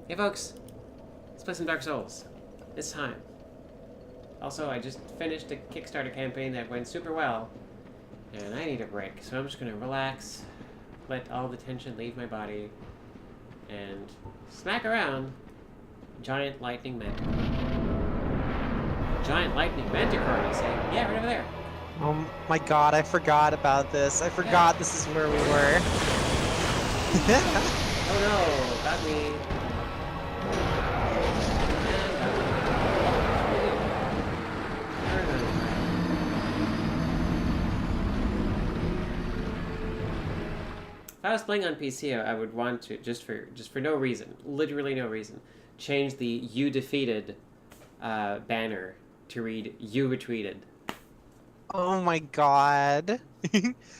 Hey folks, let's play some Dark Souls. This time. Also, I just finished a Kickstarter campaign that went super well, and I need a break, so I'm just gonna relax, let all the tension leave my body, and smack around giant lightning manticore. Giant lightning manticore, you say? Yeah, right over there. Oh my god, I forgot about this. I forgot this is where we were. Oh no, got me. If I was playing on PC, I would want to, just for no reason, literally no reason, change the "You defeated" banner to read "You retweeted." Oh my god.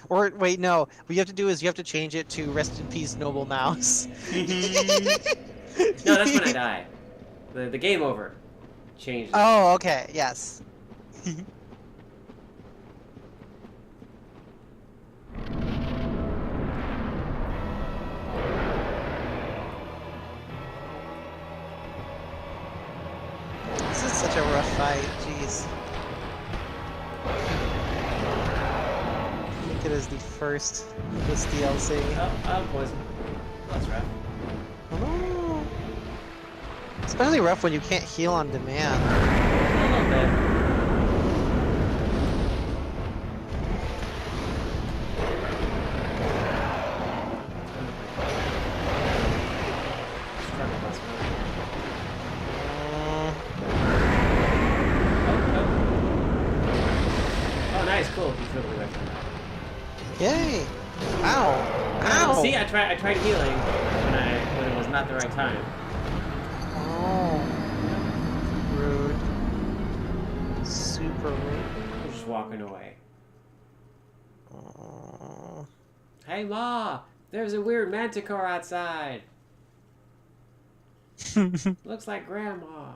Or wait, no. What you have to do is you have to change it to "Rest in Peace, Noble Mouse." No, that's when I die. The game over changes. Oh, okay. Yes. This is such a rough fight. Jeez. I think it is the first of this DLC. Oh, poison. That's rough. Oh. Especially rough when you can't heal on demand. A little bit. Oh, nice, cool. He's really right from that. Yay! Ow! Ow! See, I tried healing when it was not the right time. Oh. Rude. Super rude. I'm just walking away. Oh. Hey, Ma! There's a weird manticore outside. Looks like Grandma.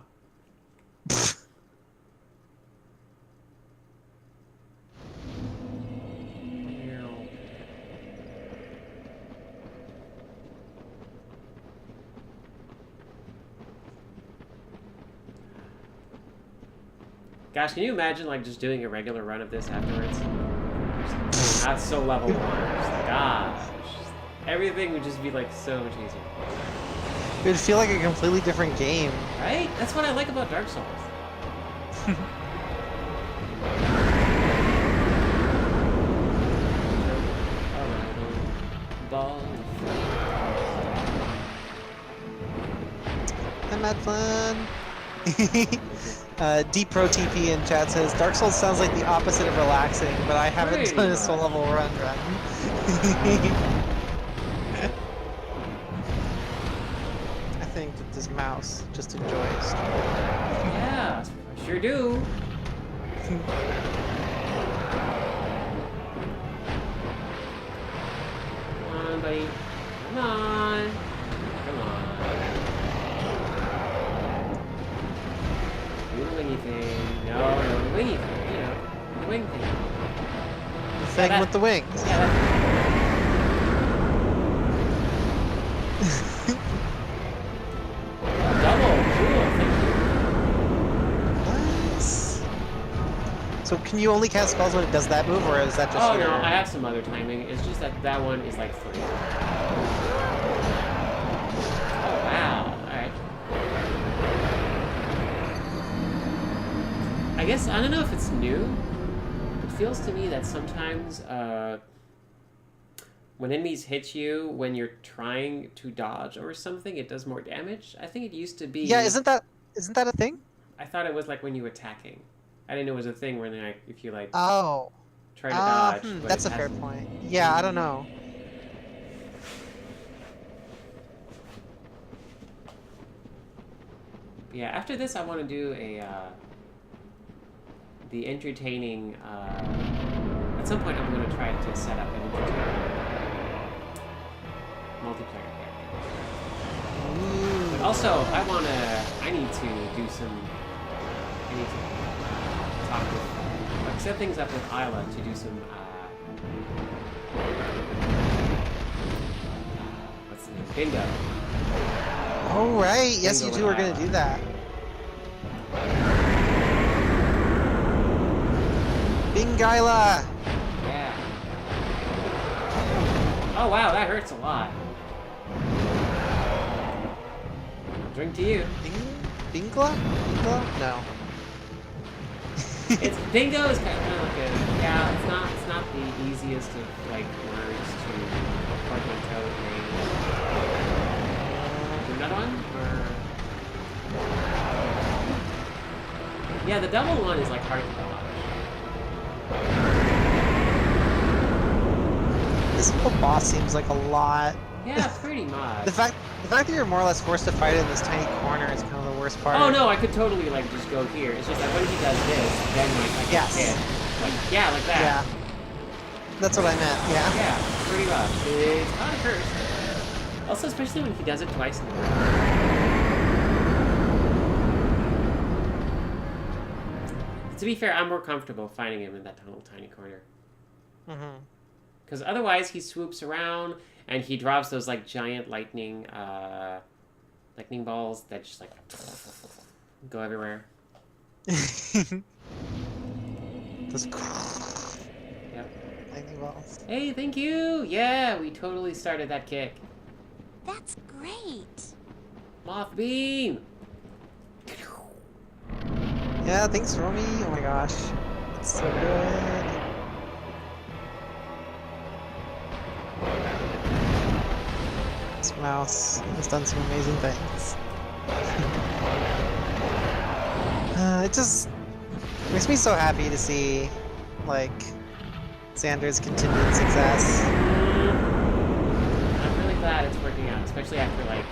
Gosh, can you imagine like just doing a regular run of this afterwards? Just not so level 1. Just, gosh, everything would just be like so much easier. It would feel like a completely different game. Right? That's what I like about Dark Souls. I'm at fun. Deep Pro TP in chat says Dark Souls sounds like the opposite of relaxing, but I haven't done a soul level run. I think that this mouse just enjoys. Yeah, I sure do. Come on, buddy. Come on. Come on. Do the wingy thing. No, the wingy thing. You know, the wing thing. The thing with the wings. Yeah, Nice. So can you only cast spells when it does that move, or is that just Oh your... no, I have some other timing. It's just that that one is like free. Oh wow, alright. I guess, I don't know if it's new. It feels to me that sometimes when enemies hit you when you're trying to dodge or something, it does more damage. I think it used to be... Yeah, isn't that a thing? I thought it was like when you were attacking. I didn't know it was a thing where like, if you like Oh. try to dodge. but That's it a fair hasn't. point. Yeah, I don't know. Yeah, after this I want to do a the entertaining at some point I'm going to try to set up an entertaining multiplayer character. But also I need to do some talk with like set things up with Isla to do some what's the name? Bingo. Oh, right. Yes, Bingo you two and are going to Isla. do that. Bingyla! Yeah. Oh wow, that hurts a lot. Drink to you. Bingla? Bingla? No. It's bingo is kind of like a yeah. It's not the easiest of like words to portmanteau name. Do another one or yeah, the double one is like hard to dodge. This whole boss seems like a lot. Yeah, pretty much. The fact that you're more or less forced to fight in this tiny corner is kind of the worst part. Oh no, I could totally like just go here. It's just that when he does this, then like I get hit. Like yeah, like that. Yeah. That's what I meant, yeah. Yeah, pretty rough. It's kind of cursed. Also, especially when he does it twice in a row. To be fair, I'm more comfortable fighting him in that little tiny corner. Mm-hmm. Because otherwise, he swoops around and he drops those like giant lightning balls that just like go everywhere. Those Yep. lightning balls. Hey, thank you. Yeah, we totally started that kick. That's great. Moth beam. Yeah, thanks, Romy. Oh my gosh. It's so good. This mouse has done some amazing things. It just makes me so happy to see, like, Xander's continued success. I'm really glad it's working out, especially after like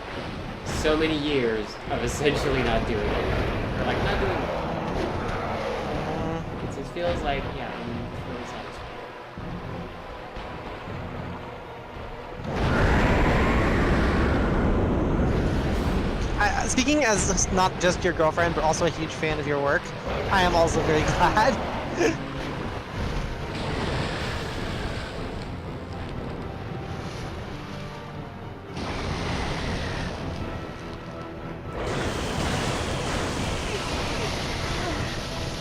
so many years of essentially not doing it. Or like not doing it. It feels like, yeah, I'm really satisfied. Speaking as not just your girlfriend, but also a huge fan of your work, I am also very glad.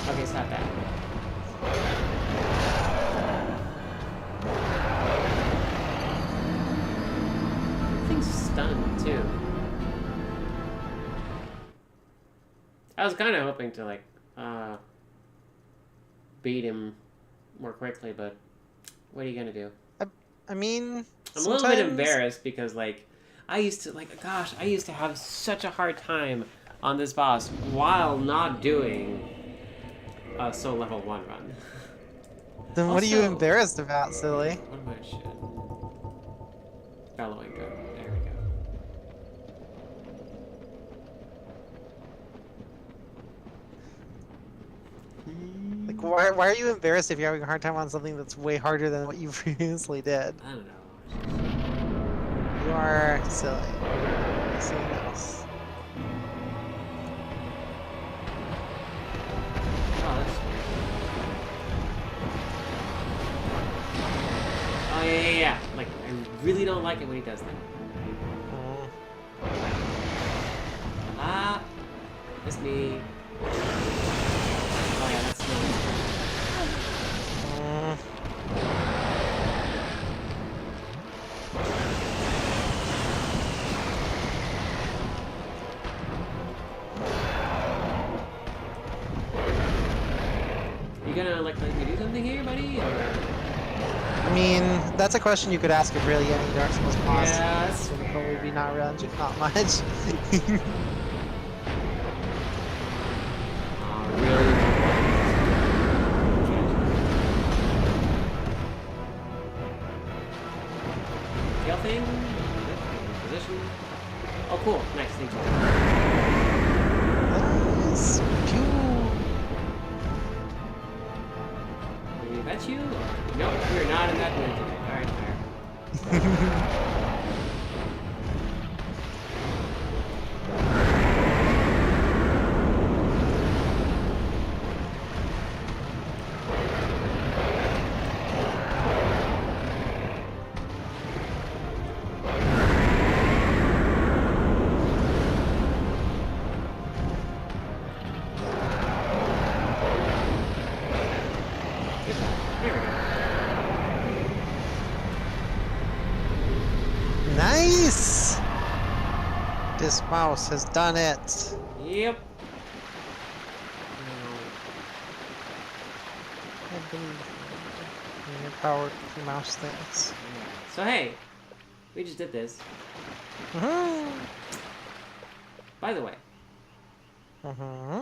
Okay, stop that. Thing's stunned too. I was kind of hoping to like beat him more quickly, but what are you gonna do? I mean, I'm a little bit embarrassed because like I used to have such a hard time on this boss while not doing a soul level 1 run. Then what are you Also- embarrassed about, silly? What am I shit? Bellowing good. There we go. Like, why are you embarrassed if you're having a hard time on something that's way harder than what you previously did? I don't know. You are silly. Silly mouse. Oh, that's weird. Oh yeah. Like I really don't like it when he does that. Ah, miss me. Oh yeah, that's no. You gonna like let me do something here, buddy? Or... I mean, that's a question you could ask of really any Dark Souls boss. Yeah, that's It would probably be not much. really. Tail thing. Position. Oh, cool. Nice. Thank you. Nice. Pew. Maybe that's you? Nope, you're not in that mood today. Alright, fair. This mouse has done it. Yep. I believe in your power to mouse things. So hey, we just did this. Mm-hmm. By the way, Mm-hmm.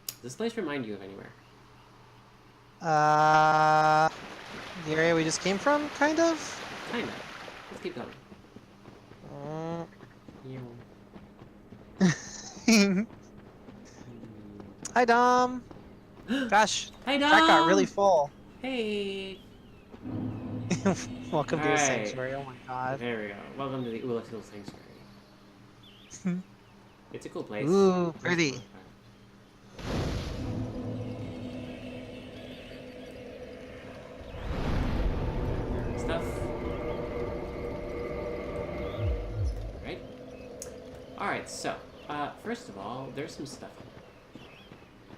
does this place remind you of anywhere? The area we just came from, kind of? Kind of. Let's keep going. Mm. Hi, Dom. Gosh, Hey, Dom! that got really full. Hey! Welcome to the Alright. sanctuary. Oh my god. There we go. Welcome to the Oolacile Sanctuary. It's a cool place. Ooh, pretty. Stuff. Alright. Alright, so, first of all, there's some stuff in here.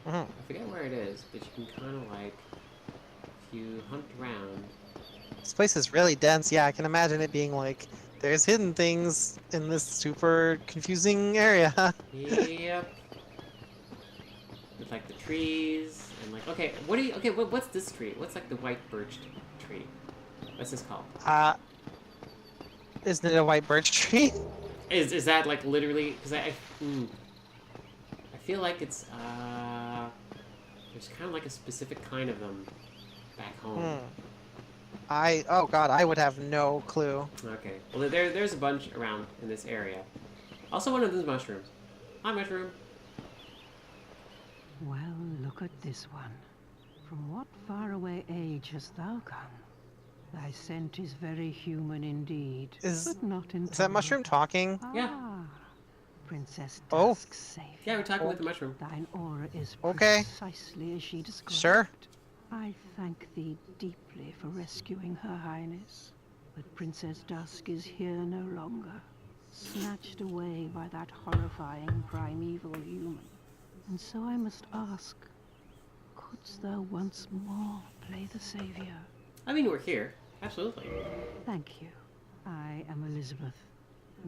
Mhm. I forget where it is, but you can kind of like, if you hunt around. This place is really dense. Yeah, I can imagine it being like, there's hidden things in this super confusing area. Yep. With like the trees and like, okay, what's this tree? What's like the white birch tree? What's this called? Isn't it a white birch tree? Is that like literally? Because I feel like it's there's kind of like a specific kind of them back home. Oh god, I would have no clue. Okay, well there's a bunch around in this area. Also, one of them's mushrooms. Hi, mushroom. Well, look at this one. From what faraway age hast thou come? Thy scent is very human indeed, but not entirely. Is that mushroom talking? Yeah. Ah, Princess Oh. Dusk's savior. Yeah, we're talking with the mushroom. Thine aura is Okay. precisely as she described. Sure. I thank thee deeply for rescuing Her Highness, but Princess Dusk is here no longer, snatched away by that horrifying primeval human. And so I must ask, couldst thou once more play the savior? I mean, we're here. Absolutely. Thank you. I am Elizabeth,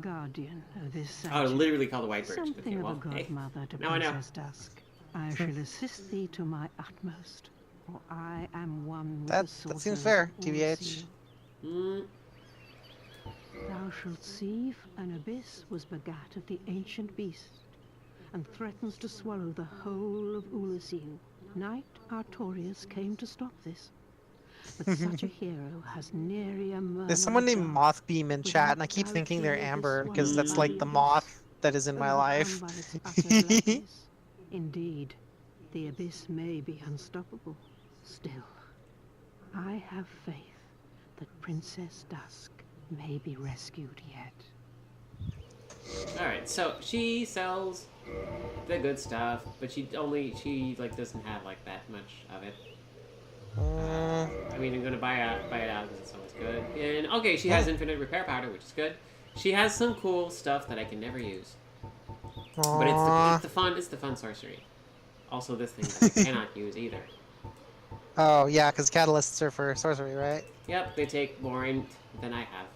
guardian of this Oh, sanctuary. literally called the white birch. Something Okay, well, of a hey. godmother to Now I know. Princess Dusk. I shall assist thee to my utmost, for I am one with the That sorcerers seems fair, of TBH. Oolacile. Thou shalt see an abyss was begat of the ancient beast, and threatens to swallow the whole of Oolacile. Knight Artorias came to stop this, but such a hero has nary a murmur. There's someone named of Mothbeam in chat, and I without keep doubt thinking he they're will be Amber, because swallowed that's by like the the abyss, moth that is in my overcome life. by its utter blackness. Indeed, the abyss may be unstoppable. Still, I have faith that Princess Dusk may be rescued yet. Alright, so she sells the good stuff, but she like doesn't have like that much of it. I mean, I'm gonna buy it out because it's always good. And okay, she has infinite repair powder, which is good. She has some cool stuff that I can never use, but it's the fun sorcery. Also, this thing that I cannot use either. Oh yeah, because catalysts are for sorcery, right? Yep, they take more int than I have,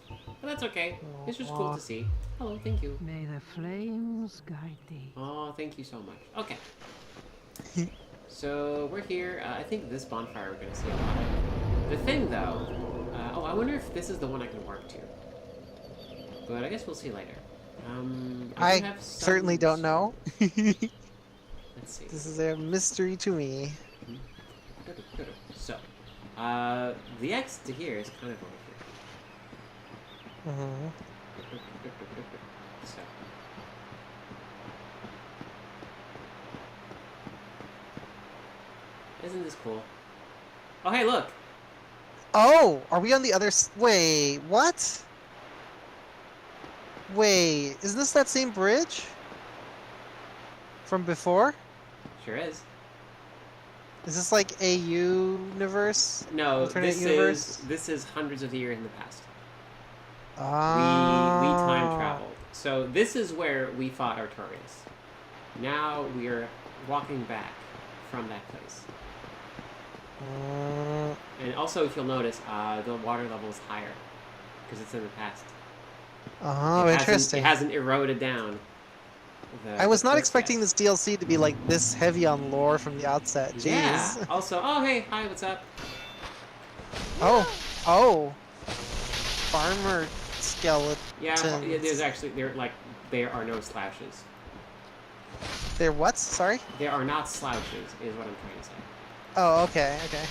but that's okay. It's just cool to see. Hello, thank you. May the flames guide thee. Oh, thank you so much. Okay. So, we're here. I think this bonfire we're going to see a lot of. The thing, though... oh, I wonder if this is the one I can warp to. But I guess we'll see later. I do have some... certainly don't know. Let's see. This is a mystery to me. So, the X to here is kind of over here. So... Isn't this cool? Oh, hey, look! Oh, are we on the other wait, what? Wait, is this that same bridge? From before? Sure is. Is this like a universe? No, Alternate universe? this is hundreds of years in the past. We Ah. time traveled. So this is where we fought Artorias. Now we are walking back from that place. And also, if you'll notice, the water level is higher because it's in the past. Oh, interesting. It hasn't eroded down. I was not cliff expecting yet. this DLC to be like this heavy on lore from the outset. Jeez. Yeah. Also, oh hey, hi, what's up? Oh, oh. Farmer skeleton. Yeah, there's actually there are no slouches. They're what? Sorry? There are not slouches, is what I'm trying to say. Oh, okay, okay.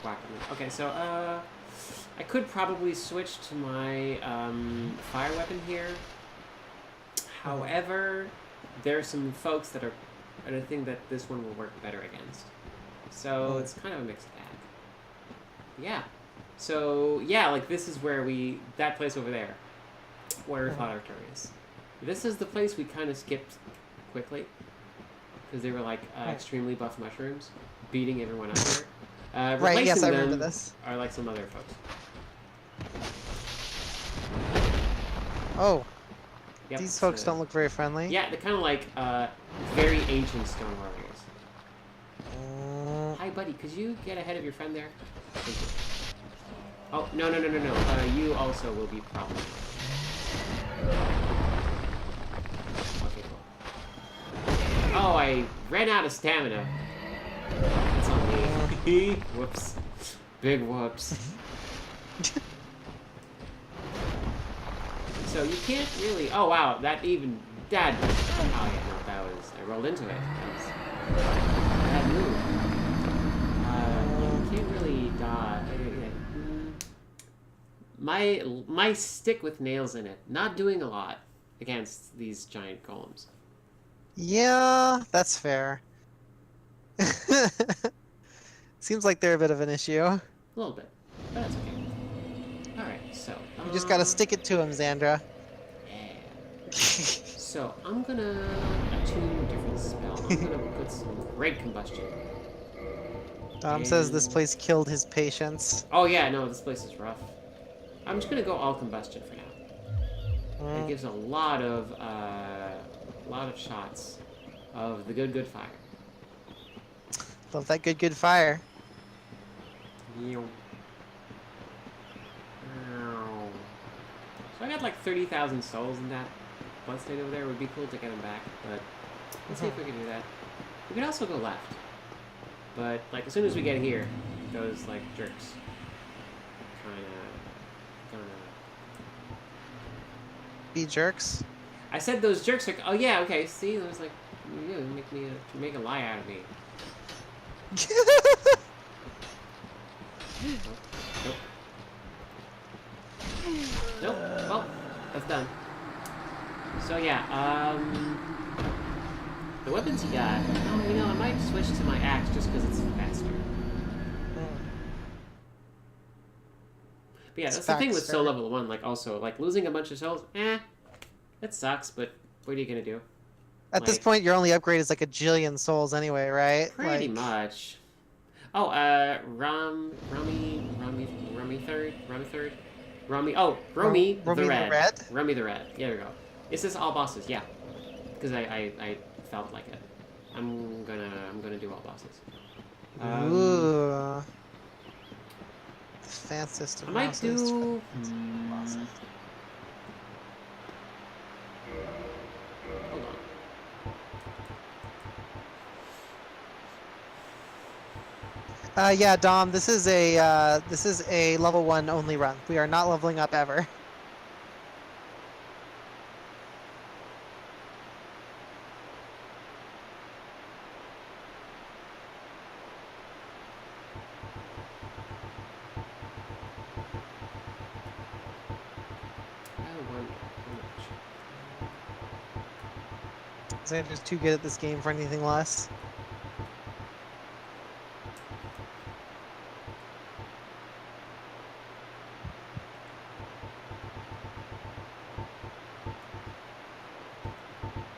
Whack 'em. Okay, so I could probably switch to my fire weapon here. However, there are some folks that think that this one will work better against. So it's kind of a mixed bag. Yeah. So yeah, like this is where that place over there, where we fought Artorias. This is the place we kind of skipped quickly because they were like extremely buff mushrooms beating everyone up here. Right, yes, I remember them this. are like some other folks. Oh, Yep, these folks so- don't look very friendly. Yeah, they're kind of like very ancient stone warriors. Mm, Hi, buddy. Could you get ahead of your friend there? Thank you. Oh, no. You also will be problem. Okay, cool. Oh, I ran out of stamina. That's on me. Whoops. Big whoops. So you can't really... Oh, wow. That... Oh, yeah, no, that was... I rolled into it. That was a bad move. You can't really dodge. My stick with nails in it. Not doing a lot against these giant golems. yeah, that's fair. Seems like they're a bit of an issue. A little bit. But that's okay. Alright, so... You just gotta stick it to him, Xandra. Yeah. So, I'm gonna attune a different spell. I'm gonna put some great combustion. Dom says this place killed his patience. Oh yeah, no, this place is rough. I'm just gonna go all combustion for now. It gives a lot of shots of the good fire. Love that good fire. Meow. So I got like 30,000 souls in that bloodstain over there. It would be cool to get them back, but let's see if we can do that. We could also go left, but like as soon as we get here, those like jerks kind of gonna Be jerks. I said those jerks are... Oh yeah, okay. See, there's like make a lie out of me. Nope. Nope. Well, that's done. So yeah, the weapons you got. Oh, I might switch to my axe just because it's faster. But yeah, that's the thing with soul level 1. Like also, like losing a bunch of souls. It sucks. But what are you gonna do? At this point, your only upgrade is like a jillion souls anyway, right? Pretty Like, much. Oh, Romy the Red. Romy the Red. There we go. Is this all bosses? Yeah. Because I felt like it. I'm gonna do all bosses. Ooh. The fanciest of I might bosses. do. Hold on. Yeah, Dom, this is a level 1 only run. We are not leveling up ever. Xander's too good at this game for anything less.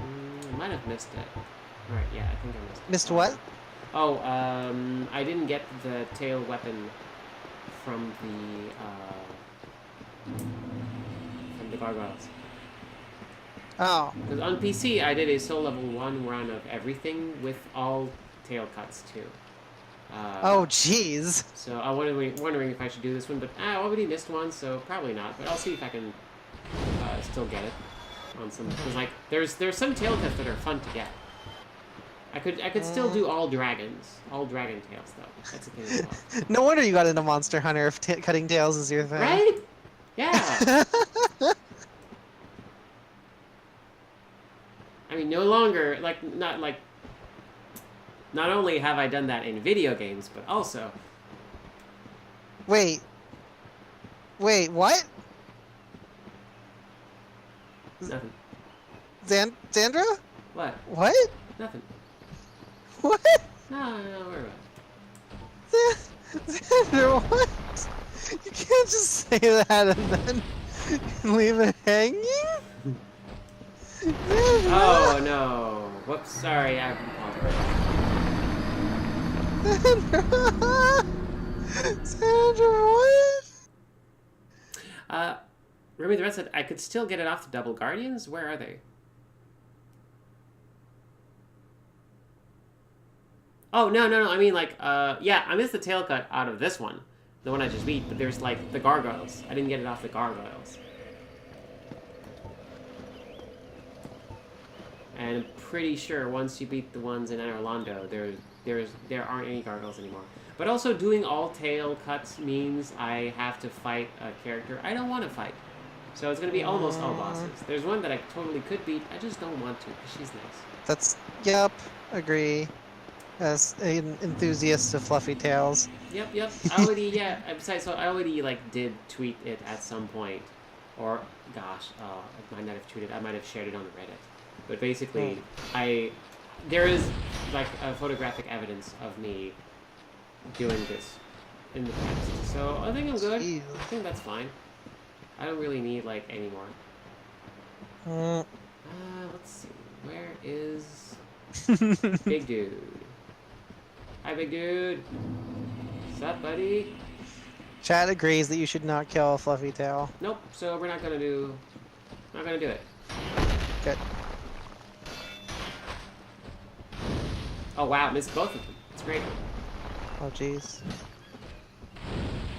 I might have missed it. Right, yeah, I think I missed it. Missed what? Oh, I didn't get the tail weapon from the gargoyles. Oh. Because on PC, I did a soul level 1 run of everything with all tail cuts too. Oh, jeez. So I'm wondering if I should do this one, but I already missed one, so probably not. But I'll see if I can still get it on some. Because like there's some tail cuts that are fun to get. I could still do all dragon tails though. That's a thing as well. No wonder you got into Monster Hunter if cutting tails is your thing. Right? Yeah. I mean, no longer not only have I done that in video games, but also. Wait, what? Nothing. Sandra? What? What? Nothing. What? No, worry about it. Sandra, what? You can't just say that and then leave it hanging? Oh no! Whoops, sorry, I Sandra! Sandra, what? Remy the Red said I could still get it off the Double Guardians? Where are they? Oh, no, I mean, like, yeah, I missed the tail cut out of this one. The one I just beat, but there's, like, the gargoyles. I didn't get it off the gargoyles. And I'm pretty sure once you beat the ones in Anor Londo, there aren't any gargoyles anymore. But also, doing all tail cuts means I have to fight a character I don't want to fight. So it's going to be almost all bosses. There's one that I totally could beat, I just don't want to, because she's nice. Yep, agree. As an enthusiast of fluffy tails. Yep. I already, yeah, besides, so I already, like, did tweet it at some point. Or, gosh, I might not have tweeted, I might have shared it on Reddit. But basically, there is, like, a photographic evidence of me doing this in the past. So I think I'm good. Jeez. I think that's fine. I don't really need, like, any more. Let's see. Where is Big Dude? Hi, Big Dude. What's up, buddy? Chat agrees that you should not kill a fluffy tail. Nope. So we're not gonna do it. Good. Oh wow, missed both of them. It's great. Oh jeez.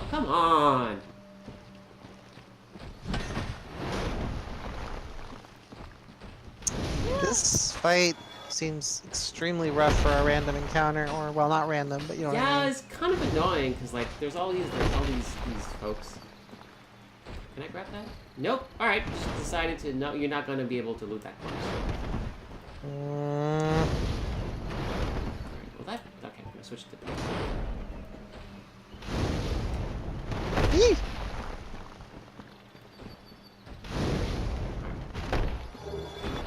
Oh come on. This fight seems extremely rough for a random encounter, or well, not random, but you know what I Yeah, mean. it's kind of annoying because like there's all these folks. Can I grab that? Nope. All right, just decided to no. You're not gonna be able to loot that corner. All right, well that okay. I'm gonna switch to the. Eee!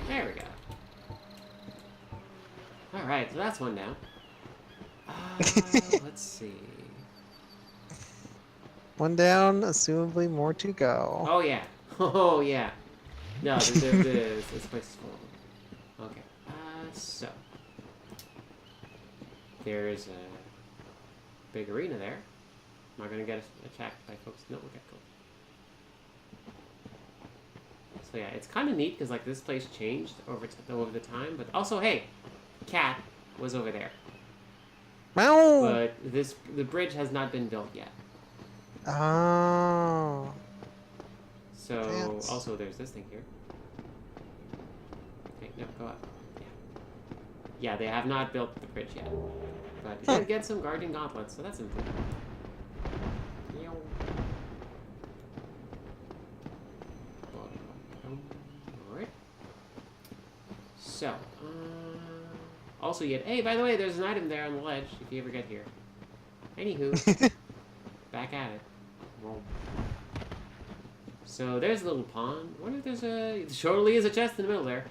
There we go. All right, so that's one down. Let's see. One down, assumably more to go. Oh yeah. Oh yeah. No, this place is full of them. Okay. So there's a big arena there. Am I gonna get attacked by folks? No. Okay, cool. So yeah, it's kind of neat because like this place changed over the time, but also hey, cat was over there. Meow! But the bridge has not been built yet. Oh. So Dance. also there's this thing here. Okay, no, go up. Yeah. Yeah, they have not built the bridge yet. But you did get some guardian gauntlets, so that's important. Alright. So, also yet, hey, by the way, there's an item there on the ledge if you ever get here. Anywho, back at it. Roll. So there's a little pond. I wonder if there's a. Surely is a chest in the middle there.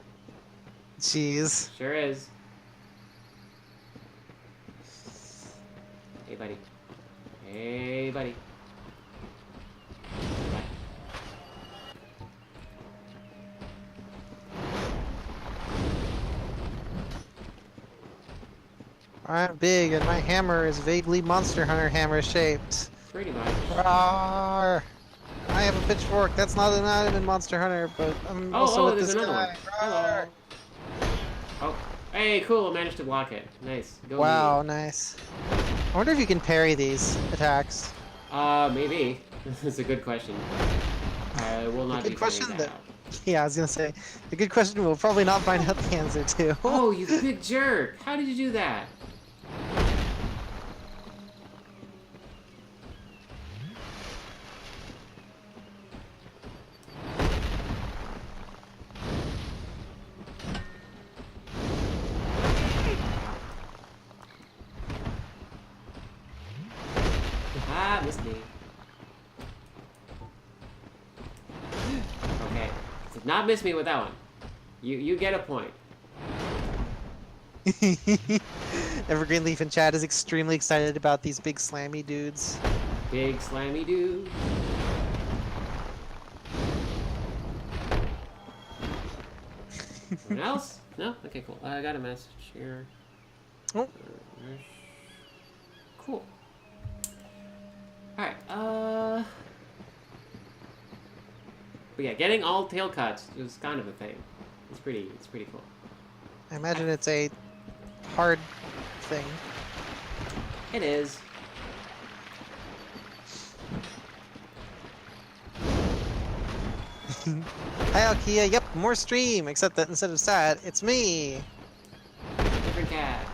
Jeez. Sure is. Hey, buddy. Hey, buddy. I'm big and my hammer is vaguely Monster Hunter hammer shaped. Pretty much. Rawr. I have a pitchfork. That's not an item in Monster Hunter, but I'm also with there's this another guy. one. Hello. Oh, hey, cool. I managed to block it. Nice. Go Wow, me. nice. I wonder if you can parry these attacks. Maybe. That's a good question. I will not be Good finding question that that. out. Yeah, I was gonna say, a good question we'll probably not find out the answer to. Oh, you big jerk! How did you do that? Ah, missed me. Okay, did not miss me with that one. You get a point. Evergreen Leaf in chat is extremely excited about these big slammy dudes. Big slammy dude. Anyone else? No? Okay, cool. I got a message here. Oh. Cool. Alright, but yeah, getting all tail cuts is kind of a thing. It's pretty cool. I imagine it's a hard thing. It is. Hi Alkia, yep, more stream, except that instead of sad, it's me. Different cat.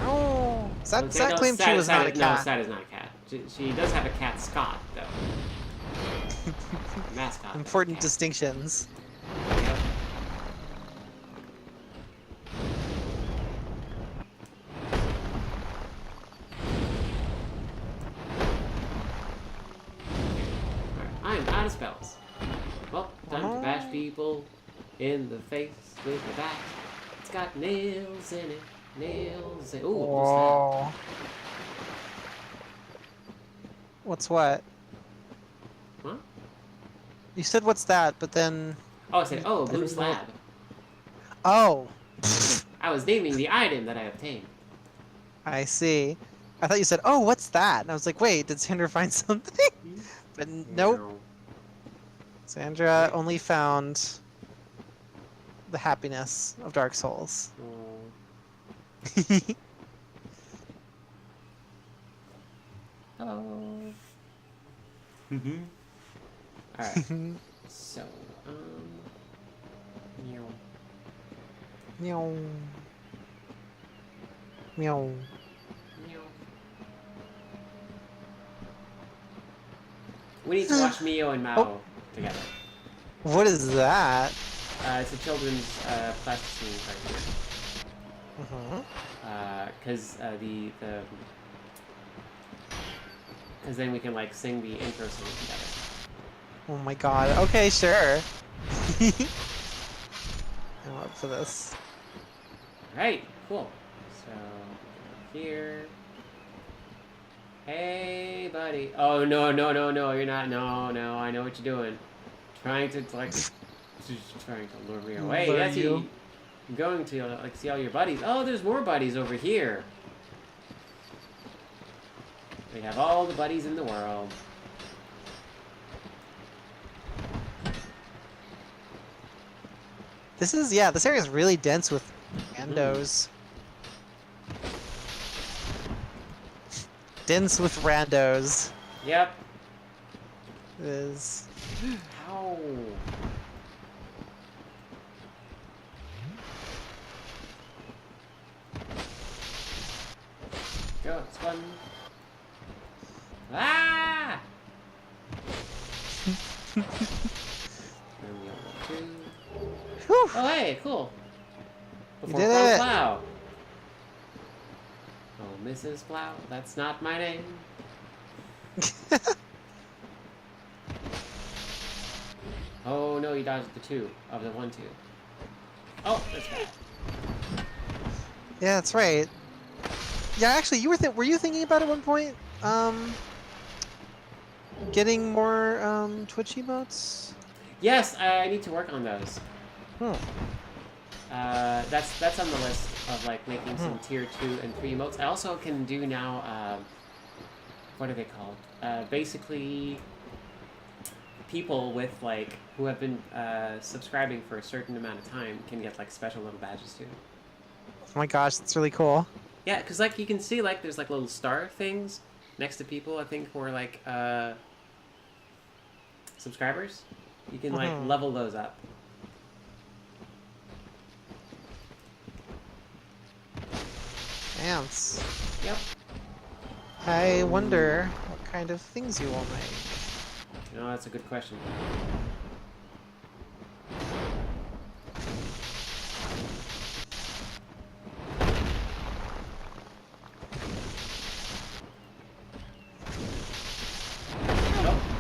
Oh, Sad Okay, no, claimed she was not a No, cat. Sad is not a cat. She does have a cat, Scott, though. Mascot. Important cat. distinctions. Yep. Alright, I'm out of spells. Well, time to bash people in the face with the bat. It's got nails in it. Nails in it. Ooh, what's Whoa. What's what? that? Huh? You said what's that, but then... Oh, I said, oh, I blue didn't know. slab. Oh. I was naming the item that I obtained. I see. I thought you said, oh, what's that? And I was like, wait, did Sandra find something? But nope. No. Sandra only found the happiness of Dark Souls. Oh. Hello. Alright. So, meow. Meow. Meow. Meow. We need to watch Mio and Mao together. What is that? It's a children's plasticine cartoon. Because because then we can like sing the intro song together. Oh my god. Okay, sure. I'm up for this. Alright, cool. So here. Hey buddy. Oh no, you're not. No, I know what you're doing. Trying to like trying to lure me away. Lure Yes, you. I'm going to like see all your buddies. Oh, there's more buddies over here. We have all the buddies in the world. This is, yeah, this area is really dense with randos. Dense with randos. Yep. It is. Ow. Go, it's fun. Ah! Whew. Oh, hey, cool. You Before did Front it. Plow. Oh, Mrs. Plow, that's not my name. Oh no, you dodged the 2 of the 1-2. Oh, that's bad. Yeah, that's right. Yeah, actually, you were you thinking about at one point, getting more Twitch emotes? Yes, I need to work on those. Hmm. That's on the list of like making some tier 2 and 3 emotes. I also can do now. What are they called? Basically, people with like who have been subscribing for a certain amount of time can get like special little badges too. Oh my gosh, that's really cool. Yeah, because like you can see like there's like little star things next to people. I think who are like subscribers. You can like level those up. Ants. Yep. I wonder what kind of things you will make. No, that's a good question.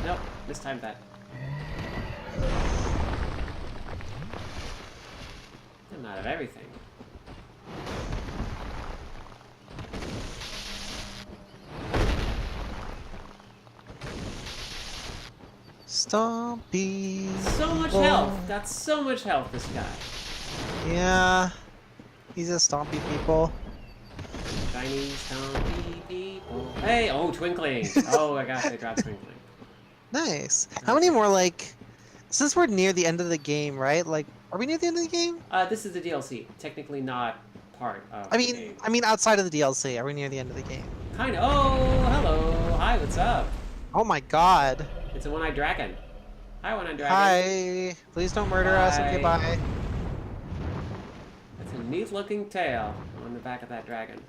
Nope, mistimed that. I'm out of everything. Stompy. So much people. health. Got so much health, this guy. Yeah. He's a stompy people. Shiny, stompy people. Hey, oh, twinkling. Oh my gosh, I dropped twinkling. Nice. How many more, like... Since we're near the end of the game, right? Like, are we near the end of the game? This is the DLC. Technically not part of I the mean, game. I mean, outside of the DLC, are we near the end of the game? Kind of. Oh, hello. Hi, what's up? Oh my god. It's a one-eyed dragon. Hi, one-eyed dragon. Hi. Please don't murder us. Okay, Bye. bye. That's a neat-looking tail on the back of that dragon.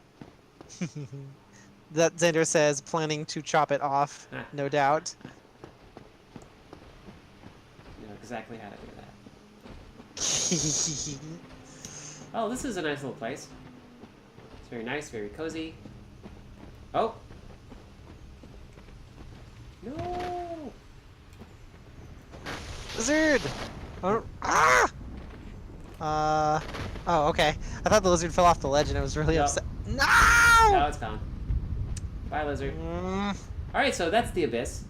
That Xander says, planning to chop it off, no doubt. You know exactly how to do that. Oh, this is a nice little place. It's very nice, very cozy. Oh. No. Lizard! Oh, ah! Oh, okay. I thought the lizard fell off the ledge and I was really No. upset. No! Oh, it's gone. Bye, lizard. Mm, Alright, so that's the Abyss.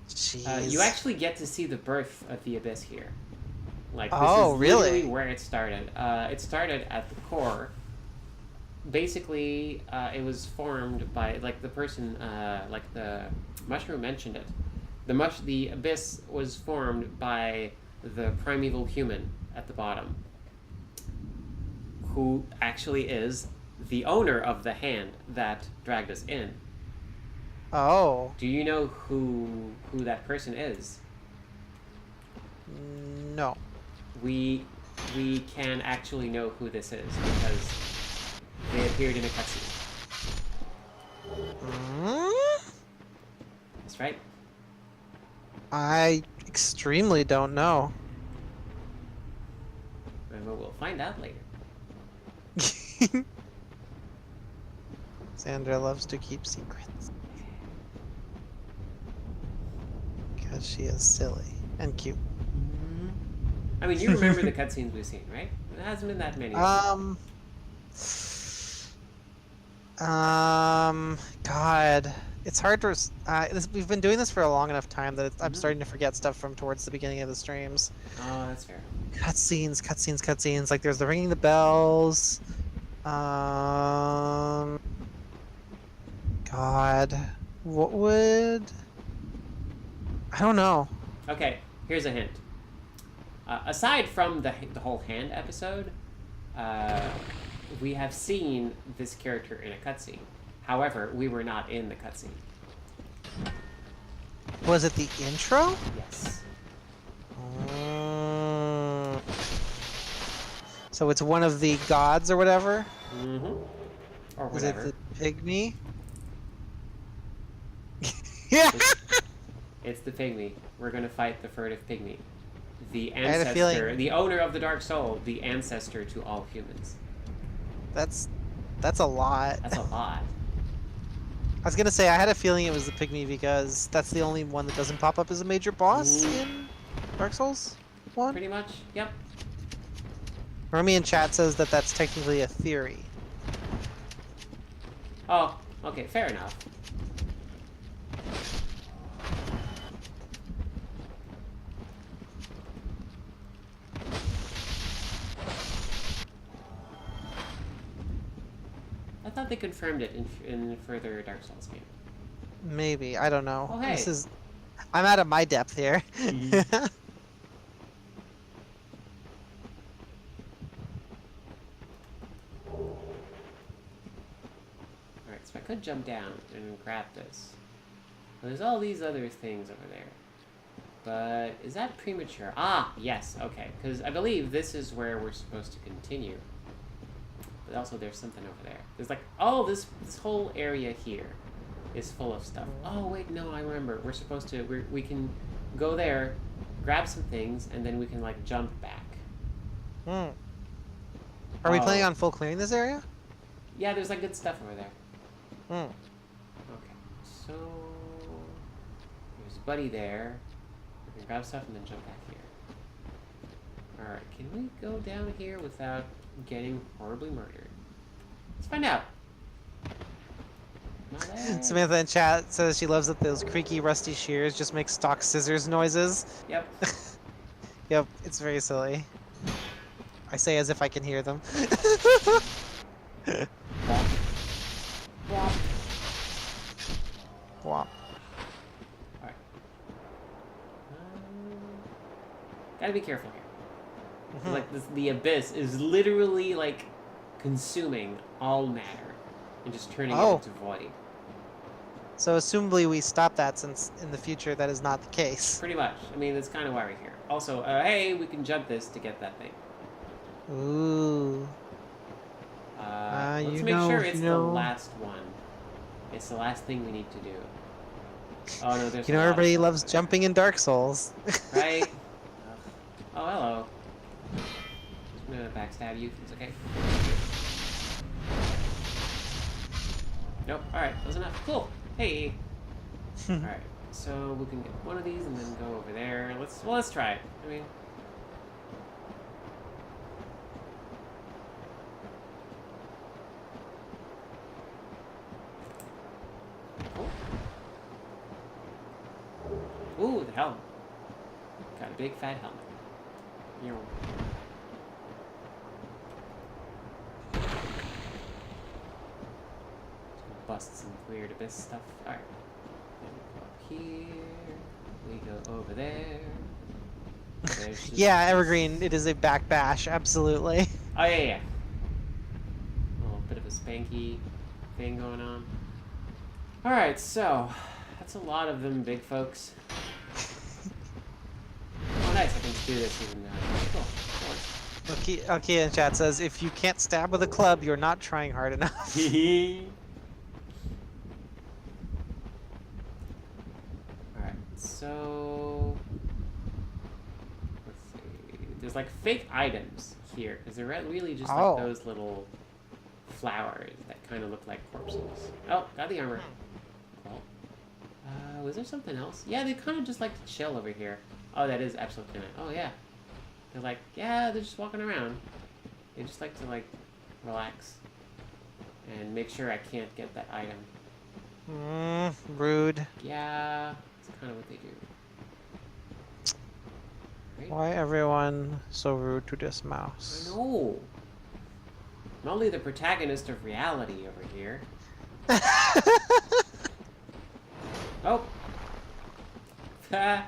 Jeez. You actually get to see the birth of the Abyss here. Like, this Oh, is really? literally where it started. It started at the core. Basically, it was formed by, like, the person, like the mushroom mentioned it. The Abyss was formed by the primeval human at the bottom, who actually is the owner of the hand that dragged us in. Oh. Do you know who that person is? No. We can actually know who this is because they appeared in a cutscene. Mm? That's right. I extremely don't know. And we'll find out later. Sandra loves to keep secrets. Because she is silly and cute. I mean, you remember the cutscenes we've seen, right? It hasn't been that many. God, it's hard to. We've been doing this for a long enough time that I'm starting to forget stuff from towards the beginning of the streams. Oh, that's fair. Cutscenes. Like there's the ringing the bells. God, what would? I don't know. Okay, here's a hint. Aside from the whole hand episode, we have seen this character in a cutscene. However, we were not in the cutscene. Was it the intro? Yes. So it's one of the gods or whatever? Mm-hmm. Or Is whatever. it the pygmy? Yeah! It's the pygmy. We're gonna fight the furtive pygmy. The had a ancestor, feeling- the owner of the dark soul, the ancestor to all humans. That's a lot. That's a lot. I was gonna say I had a feeling it was the pygmy because that's the only one that doesn't pop up as a major boss in Dark Souls 1. Pretty much, yep. Romy in chat says that that's technically a theory. Oh, okay, fair enough. I thought they confirmed it in further Dark Souls game. Maybe, I don't know. Oh, hey. This is I'm out of my depth here. could jump down and grab this. Well, there's all these other things over there. But is that premature? Ah, yes, okay. Because I believe this is where we're supposed to continue. But also there's something over there. There's like, oh, this whole area here is full of stuff. Oh, wait, no, I remember. We're supposed to, we can go there, grab some things, and then we can like jump back. Hmm. Are we planning on full clearing this area? Yeah, there's like good stuff over there. Hmm. Okay, so there's Buddy there. We can grab stuff and then jump back here. Alright, can we go down here without getting horribly murdered? Let's find out. My leg. Samantha in chat says she loves that those creaky, rusty shears just make stock scissors noises. Yep. Yep, it's very silly. I say as if I can hear them. Womp. Womp. Alright. Gotta be careful here. Mhm. Like, the abyss is literally, like, consuming all matter and just turning it into void. So assumably we stop that, since in the future that is not the case. Pretty much. I mean, that's kind of why we're here. Also, hey, we can jump this to get that thing. Ooh. Let's make sure it's the last one. It's the last thing we need to do. Oh no, there's You know, everybody loves jumping in Dark Souls. Right? Oh, hello. I'm gonna backstab you. It's okay. Nope. Alright, that was enough. Cool. Hey. Alright, so we can get one of these and then go over there. Let's try it. I mean... Ooh, the helmet. Got a big fat helmet. You know. Bust some weird abyss stuff. Alright. Then we go up here. We go over there. There's just... Yeah, Evergreen, it is a back bash, absolutely. Oh, yeah. A little bit of a spanky thing going on. Alright, so... That's a lot of them, big folks. Oh, nice. I can do this even now. Cool. Okay, in chat says, if you can't stab with a club, you're not trying hard enough. Alright, so... Let's see. There's like fake items here, because they're really just like those little flowers that kind of look like corpses. Oh, got the armor. Cool. Was there something else? Yeah, they kind of just like to chill over here. Oh, that is absolutely it. Oh, yeah. They're like, yeah, they're just walking around. They just like to, like, relax. And make sure I can't get that item. Rude. Yeah, that's kind of what they do. Right? Why everyone so rude to this mouse? I know. I'm only the protagonist of reality over here. Oh. That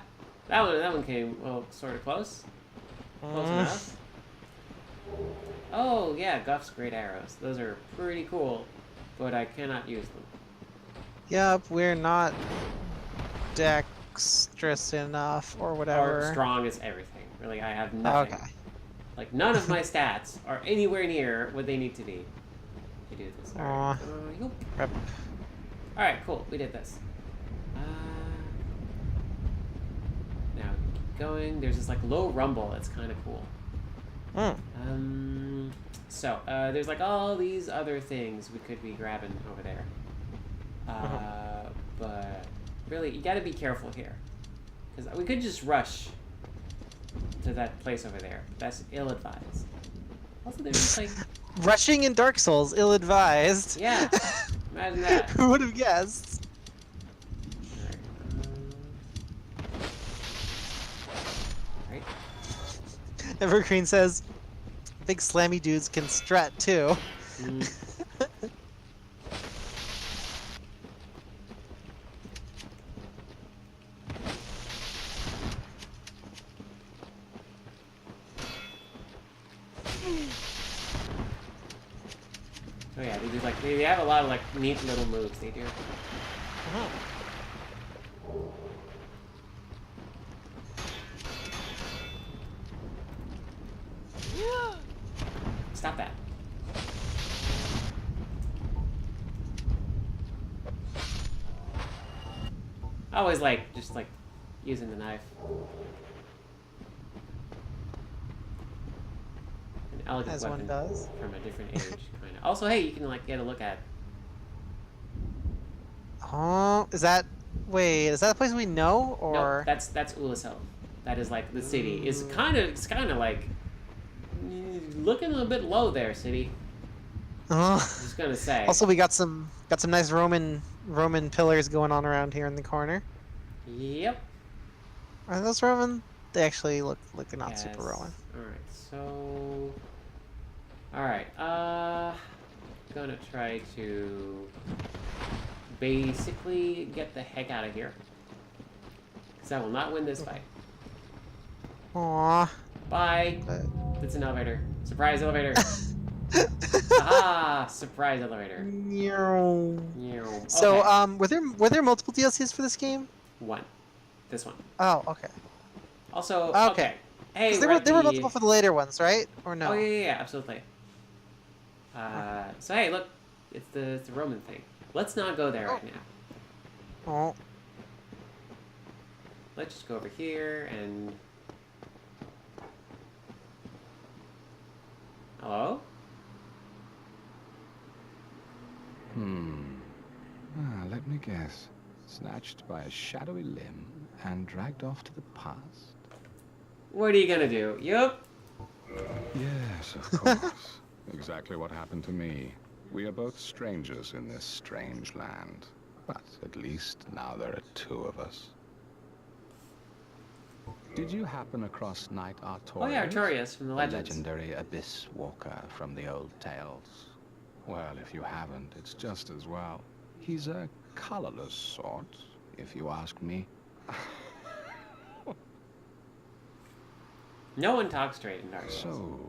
one came, well, sort of close. Close enough. Oh, yeah, Guff's great arrows. Those are pretty cool, but I cannot use them. Yup, we're not dexterous enough, or whatever. Or strong as everything. Really, I have nothing. Okay. Like, none of my stats are anywhere near what they need to be to do this. Aw. Rip. Alright, cool. We did this. Now, keep going. There's this, like, low rumble that's kind of cool. There's, like, all these other things we could be grabbing over there. But, really, you gotta be careful here. Because we could just rush to that place over there. That's ill-advised. Also, there's just, like... Rushing in Dark Souls, ill-advised. Yeah. Imagine that. Who would have guessed? Right. Evergreen says, big slammy dudes can strut too. Oh yeah, they do like they have a lot of like neat little moves. They do. Stop that. I always like just like using the knife. An elegant As weapon one does. from a different age, kind of. Also, hey, you can like get a look at. Oh, is that? Wait, is that the place we know, No, or? that's Oolacile. That is like the city. It's kind of like looking a bit low there, city. I'm just gonna say. Also, we got some nice Roman pillars going on around here in the corner. Yep. Are those Roman? They actually look like they're not Yes. super Roman. Alright, so... Alright, gonna try to basically get the heck out of here. Because I will not win this fight. Aww. Bye! It's an elevator. Surprise elevator! Ah, surprise elevator. Meow. Okay. So, were there multiple DLCs for this game? One. This one. Oh, okay. Also, Okay. okay. Hey, 'Cause we're there at were the- multiple for the later ones, right? Or no? Oh, yeah, absolutely. So, hey, look. It's the Roman thing. Let's not go there right now. Oh. Let's just go over here and... Hello? Let me guess. Snatched by a shadowy limb and dragged off to the past? What are you gonna do? Yup. Yes, of course. Exactly what happened to me. We are both strangers in this strange land. But at least now there are two of us. Did you happen across Knight Artorias? Oh yeah, Artorias from the Legends. Legendary abyss walker from the old tales. Well, if you haven't, it's just as well. He's a colorless sort, if you ask me. No one talks straight in Dark Souls. So,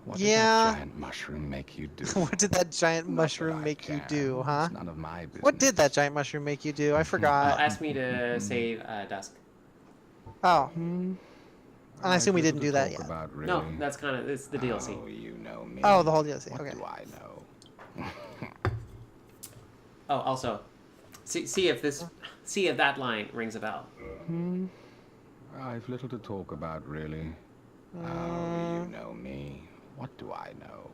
what did Yeah. that giant mushroom make you do? What did that giant Not that mushroom I make you can. do, huh? It's none of my business. What did that giant mushroom make you do? I Oh, forgot. ask me to save Dusk. Oh. Hmm? I assume we I've didn't little do that to yet. talk about, really. No, that's kind of it's the DLC. Oh, you know me. Oh, the whole DLC. What Okay. do I know? Oh, also, see if that line rings a bell. I've little to talk about, really. Oh, you know me. What do I know?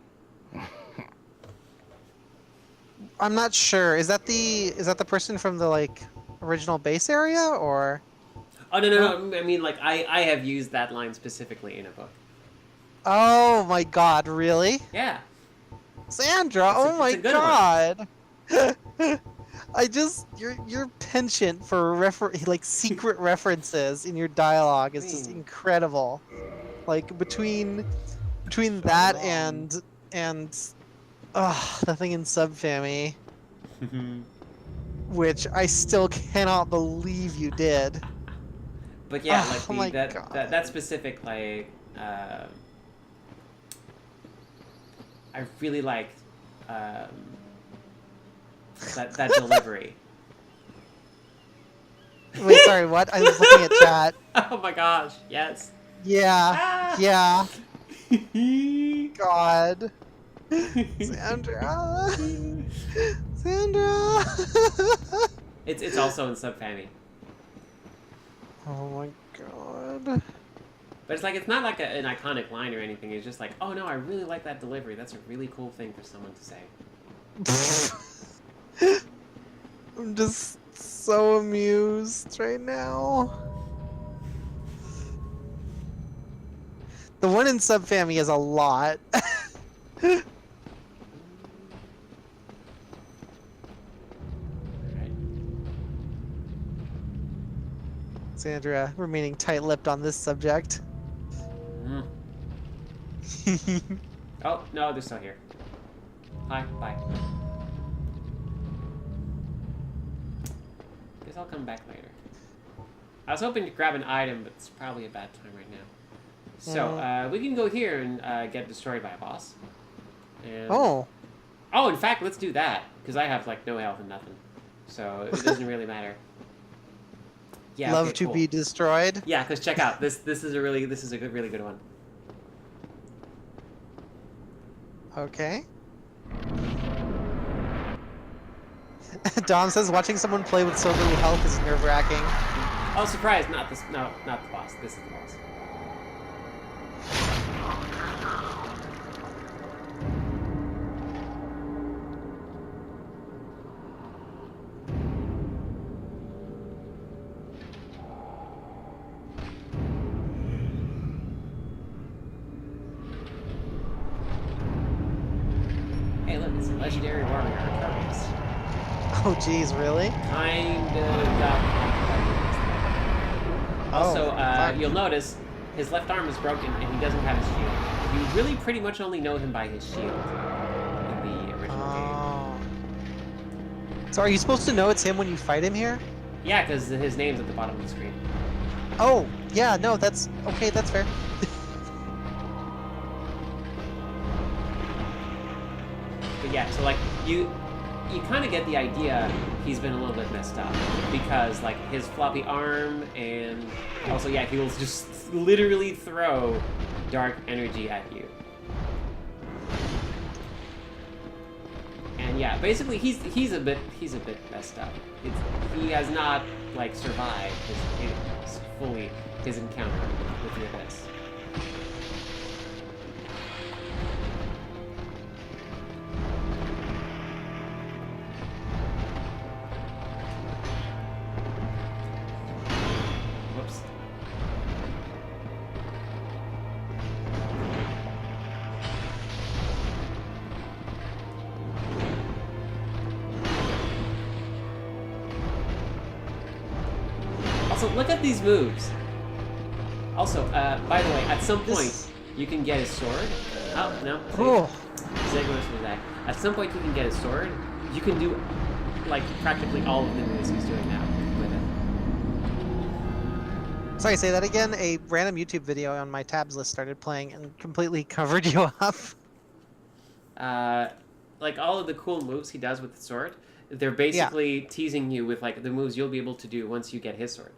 I'm not sure. Is that the person from the like original base area, or? Oh no! I mean, like I have used that line specifically in a book. Oh my God! Really? Yeah. Sandra, It's a- oh my it's a good God! I just your penchant for like secret references in your dialogue is just incredible. Like between that and the thing in Subfammy, which I still cannot believe you did. But yeah, Oh my like God. that specific like I really liked that delivery. Wait, sorry, what? I was looking at chat. Oh my gosh! Yes. Yeah, Ah. yeah. God. Sandra. Sandra. It's also in Subfammy. Oh my God. But it's like it's not like an iconic line or anything. It's just like, oh no, I really like that delivery. That's a really cool thing for someone to say. I'm just so amused right now. The one in Subfammy is a lot. Right. Sandra remaining tight-lipped on this subject. Mm. Oh no, they're still here. Hi, bye. Guess I'll come back later. I was hoping to grab an item, but it's probably a bad time right now. So we can go here and get destroyed by a boss. And... Oh. Oh, in fact, let's do that because I have like no health and nothing, so it doesn't really matter. Yeah. Love okay, to cool. be destroyed. Yeah, because check out this. This is a really good one. Okay. Dom says watching someone play with so little health is nerve-wracking. Oh, surprise! Not this. No, not the boss. This is the boss. Hey, look! It's a legendary warrior, Artorias. Oh, geez, really? Kind of got. Also, fuck. you'll notice his left arm is broken and he doesn't have his shield. You really pretty much only know him by his shield in the original game. Oh. So are you supposed to know it's him when you fight him here? Yeah, because his name's at the bottom of the screen. Oh, yeah, no, that's... Okay, that's fair. But yeah, so like, you kind of get the idea he's been a little bit messed up. Because like, his floppy arm and also, yeah, he will just literally throw dark energy at you. And yeah, basically he's a bit messed up. He has not like survived his encounter with the abyss. Whoops. Also, look at these moves. Also, by the way, at some point, you can get his sword. Oh, no. Oh. Zegos was that. At some point, you can get his sword. You can do, like, practically all of the moves he's doing now with it. Sorry, say that again? A random YouTube video on my tabs list started playing and completely covered you up. Like, all of the cool moves he does with the sword, they're basically teasing you with, like, the moves you'll be able to do once you get his sword.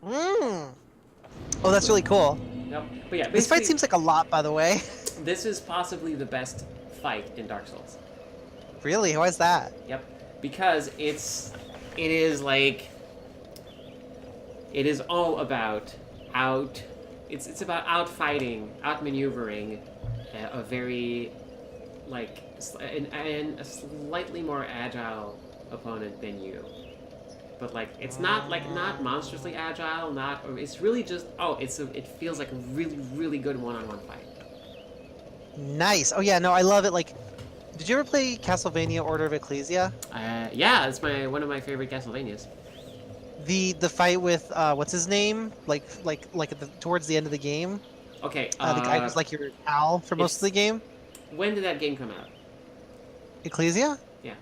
Oh, that's really cool. Nope. But yeah, This fight seems like a lot, by the way. This is possibly the best fight in Dark Souls. Really? Why is that? Yep. Because it is all about it's about outfighting, outmaneuvering a very like and a slightly more agile opponent than you. But like it's not monstrously agile, it's really just it feels like a really good one-on-one fight. Nice. Oh yeah, no, I love it. Like, did you ever play Castlevania Order of Ecclesia? Yeah, it's one of my favorite Castlevanias. The fight with what's his name? Like towards the end of the game. Okay. The guy who's like your pal for most of the game. When did that game come out? Ecclesia? Yeah.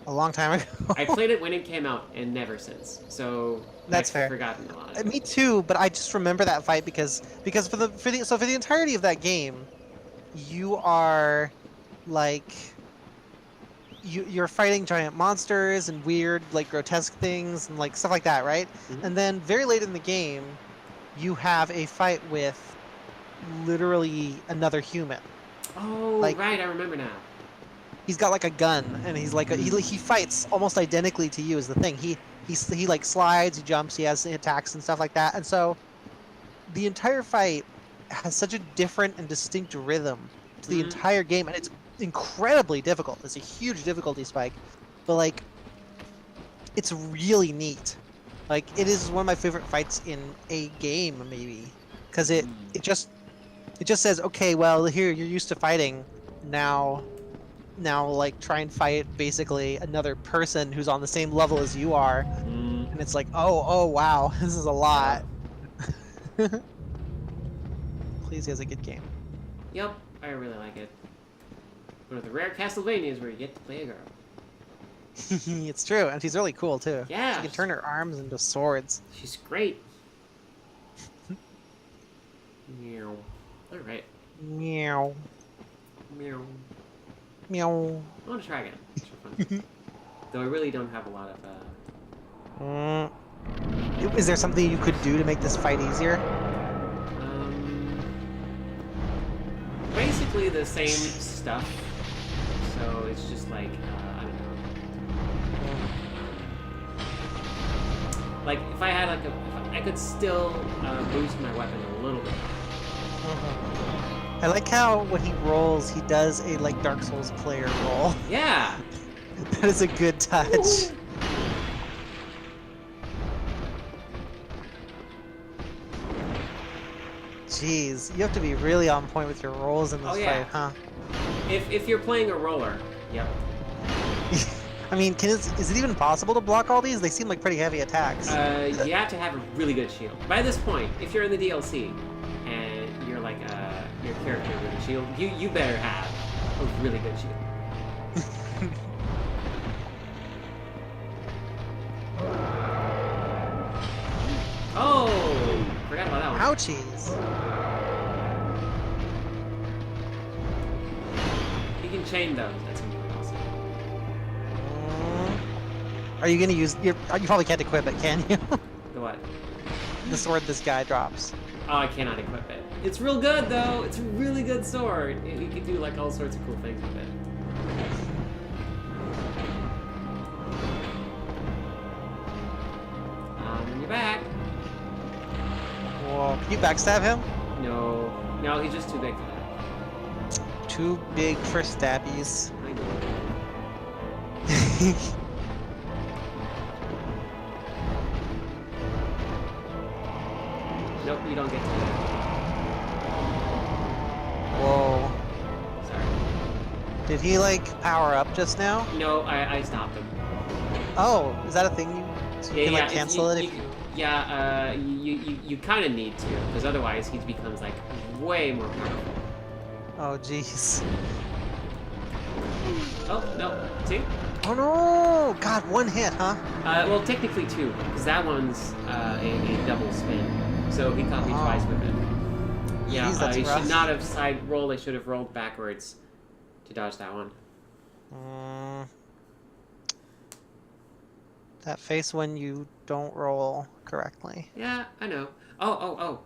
A long time ago. I played it when it came out and never since. So that's I've fair. Forgotten a lot. Me too, but I just remember that fight because for the entirety of that game, you are like you're fighting giant monsters and weird like grotesque things and like stuff like that, right? Mm-hmm. And then very late in the game, you have a fight with literally another human. Oh, like, right, I remember now. He's got like a gun, and he's like he fights almost identically to you. Is the thing he like slides, he jumps, he has attacks and stuff like that. And so the entire fight has such a different and distinct rhythm to the entire game, and it's incredibly difficult. It's a huge difficulty spike, but like it's really neat. Like it is one of my favorite fights in a game, maybe, because it just says, okay, well here you're used to fighting, now like try and fight basically another person who's on the same level as you are, and it's like, oh wow, this is a lot. Please, has a good game. Yep, I really like it. One of the rare Castlevanias where you get to play a girl. It's true, and she's really cool too. Yeah. She can turn her arms into swords. She's great. Meow. Alright. Meow. Meow. Meow. I want to try again. It's for fun. Though I really don't have a lot of. Is there something you could do to make this fight easier? Basically the same stuff. So it's just like I don't know. Like if I had like I could still boost my weapon a little bit. I like how when he rolls, he does a like Dark Souls player roll. Yeah. That is a good touch. Ooh. Jeez, you have to be really on point with your rolls in this fight, huh? If you're playing a roller, yep. I mean, is it even possible to block all these? They seem like pretty heavy attacks. You have to have a really good shield. By this point, if you're in the DLC and you're like your character with a shield, you better have a really good shield. Oh, forgot about that one. Ouchies! You can chain those. That's something else. Are you gonna use you probably can't equip it, can you? The what? The sword this guy drops. Oh, I cannot equip it. It's real good though. It's a really good sword. You can do like all sorts of cool things with it. You're back. Whoa, can you backstab him? No, he's just too big for that. Too big for stabbies. I know. Nope, you don't get to do that. Whoa. Sorry. Did he like power up just now? No, I stopped him. Oh, is that a thing? So you can like cancel it if you... Yeah, you kind of need to, because otherwise he becomes like way more powerful. Oh jeez. Oh no, see? Oh no! God, one hit, huh? Well, technically two, because that one's a double spin, so he caught me twice with it. Yeah, Jeez, that's he rough. should not have side rolled. I should have rolled backwards to dodge that one. That face when you don't roll correctly. Yeah, I know. Oh.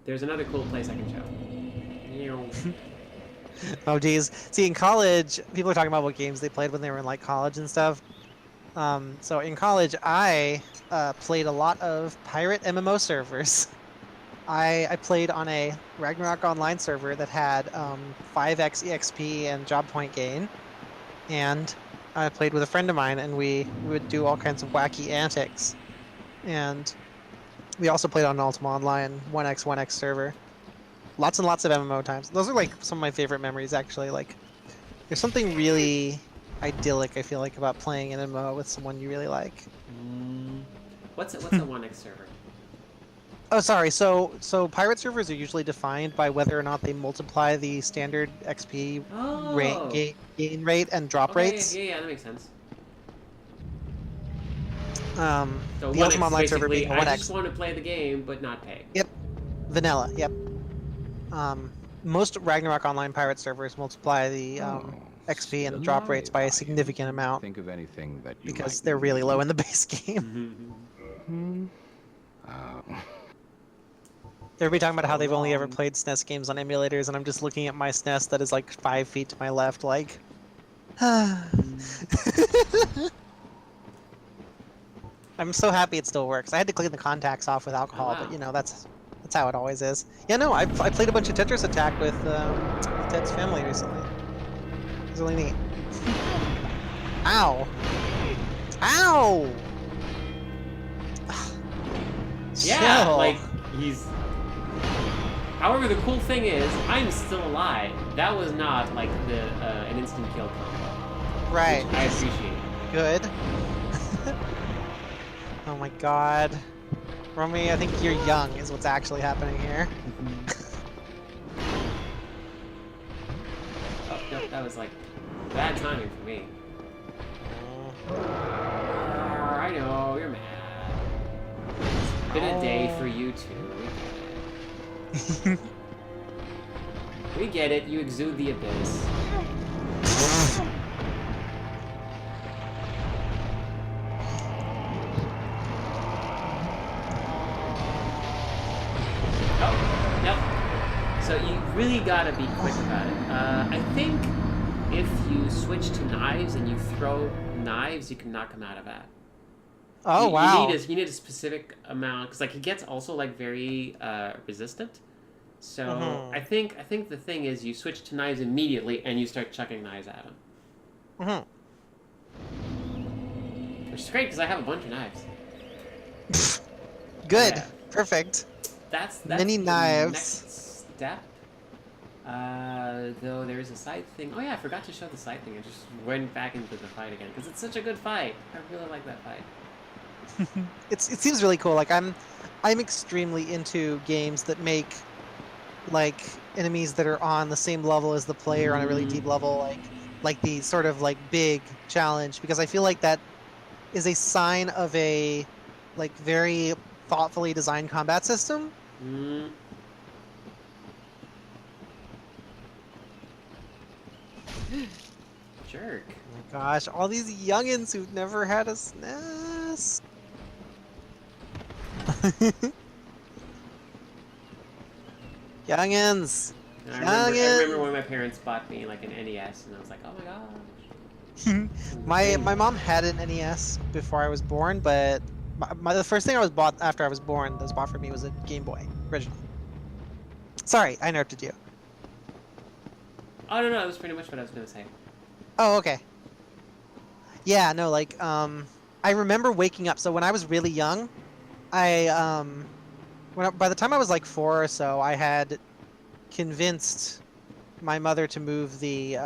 There's another cool place I can show. Oh geez. See, in college, people are talking about what games they played when they were in like college and stuff. So in college, I played a lot of pirate MMO servers. I played on a Ragnarok Online server that had 5x EXP and job point gain, and I played with a friend of mine, and we would do all kinds of wacky antics. And we also played on an Ultima Online 1x server. Lots and lots of MMO times. Those are like some of my favorite memories, actually. Like, there's something really idyllic, I feel like, about playing an MMO with someone you really like. What's a 1x server? Oh, sorry. So pirate servers are usually defined by whether or not they multiply the standard XP gain rate and drop rates. Yeah, that makes sense. So So the 1x Ultima Online server basically, being I 1x. just want to play the game, but not pay. Yep. Vanilla. Yep. Most Ragnarok Online pirate servers multiply the XP and drop rates by a significant amount Think of anything that you because might they're really need. low in the base game. They're be talking about how they've only ever played SNES games on emulators, and I'm just looking at my SNES that is like 5 feet to my left, like. I'm so happy it still works. I had to clean the contacts off with alcohol, but you know that's how it always is. Yeah, no, I played a bunch of Tetris Attack with Ted's family recently. It was really neat. Ow! Ow! Yeah, Chill. like he's. However, the cool thing is, I'm still alive. That was not like an instant kill combo. Right. Which I appreciate. Good. Oh my god. Romy, I think you're young is what's actually happening here. Oh, no, that was like bad timing for me. I know, you're mad. It's been a day for you too. We get it. You exude the abyss. Oh, yep. So you really gotta be quick about it. I think if you switch to knives and you throw knives, you can knock him out of that. Oh, wow. You need a specific amount because like he gets also like very resistant. So I think the thing is you switch to knives immediately and you start chucking knives at him. Which is great because I have a bunch of knives. Good. Yeah. Perfect. That's Many the knives. next step. Though there is a side thing. Oh yeah, I forgot to show the side thing. I just went back into the fight again because it's such a good fight. I really like that fight. It seems really cool. Like I'm extremely into games that make like enemies that are on the same level as the player on a really deep level, like the sort of like big challenge, because I feel like that is a sign of a like very thoughtfully designed combat system. Jerk. Oh my gosh, all these youngins who've never had a SNES. Youngins. I remember when my parents bought me like an NES, and I was like, oh my gosh. My mom had an NES before I was born, but the first thing I was bought after I was born that was bought for me was a Game Boy original. Sorry, I interrupted you. Oh no, that was pretty much what I was gonna say. Oh, okay. Yeah, no, like I remember waking up. So when I was really young, by the time I was like 4 or so, I had convinced my mother to move the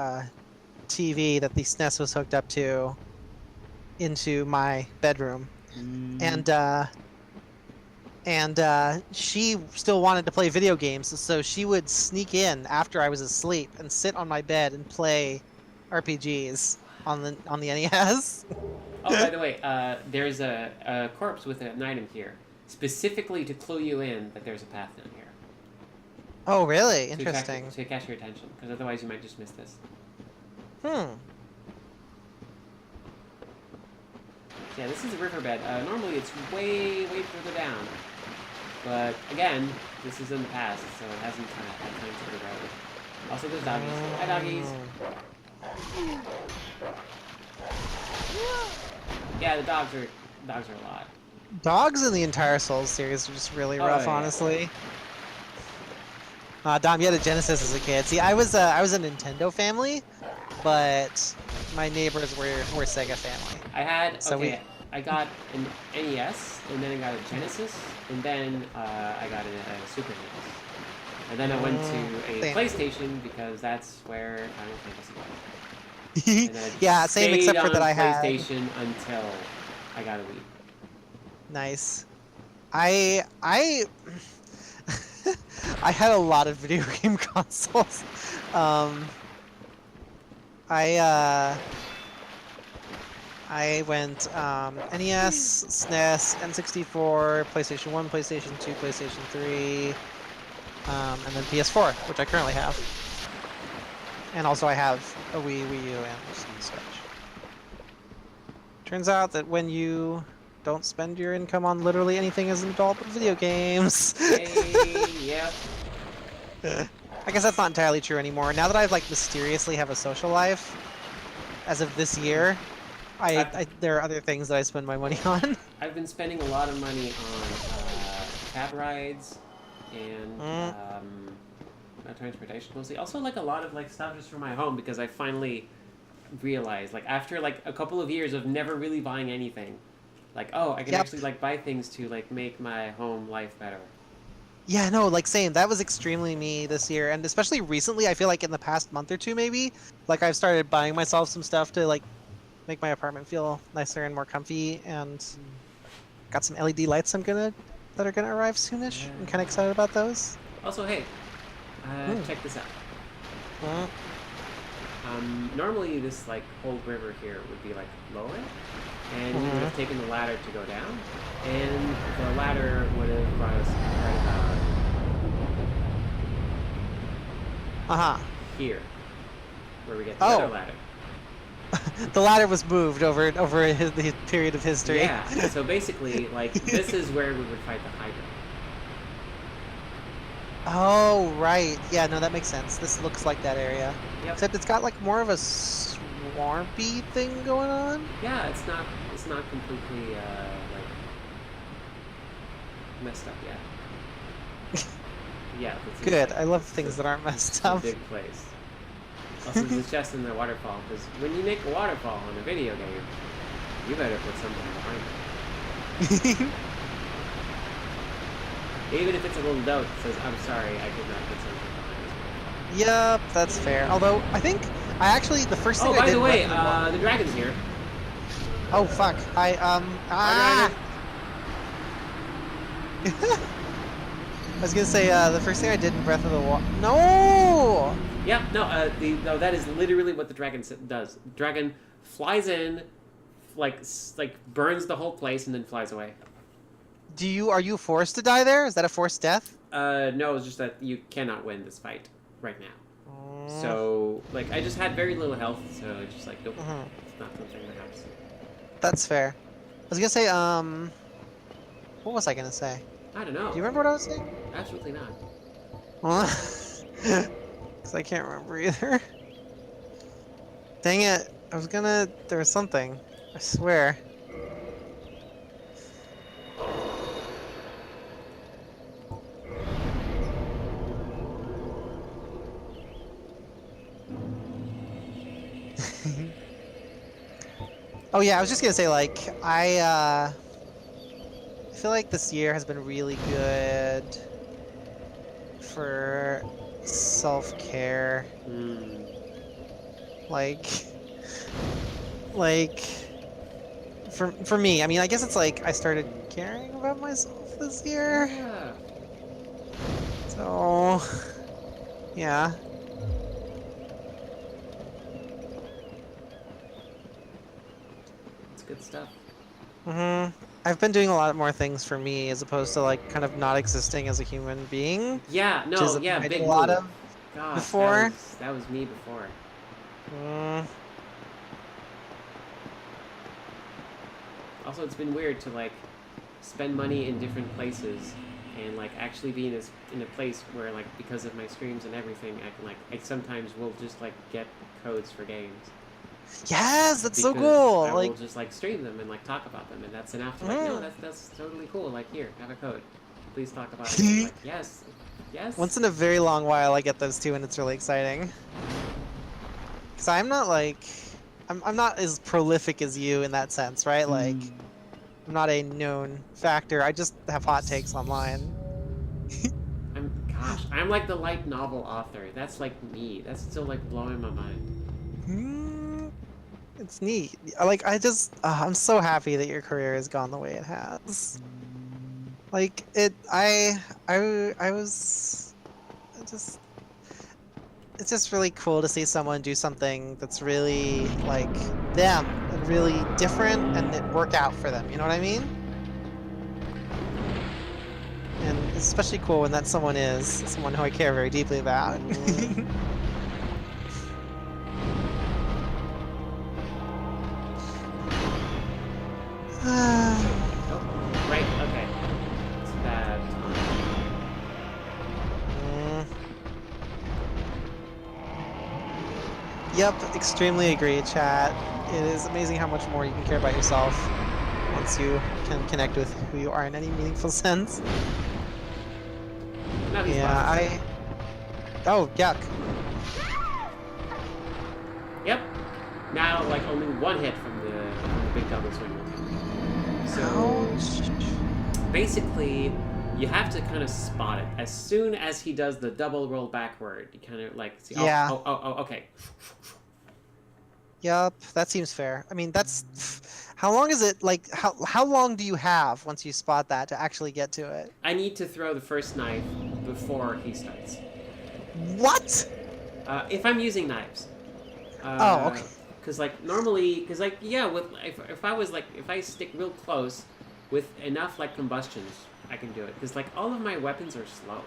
TV that the SNES was hooked up to into my bedroom, and she still wanted to play video games, so she would sneak in after I was asleep and sit on my bed and play RPGs on the NES. Oh, by the way, there's a corpse with an item here, specifically to clue you in that there's a path down here. Oh, really? Interesting. To catch your attention, because otherwise you might just miss this. Yeah, this is a riverbed. Normally it's way further down. But again, this is in the past, so it hasn't kind of had time to figure out. Also, there's doggies. Hi, doggies. Yeah, the dogs are a lot. Dogs in the entire Souls series are just really rough, yeah. honestly. Dom, you had a Genesis as a kid. See, I was a Nintendo family, but my neighbors were Sega family. I got an NES, and then I got a Genesis, and then I got a Super NES. And then I went to a PlayStation because that's where Final Fantasy was. And I yeah, same except for that I had PlayStation until I got a Wii. Nice. I I had a lot of video game consoles. I went NES, SNES, N64, PlayStation 1, PlayStation 2, PlayStation 3, and then PS4, which I currently have. And also I have a Wii U, and Switch. Turns out that when you don't spend your income on literally anything as an adult but video games. Hey, yep. I guess that's not entirely true anymore. Now that I've like mysteriously have a social life, as of this year, there are other things that I spend my money on. I've been spending a lot of money on cab rides and transportation mostly. Also like a lot of like stuff just for my home because I finally realized like after like a couple of years of never really buying anything, like I can actually like buy things to like make my home life better. Yeah, no, like same. That was extremely me this year, and especially recently. I feel like in the past month or two, maybe, like I've started buying myself some stuff to like make my apartment feel nicer and more comfy, and got some LED lights that are gonna arrive soonish. Yeah. I'm kind of excited about those. Also, hey, check this out. Normally this like whole river here would be like lower, and we would have taken the ladder to go down, and the ladder would have brought us right about Uh-huh. Here, where we get the Oh. other ladder. The ladder was moved over the period of history. Yeah. So basically, like this is where we would fight the Hydra. Oh, right. Yeah, no, that makes sense. This looks like that area. Yep. Except it's got like more of a swampy thing going on. Yeah, it's not completely like messed up yet. Yeah. It's Good. like- I love it's things a- that aren't it's messed a up. big place. Also, there's a chest in the waterfall, because when you make a waterfall in a video game, you better put something behind it. Even if it's a little note that says, I'm sorry, I did not put something behind this waterfall. Yep, that's fair. Although, I think I actually, the first thing Oh, I by did... the way, was- the dragon's here. Oh, fuck. I was gonna say, the first thing I did in Breath of the Wild... No! Yeah, no, no, that is literally what the dragon does. The dragon flies in, like burns the whole place, and then flies away. Are you forced to die there? Is that a forced death? No, it's just that you cannot win this fight right now. So, like, I just had very little health, so it's just like, nope, it's not something that happens. That's fair. I was gonna say, what was I gonna say? I don't know. Do you remember what I was saying? Absolutely not. Because I can't remember either. Dang it. There was something. I swear. Oh yeah, I was just gonna say, like, I feel like this year has been really good for self-care. Like, for me, I mean, I guess it's like I started caring about myself this year. Yeah. So, yeah. It's good stuff. I've been doing a lot more things for me as opposed to like kind of not existing as a human being. Yeah, which no, is yeah, I big did a lot move. of Gosh, before. That was me before. Also, it's been weird to like spend money in different places and like actually be in a place where like because of my streams and everything, I sometimes will just like get codes for games. Yes, that's so Because cool. I Like, will just like stream them and like talk about them, and that's enough. Like, no, that's totally cool. Like, here, have a code. Please talk about it. I'm like, yes, yes. once in a very long while, I get those too, and it's really exciting. Cause I'm not like, I'm not as prolific as you in that sense, right? Like, I'm not a known factor. I just have hot takes online. I'm like the light novel author. That's like me. That's still like blowing my mind. It's neat. I'm so happy that your career has gone the way it has. Like it's just really cool to see someone do something that's really like them and really different and it work out for them. You know what I mean? And it's especially cool when that someone is someone who I care very deeply about. Oh, right. Okay. It's bad. Yep, extremely agree, chat. It is amazing how much more you can care about yourself once you can connect with who you are in any meaningful sense. Now he's Yeah, lost. Oh, yuck. Yep. Now, like, only one hit from the big double swing. So, Ouch. basically, you have to kind of spot it. As soon as he does the double roll backward, you kind of, like, see, Yeah. oh, okay. Yup, that seems fair. I mean, that's... How long is it, like, how long do you have once you spot that to actually get to it? I need to throw the first knife before he starts. What? If I'm using knives. Oh, okay. Because, like, normally... Because, like, yeah, if I was, like... If I stick real close with enough, like, combustions, I can do it. Because, like, all of my weapons are slow.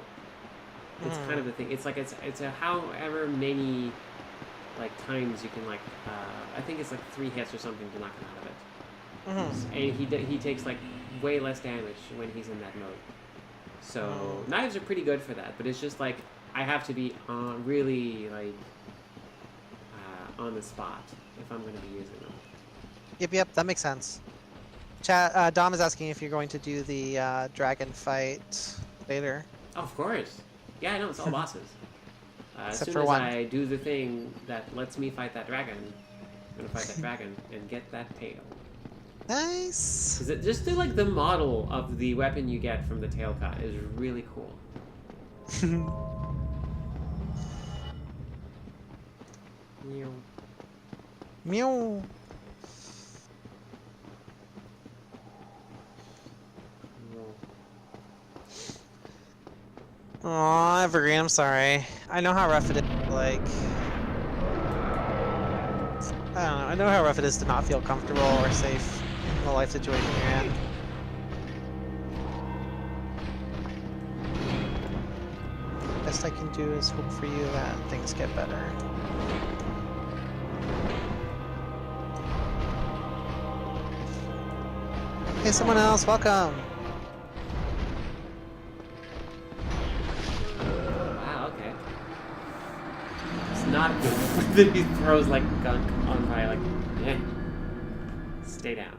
It's kind of the thing. It's like it's a however many like times you can like I think it's like 3 hits or something to knock him out of it. And he takes like way less damage when he's in that mode. So knives are pretty good for that, but it's just like I have to be really like on the spot if I'm going to be using them. Yep, that makes sense. Chat, Dom is asking if you're going to do the dragon fight later. Oh, of course. Yeah, I know, it's all bosses. As Except soon for as one. I do the thing that lets me fight that dragon, I'm going to fight that dragon and get that tail. Nice. Is it just like the model of the weapon you get from the tail cut is really cool. Meow. Meow. Aw, Evergreen, I'm sorry. I know how rough it is, like... I don't know, I know how rough it is to not feel comfortable or safe in the life situation you're in. Best I can do is hope for you that things get better. Hey, someone else, welcome! Wow, okay. It's not good that he throws like gunk on my like, stay down.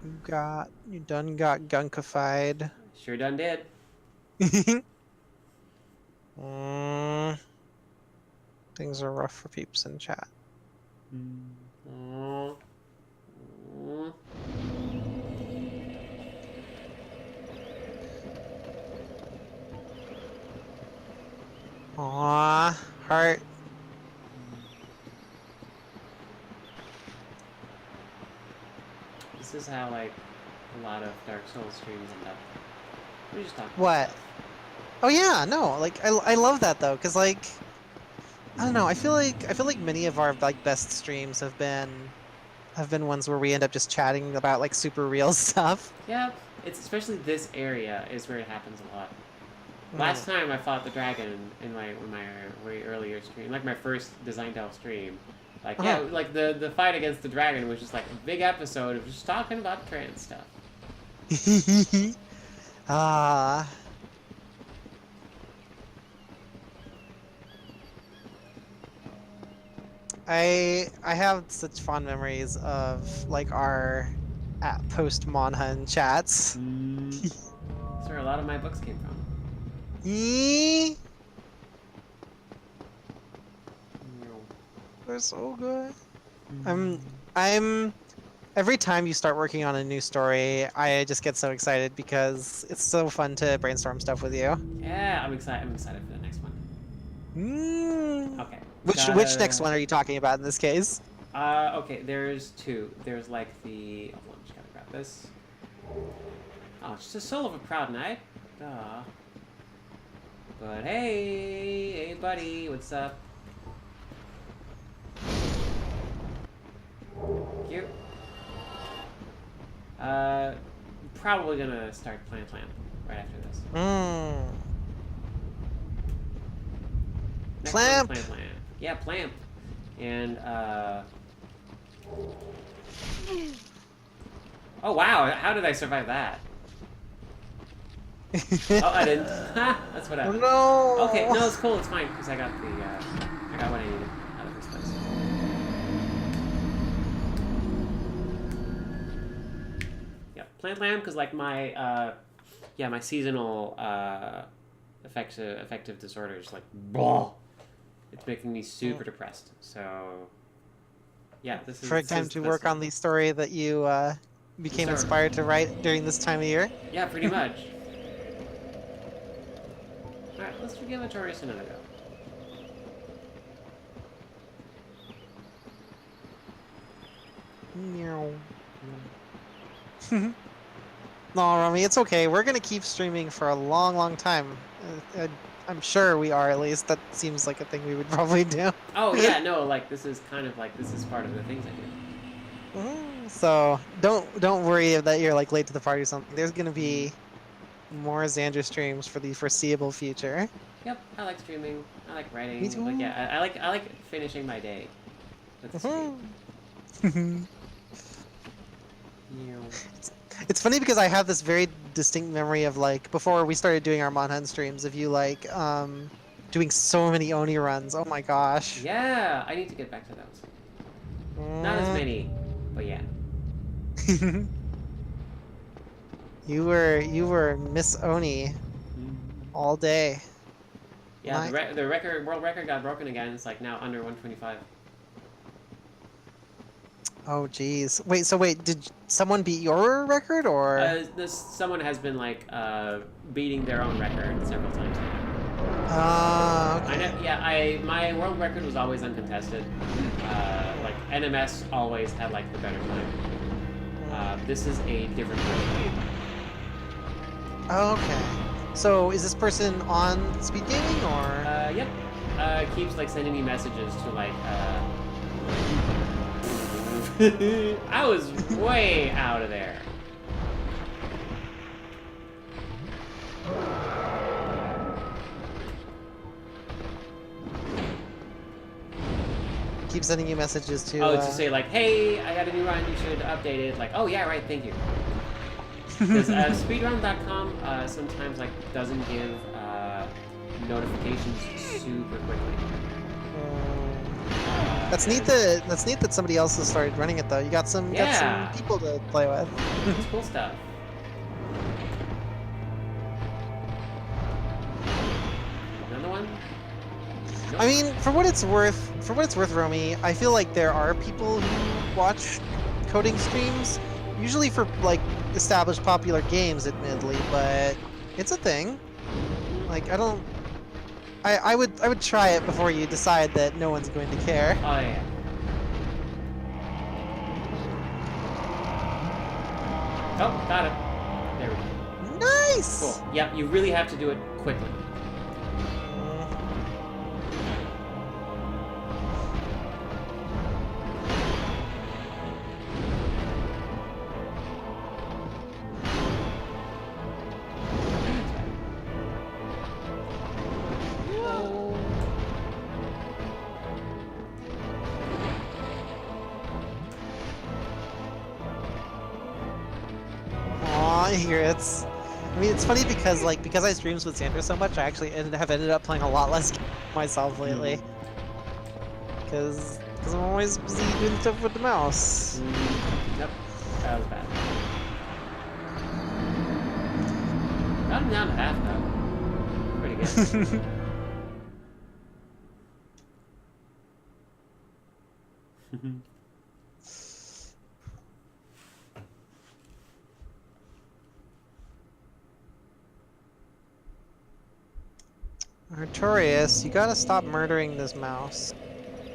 You done got gunkified. Sure done did. Things are rough for peeps in chat. Aww, heart. This is how like a lot of Dark Souls streams end up. We just talk about What? stuff. Oh yeah, no, like I love that though, cause like I don't know, I feel like many of our like best streams have been ones where we end up just chatting about like super real stuff. Yeah, it's especially this area is where it happens a lot. Last time I fought the dragon in my way earlier stream, like my first Design Tell stream, like yeah, like the fight against the dragon was just like a big episode of just talking about trans stuff. Ah. I have such fond memories of like our post Monhun chats. That's where a lot of my books came from. Eee. They're so good. I'm every time you start working on a new story, I just get so excited because it's so fun to brainstorm stuff with you. Yeah, I'm excited for the next one. Okay. Which next one are you talking about in this case? Okay, there's 2. There's like the hold on, just gotta grab this. Oh, it's just a soul of a proud knight. Duh. But hey buddy, what's up? Cute. Probably gonna start Plant Lamp right after this. Next Plamp. Plant Lamp. Yeah, Plamp. And oh wow, how did I survive that? Oh, I didn't. Ha! That's what happened. Oh, no. Okay, no, it's cool. It's fine because I got the I got what I needed out of this place. Yeah, Plant Lamp because like my my seasonal affective disorders like blah. It's making me super depressed. So yeah, this is perfect time to work on the story that you became inspired to write during this time of year. Yeah, pretty much. Alright, let's give Artorias another go. Meow. No, Romy, it's okay. We're gonna keep streaming for a long, long time. I'm sure we are, at least. That seems like a thing we would probably do. Oh yeah, no, like this is kind of like this is part of the things I do. So don't worry that you're like late to the party or something. There's gonna be more Xander streams for the foreseeable future. Yep, I like streaming. I like writing. Me too. But yeah, I like finishing my day with the stream. You know. It's funny because I have this very distinct memory of like before we started doing our Monhunt streams of you like doing so many Oni runs. Oh my gosh. Yeah, I need to get back to those. Not as many, but yeah. You were Miss Oni all day. Yeah, the world record got broken again. It's like now under 125. Oh jeez. Wait, did someone beat your record or? Someone has been like beating their own record several times now. Okay. I know. Yeah, my world record was always uncontested. Like NMS always had like the better time. This is a different person. Okay. So is this person on speed gaming or? Yep. Keeps like sending me messages to like. I was way out of there. Keep sending you messages to. Oh, to say like, hey, I got a new run. You should update it. Like, oh yeah, right. Thank you. Because speedrun.com sometimes like doesn't give notifications super quickly. That's neat that somebody else has started running it though. You got some people to play with. It's cool stuff. Another one? Nope. I mean, for what it's worth, Romy, I feel like there are people who watch coding streams, usually for like established popular games, admittedly, but it's a thing. Like I would try it before you decide that no one's going to care. Oh yeah. Oh, got it. There we go. Nice. Cool. Yeah, you really have to do it quickly. I mean, it's funny because I streams with Sandra so much, I actually have ended up playing a lot less myself lately. Because I'm always busy doing stuff with the mouse. Yep, that was bad. Got him down to half though. Pretty good. Artorias, you gotta stop murdering this mouse.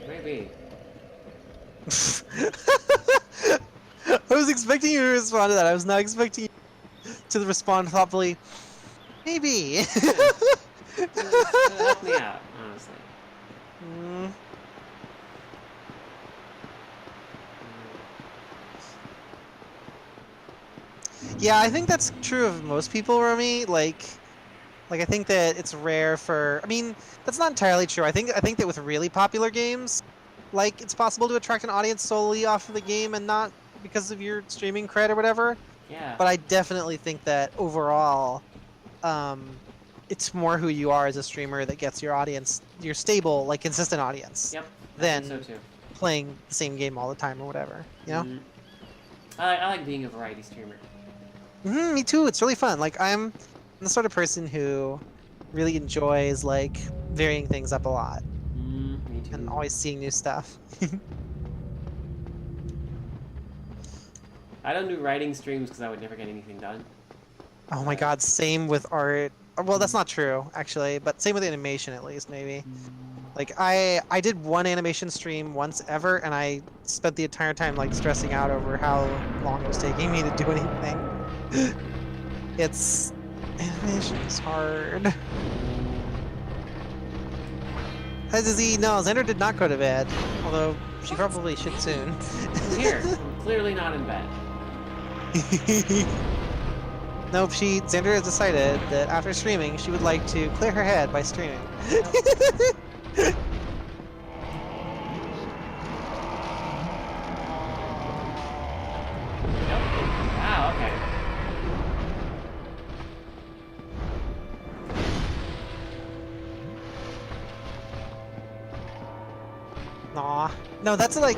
Maybe. I was expecting you to respond to that. I was not expecting you to respond thoughtfully. Maybe. Help me out, honestly. Yeah, I think that's true of most people, Romy. Like I think that it's rare for. I mean, that's not entirely true. I think that with really popular games, like it's possible to attract an audience solely off of the game and not because of your streaming cred or whatever. Yeah. But I definitely think that overall, it's more who you are as a streamer that gets your audience, your stable, like consistent audience. Yep. Than so too. playing the same game all the time or whatever. You know. I like being a variety streamer. Me too. It's really fun. Like I'm the sort of person who really enjoys like varying things up a lot. Me too. And always seeing new stuff. I don't do writing streams because I would never get anything done. Oh my god, same with art. Well, that's not true, actually, but same with animation at least, maybe. Like, I did one animation stream once ever, and I spent the entire time, like, stressing out over how long it was taking me to do anything. Animation is hard. Hi, Zizzy. No, Xander did not go to bed, although she probably should soon. I'm here. I'm clearly not in bed. Nope, Xandra has decided that after streaming, she would like to clear her head by streaming. Wow, okay. Aw. No, that's like,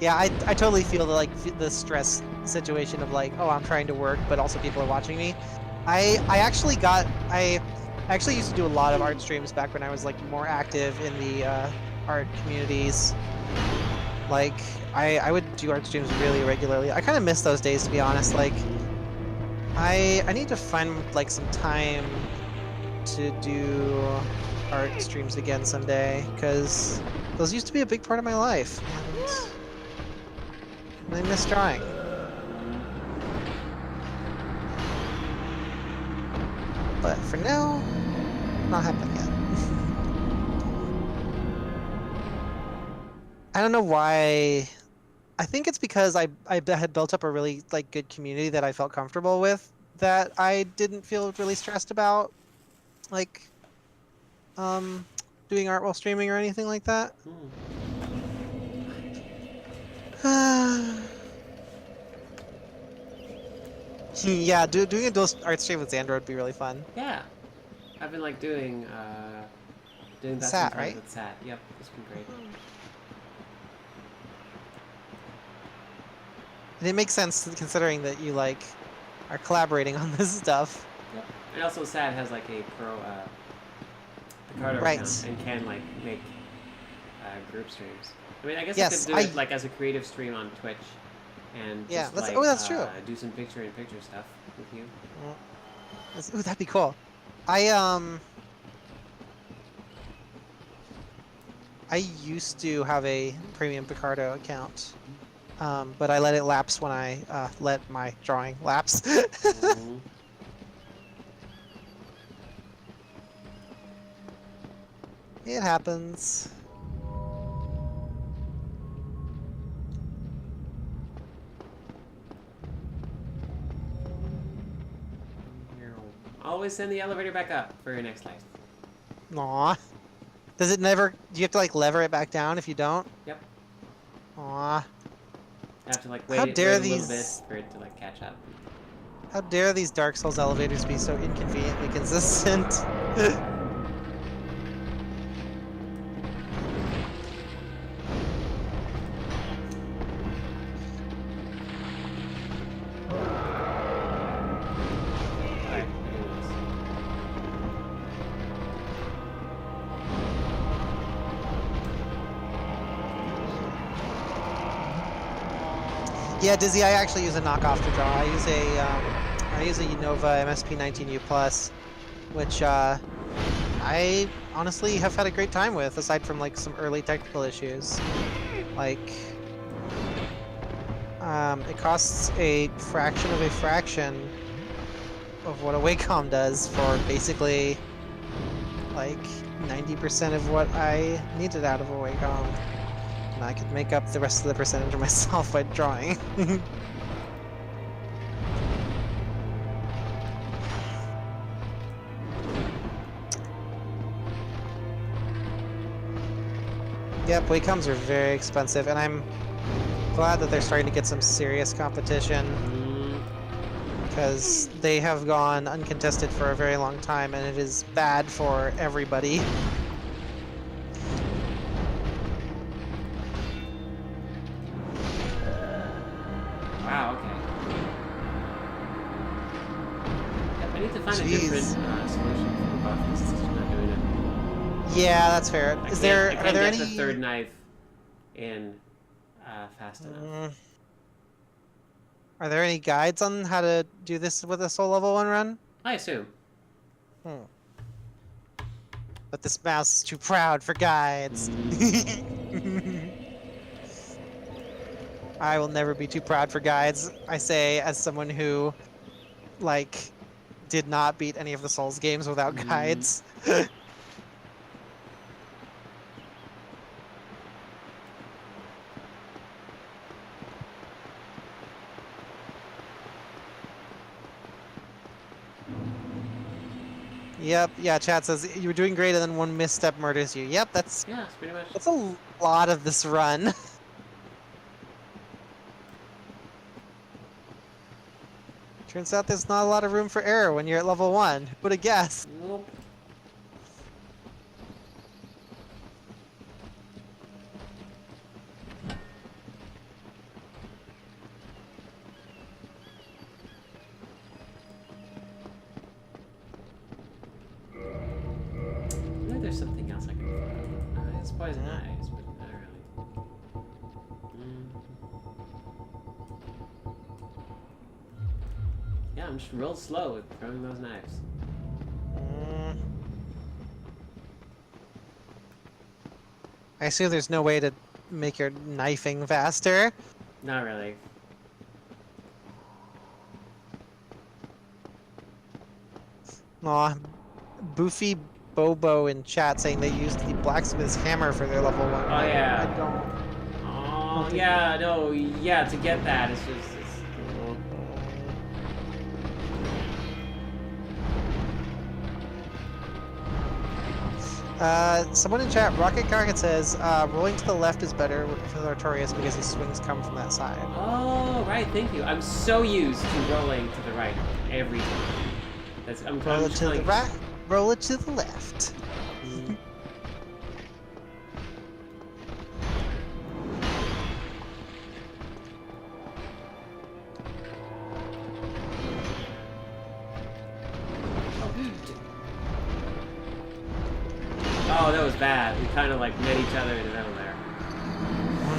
yeah, I totally feel the, like, the stress situation of like, oh, I'm trying to work, but also people are watching me. I actually used to do a lot of art streams back when I was like more active in the art communities. Like, I would do art streams really regularly. I kind of miss those days, to be honest. Like, I need to find like some time to do art streams again someday, because those used to be a big part of my life, and I miss drawing. But for now, not happening yet. I don't know why. I think it's because I had built up a really like good community that I felt comfortable with, that I didn't feel really stressed about like doing art while streaming or anything like that. Yeah, doing a dual art stream with Xandra would be really fun. Yeah. I've been like doing that Sat, sometimes right? with Sat. Yep, it's been great. And it makes sense considering that you like are collaborating on this stuff. Yep. And also Sat has like a pro Picardo Right. account and can like make group streams. I mean, I guess Yes, I could do it like as a creative stream on Twitch, and Yeah, just that's- like oh, that's true. do some picture-in-picture stuff with you. Ooh, that'd be cool. I used to have a premium Picardo account, but I let it lapse when I let my drawing lapse. Mhm. It happens. Always send the elevator back up for your next life. Aw. Does it never? Do you have to like lever it back down if you don't? Yep. Aw. I have to like How wait dare a little bit these- for it to like catch up. How dare these Dark Souls elevators be so inconveniently consistent? Alright, anyways. Yeah, Dizzy, I actually use a knockoff to draw. I use a Unova MSP 19U Plus, which I honestly have had a great time with, aside from like some early technical issues. Like, it costs a fraction of what a Wacom does for basically like 90% of what I needed out of a Wacom. And I could make up the rest of the percentage myself by drawing. Yep, Wacom's are very expensive, and I'm glad that they're starting to get some serious competition, because they have gone uncontested for a very long time, and it is bad for everybody. Wow, okay. Yep, I need to find a Jeez. different solution for the buff because it's just not doing it. Yeah, that's fair. I Is can't- there I are can't there get any the third knife in fast enough. Are there any guides on how to do this with a soul level 1 run? I assume. But this mouse is too proud for guides. I will never be too proud for guides. I say as someone who, like, did not beat any of the Souls games without guides. Yep. Yeah. Chat says you were doing great, and then one misstep murders you. Yep. That's Yeah, it's pretty much. a lot of this run. Turns out there's not a lot of room for error when you're at level 1. Who would have guessed? Nope. Maybe there's something else I can throw. It's poison eyes, but not really. Yeah, I'm just real slow with throwing those knives. Mm. I assume there's no way to make your knifing faster. Not really. Aw, Boofy Bobo in chat saying they used the blacksmith's hammer for their level 1. Oh, yeah. I don't. Oh, yeah, no, yeah, to get that, it's just... Someone in chat, Rocket Garget says, rolling to the left is better with Artorias because his swings come from that side. Oh, right, thank you. I'm so used to rolling to the right every time. I'm Roll it just to like, the right, roll it to the left. Oh, that was bad. We kind of like met each other in the middle there. Oh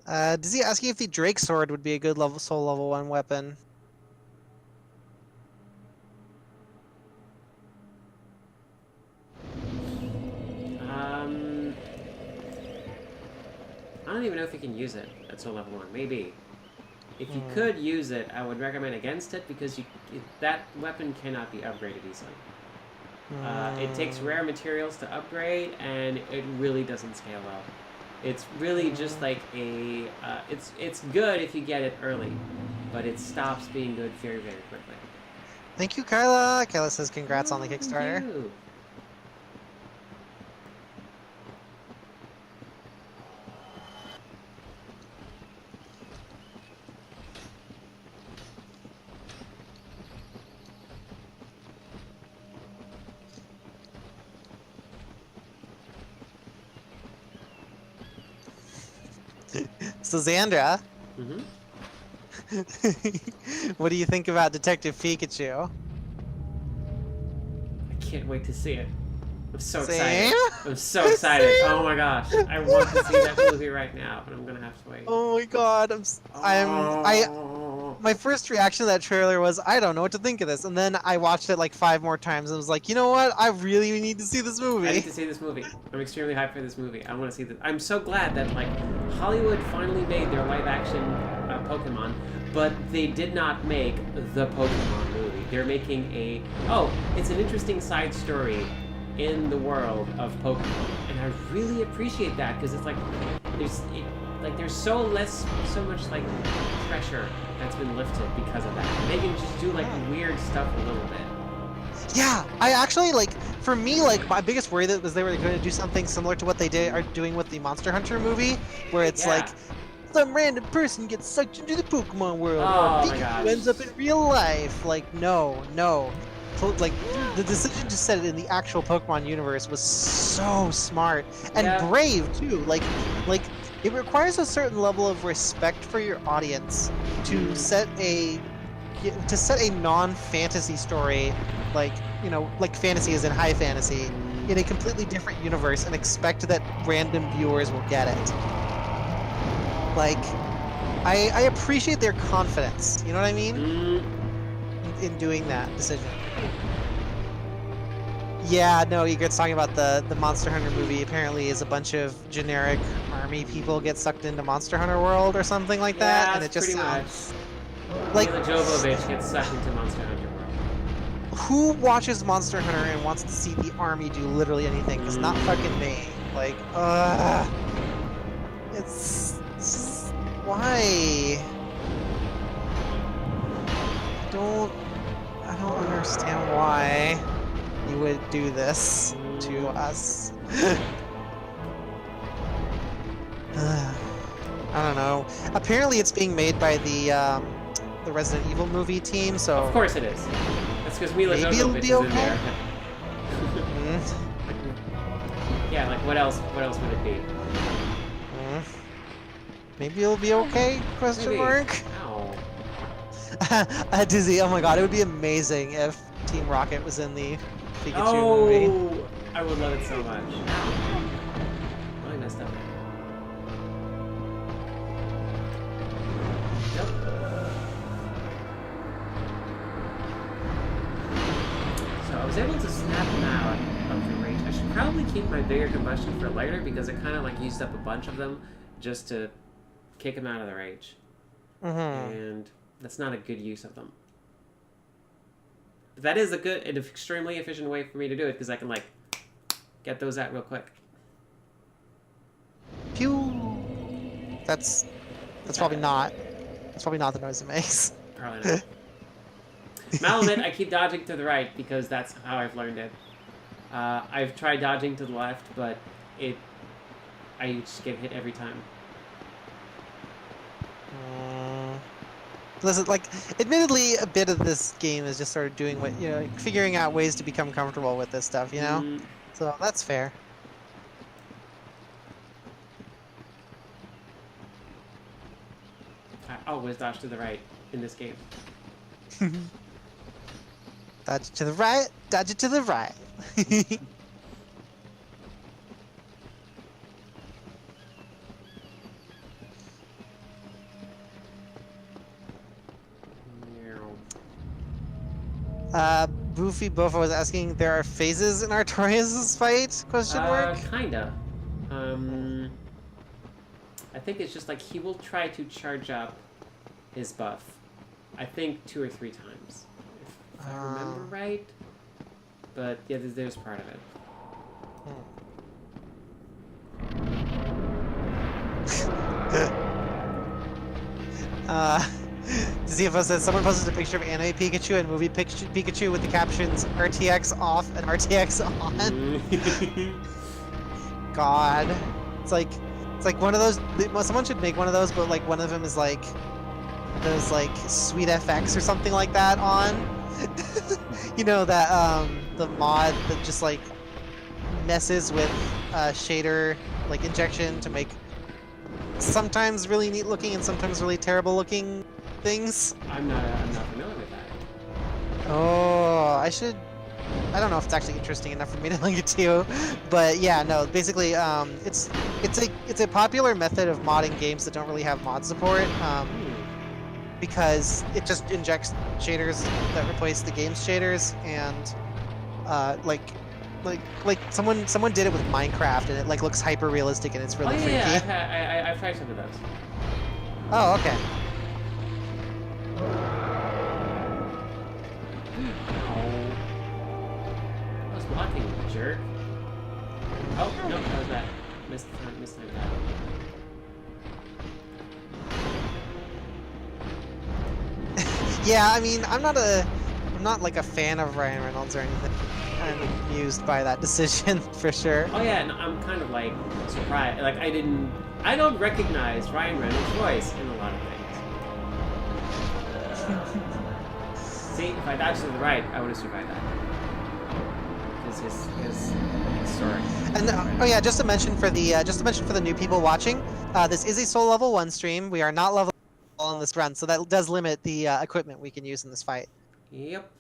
no. Does he ask you if the Drake sword would be a good soul level 1 weapon? I don't even know if you can use it at soul level 1. Maybe. If you could use it, I would recommend against it because that weapon cannot be upgraded easily. It takes rare materials to upgrade, and it really doesn't scale well. It's really just like a... it's good if you get it early, but it stops being good very, very quickly. Thank you, Kyla. Kyla says congrats on the Kickstarter. Thank you. So Xandra, Mm-hmm. what do you think about Detective Pikachu? I can't wait to see it. I'm so Same? excited. I'm so excited. Oh my gosh. I want to see that movie right now, but I'm gonna have to wait. Oh my god, my first reaction to that trailer was, I don't know what to think of this, and then I watched it like 5 more times and was like, you know what, I really need to see this movie. I need to see this movie. I'm extremely hyped for this movie. I want to see this. I'm so glad that like Hollywood finally made their live-action Pokemon, but they did not make the Pokemon movie. They're making it's an interesting side story in the world of Pokemon, and I really appreciate that because it's like there's so much like pressure that's been lifted because of that. They can just do like weird stuff a little bit. Yeah, I actually for me, my biggest worry was they were going to do something similar to what they are doing with the Monster Hunter movie, where it's like some random person gets sucked into the Pokemon world, or Pikachu ends up in real life. No. So, the decision to set it in the actual Pokemon universe was so smart and brave too. It requires a certain level of respect for your audience to set a non-fantasy story, like fantasy is in high fantasy, in a completely different universe and expect that random viewers will get it. I appreciate their confidence, you know what I mean? In doing that decision. Yeah, no, Egret's talking about the Monster Hunter movie. Apparently is a bunch of generic army people get sucked into Monster Hunter World or something like that, and it just sounds like the Jovovich gets sucked into Monster Hunter World. Who watches Monster Hunter and wants to see the army do literally anything? Because not fucking me. It's Why? I don't understand why you would do this to us. I don't know. Apparently it's being made by the Resident Evil movie team, so... Of course it is. That's because Mila maybe Jovovich it'll is be in okay. there. Mm, Yeah, like what else would it be? mm. Maybe it'll be okay? Question Maybe. mark? Ow. Dizzy, oh my god, it would be amazing if Team Rocket was in the Pikachu movie. Oh, I would love it so much. Ow. Really messed up. Nope. So I was able to snap him out of the range. I should probably keep my bigger combustion for later because it kind of like used up a bunch of them just to kick him out of the range. Mm-hmm. And that's not a good use of them. But that is an extremely efficient way for me to do it because I can like get those out real quick. Pew! That's probably not. That's probably not the noise it makes. Probably not. I'll admit, I keep dodging to the right because that's how I've learned it. I've tried dodging to the left, but I just get hit every time. Listen, like, admittedly, a bit of this game is just sort of doing what, figuring out ways to become comfortable with this stuff, you know? Mm, So, that's fair. I always dodge to the right in this game. Dodge it to the right, dodge it to the right. Boofy Bofa was asking, there are phases in Artorias' fight? Question mark? Kinda. I think it's just like he will try to charge up his buff. I think 2 or 3 times, if I remember right. But yeah, there's part of it. ZFO says someone posted a picture of anime Pikachu and movie Pikachu with the captions RTX off and RTX on. God, it's like one of those. Someone should make one of those, but like one of them is like those like Sweet FX or something like that on. You know that the mod that just like messes with shader like injection to make sometimes really neat looking and sometimes really terrible looking things. I'm not familiar with that. Oh, I don't know if it's actually interesting enough for me to link it to you, but yeah, no. Basically, it's a popular method of modding games that don't really have mod support, because it just injects shaders that replace the game's shaders, and like someone did it with Minecraft, and it like looks hyper realistic and it's really freaky. Yeah, I've tried some of those. Oh, okay. I was blocking, you jerk. Oh, no, that was that. Missed time that. Yeah, I mean, I'm not like a fan of Ryan Reynolds or anything. I'm amused by that decision for sure. Oh yeah, and I'm kind of like surprised. Like I don't recognize Ryan Reynolds' voice in a lot of things. See, if I dodged to the right, I would have survived that. Because his story. And oh yeah, just to mention for the new people watching, this is a solo level 1 stream. We are not level on this run, so that does limit the equipment we can use in this fight. Yep.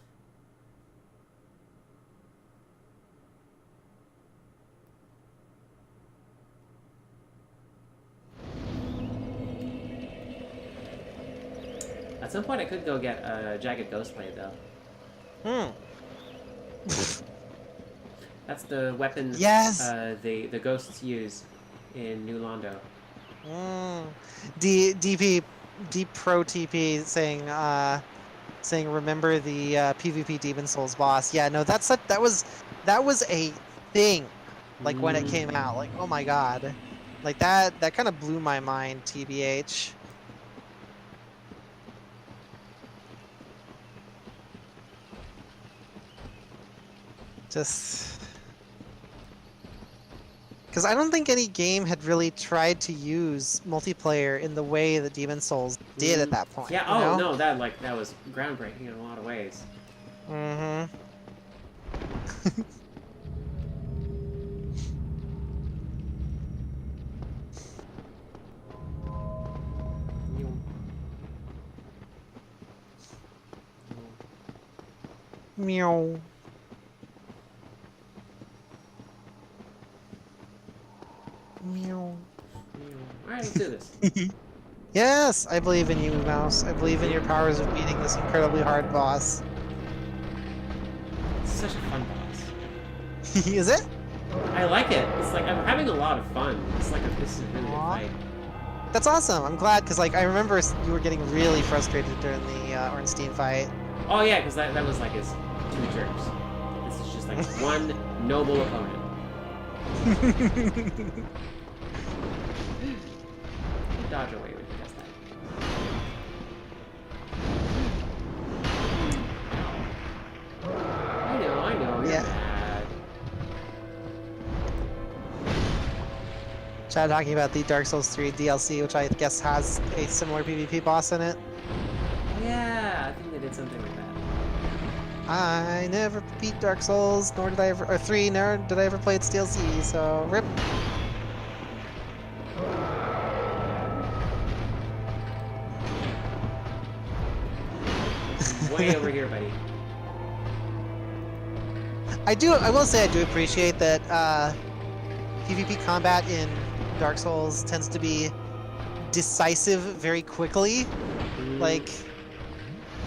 At some point, I could go get a Jagged Ghostblade, though. That's the weapon Yes. the ghosts use in New Londo. Deep Pro TP saying remember the PvP Demon Souls boss. Yeah, no, that was a thing. Like when it came out, like oh my god, like that kind of blew my mind. TBH. Just because I don't think any game had really tried to use multiplayer in the way that Demon Souls did at that point. Yeah. you Oh know? no, that was groundbreaking in a lot of ways. Mm-hmm. Meow. Meow. All right, let's do this. Yes, I believe in you, Mouse. I believe in your powers of beating this incredibly hard boss. It's such a fun boss. Is it? I like it. It's like I'm having a lot of fun. It's like this is a really good Aw. fight. That's awesome. I'm glad because like I remember you were getting really frustrated during the Ornstein fight. Oh yeah, because that was like his 2 jerks. This is just like one noble opponent. Dodge away when he does that. I know. You're Yeah. mad. Chad talking about the Dark Souls 3 DLC, which I guess has a similar PvP boss in it. Yeah, I think they did something like that. I never beat Dark Souls, nor did I ever, or 3, nor did I ever play its DLC, so rip. Way over here, buddy. I will say I do appreciate that PvP combat in Dark Souls tends to be decisive very quickly. Like,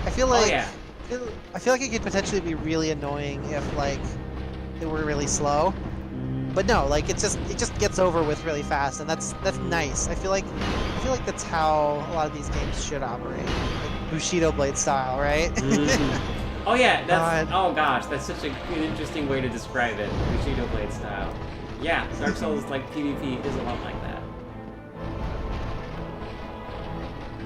I feel like Oh yeah. I feel like it could potentially be really annoying if like it were really slow. But no, like it just gets over with really fast, and that's nice. I feel like that's how a lot of these games should operate, like Bushido Blade style, right? Oh yeah, that's God. oh gosh, that's such an interesting way to describe it. Bushido Blade style. Yeah, Dark Souls like PvP is a lot like that.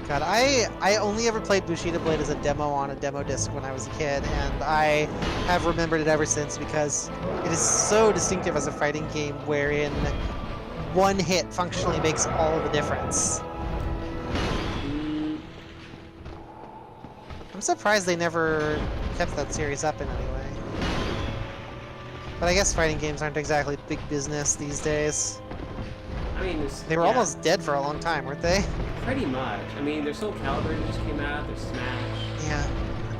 God, I only ever played Bushido Blade as a demo on a demo disc when I was a kid, and I have remembered it ever since because it is so distinctive as a fighting game wherein one hit functionally makes all of the difference. I'm surprised they never kept that series up in any way. But I guess fighting games aren't exactly big business these days. I mean, They were almost dead for a long time, weren't they? pretty much. I mean, there's Soul Calibur just came out. There's Smash. Yeah.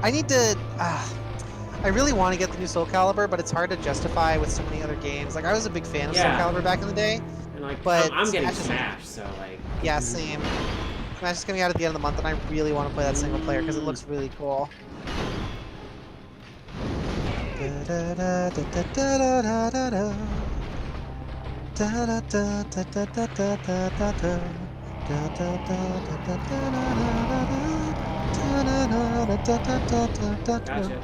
I need to... I really want to get the new Soul Calibur, but it's hard to justify with so many other games. Like, I was a big fan of Yeah. Soul Calibur back in the day. And like, But I'm getting Smash is- Smash, so like. Yeah, same. Smash is coming out at the end of the month, and I really want to play that single player because it looks really cool. Gotcha.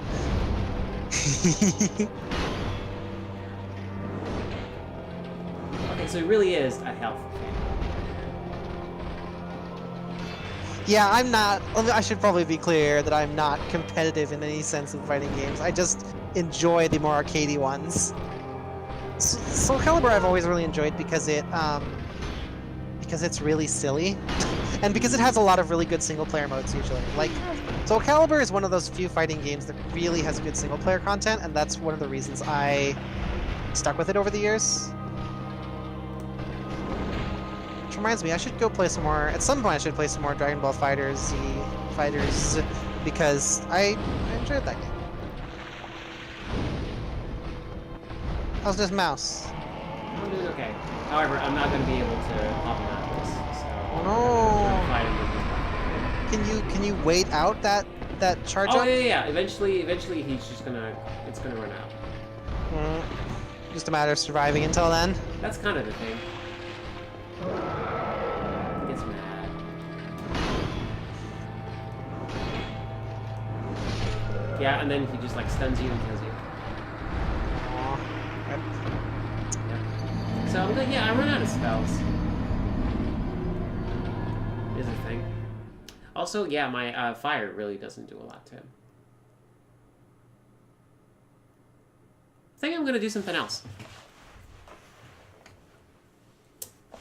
Okay, so it really is a health thing. Yeah, I'm not. I should probably be clear that I'm not competitive in any sense of fighting games. I just enjoy the more arcadey ones. Soul Calibur I've always really enjoyed because it's really silly, and because it has a lot of really good single player modes usually. Like, Soul Calibur is one of those few fighting games that really has good single player content, and that's one of the reasons I stuck with it over the years. Which reminds me, I should go play some more. At some point, I should play some more Dragon Ball Fighters because I enjoyed that game. How's this mouse? I'm doing okay. However, I'm not going to be able to pop him out of this. So. No. I'm fight him with this. Can you wait out that charge Oh up? yeah. Eventually, he's just gonna. It's gonna run out. Just a matter of surviving until then. That's kind of the thing. He gets mad. Yeah, and then he just like stuns you and kills you. Yep. So I'm good. Yeah, I run out of spells. Is a thing. Also, yeah, my fire really doesn't do a lot to him. I think I'm gonna do something else.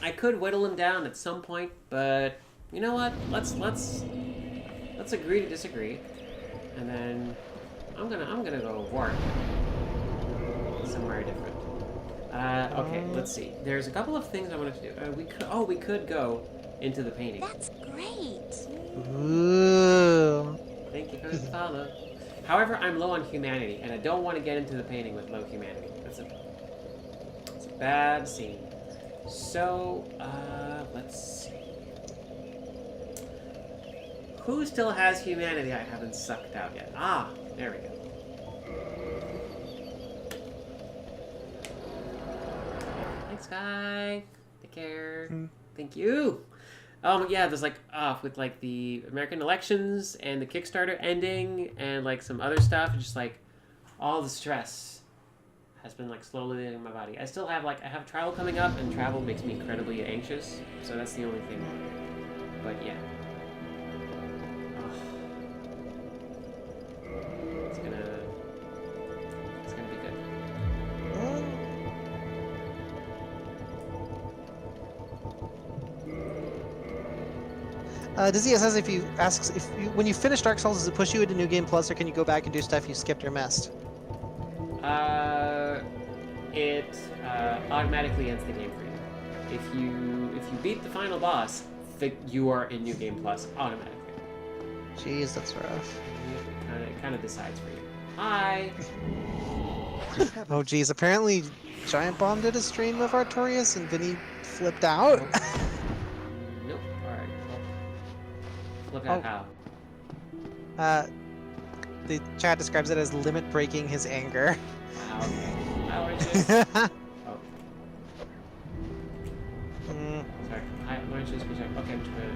I could whittle him down at some point, but you know what? Let's agree to disagree, and then I'm gonna go work somewhere different. Okay, let's see. There's a couple of things I wanted to do. We could go into the painting. That's great. Ooh. Thank you for the follow. However, I'm low on humanity, and I don't want to get into the painting with low humanity. It's a bad scene. So, let's see. Who still has humanity I haven't sucked out yet? Ah, there we go. Thanks, guy. Take care. Thank you. Yeah, there's like with like the American elections and the Kickstarter ending and like some other stuff, just like all the stress has been like slowly leaving my body. I still have I have travel coming up, and travel makes me incredibly anxious, so that's the only thing. But yeah. It's gonna be good. Dizzy says when you finish Dark Souls, does it push you into New Game Plus, or can you go back and do stuff you skipped or missed? It automatically ends the game for you. If you beat the final boss, you are in New Game Plus automatically. Jeez, that's rough. It kind of decides for you. Hi. Oh jeez, apparently Giant Bomb did a stream of Artorias and Vinny flipped out. Nope. Alright. Flip out how? The chat describes it as limit breaking his anger. Wow, okay. Hi, Oranges. Oh. Sorry. Hi, Oranges. Okay, I'm just gonna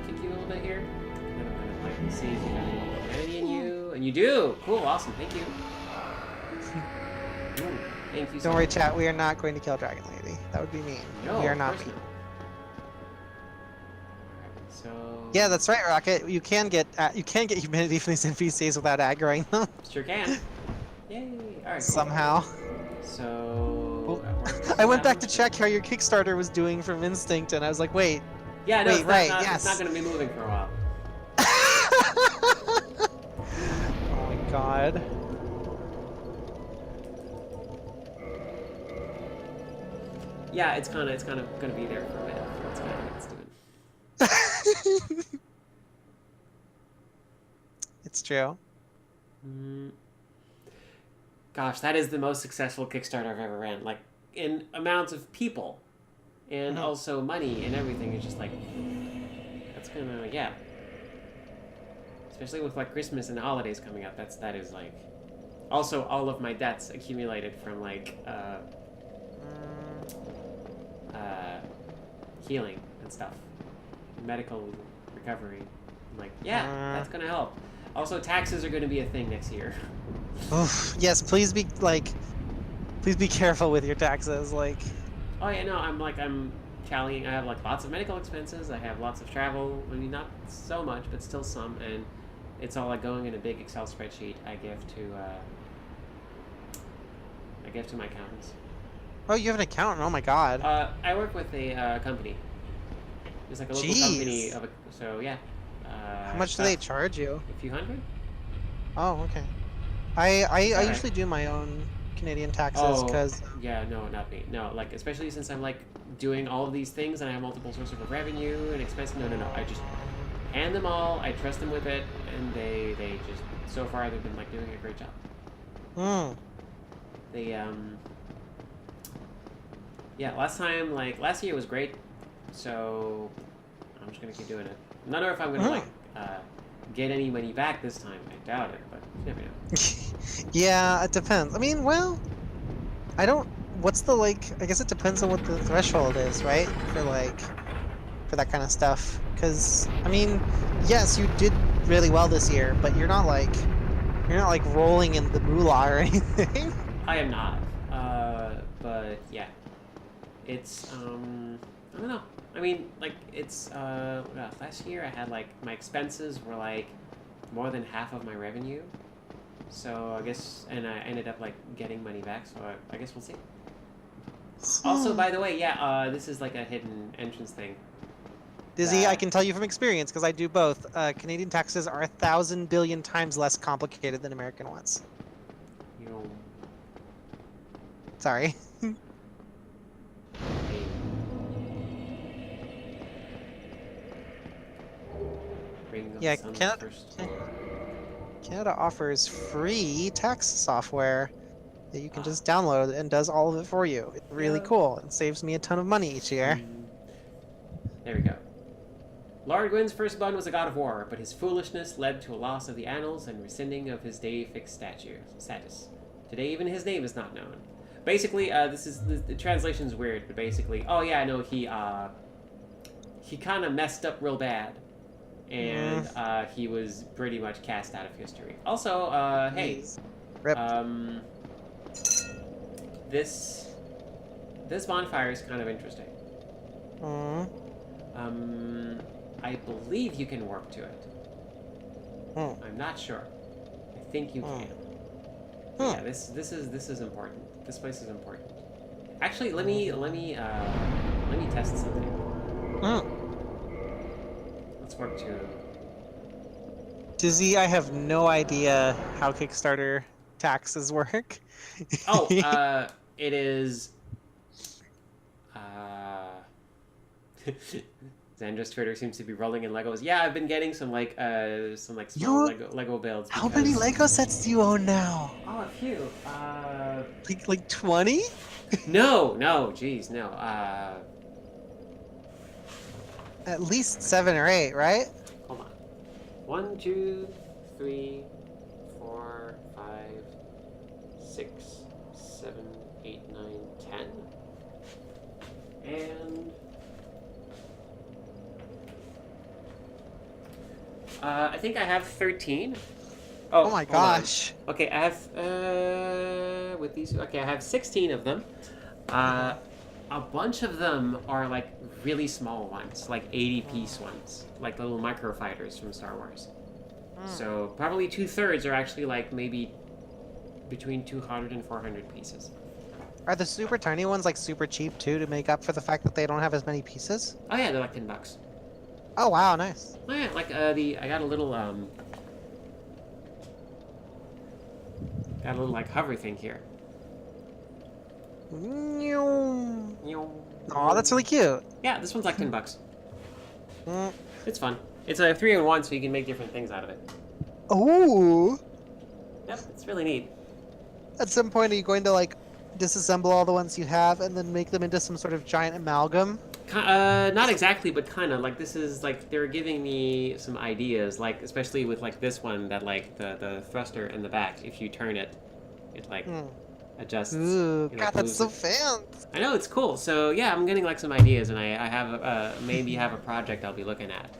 kick you a little bit here. And I'm gonna see if you have any humanity in you. And you do! Cool, awesome, thank you. Thank you so Don't worry, much. chat. We are not going to kill Dragon Lady. That would be mean. No, we are of not. course not. Alright, so... Yeah, that's right, Rocket. You can get humanity from these NPCs without aggroing them. Sure can. Yay! Alright, cool. Somehow. So... I went back to check how your Kickstarter was doing from Instinct, and I was like, wait. Yeah, no, wait, it's not going to be moving for a while. Oh my god. Yeah, it's kind of going to be there for a bit. That's kind of what it's doing. It's true. Gosh, that is the most successful Kickstarter I've ever ran. Like, in amounts of people, and also money and everything. It's just like, that's gonna, yeah. Especially with like Christmas and the holidays coming up. That is like, also all of my debts accumulated from like healing and stuff, medical recovery. I'm like, yeah, that's gonna help. Also, taxes are gonna be a thing next year. Oof. Yes, please be careful with your taxes. Like, oh yeah, no, I'm tallying. I have like lots of medical expenses. I have lots of travel. I mean, not so much, but still some. And it's all like going in a big Excel spreadsheet. I give to my accountants. oh, you have an accountant. Oh my god. I work with a company. It's like a local company so yeah. How much do they charge you? A few hundred. Oh, okay. I usually do my own Canadian taxes because. Yeah, no, not me. No, like especially since I'm like doing all of these things and I have multiple sources of revenue and expense. No. I just hand them all. I trust them with it, and they just so far they've been like doing a great job. They yeah, last year was great, so I'm just gonna keep doing it. I'm not sure if I'm gonna get any money back this time. I doubt it, but you never know. Yeah, it depends. I mean, well, I don't. What's the I guess it depends on what the threshold is, right? For that kind of stuff. Because I mean, yes, you did really well this year, but you're not like rolling in the moolah or anything. I am not. But yeah, it's I don't know. I mean, like it's last year I had like my expenses were like more than half of my revenue, So I guess, and I ended up like getting money back. So I guess we'll see. Also, by the way, yeah, this is like a hidden entrance thing. Dizzy, I can tell you from experience because I do both. Canadian taxes are 1,000 billion times less complicated than American ones. You know, Sorry. Ring of Yeah, Sun Canada, first. Canada offers free tax software that you can just download and does all of it for you. It's really Yeah. cool. It saves me a ton of money each year. There we go. Lord Gwyn's firstborn was a god of war, but his foolishness led to a loss of the annals and rescinding of his day-fixed status. Today, even his name is not known. Basically, this is the translation's weird, but basically, oh yeah, I know he kind of messed up real bad, and he was pretty much cast out of history. Also, hey, Rip. this bonfire is kind of interesting. I believe you can warp to it. I'm not sure. I think you can. Yeah, this is important. This place is important. Actually, let me test something. Let's warp to. Dizzy, I have no idea how Kickstarter taxes work. Oh, it is. Zandra's Twitter seems to be rolling in Legos. Yeah, I've been getting some small Lego builds. How many Lego sets do you own now? Oh, a few. Like 20? No, geez, no. At least 7 or 8, right? Hold on. 1, 2, 3, 4, 5, 6, 7, 8, 9, 10. And I think I have 13. Oh my gosh. On. Okay, I have with these. Okay, I have 16 of them. A bunch of them are like really small ones, like 80-piece ones, like little microfighters from Star Wars. So probably 2/3 are actually like maybe between 200 and 400 pieces. Are the super tiny ones like super cheap too to make up for the fact that they don't have as many pieces? Oh yeah, they're like $10. Oh wow, nice. Oh yeah, like I got a little like hover thing here. Oh, that's really cute. Yeah, this one's like $10. Mm. It's fun. It's a 3-in-1, so you can make different things out of it. Oh. Yep, it's really neat. At some point, are you going to like disassemble all the ones you have and then make them into some sort of giant amalgam? Not exactly, but kind of. Like, this is, like, they're giving me some ideas, like, especially with, like, this one, that, like, the thruster in the back, if you turn it, it, like, adjusts. Ooh, it, like, God, that's moves so it. fancy. I know, it's cool. So, yeah, I'm getting, like, some ideas, and I have, maybe have a project I'll be looking at.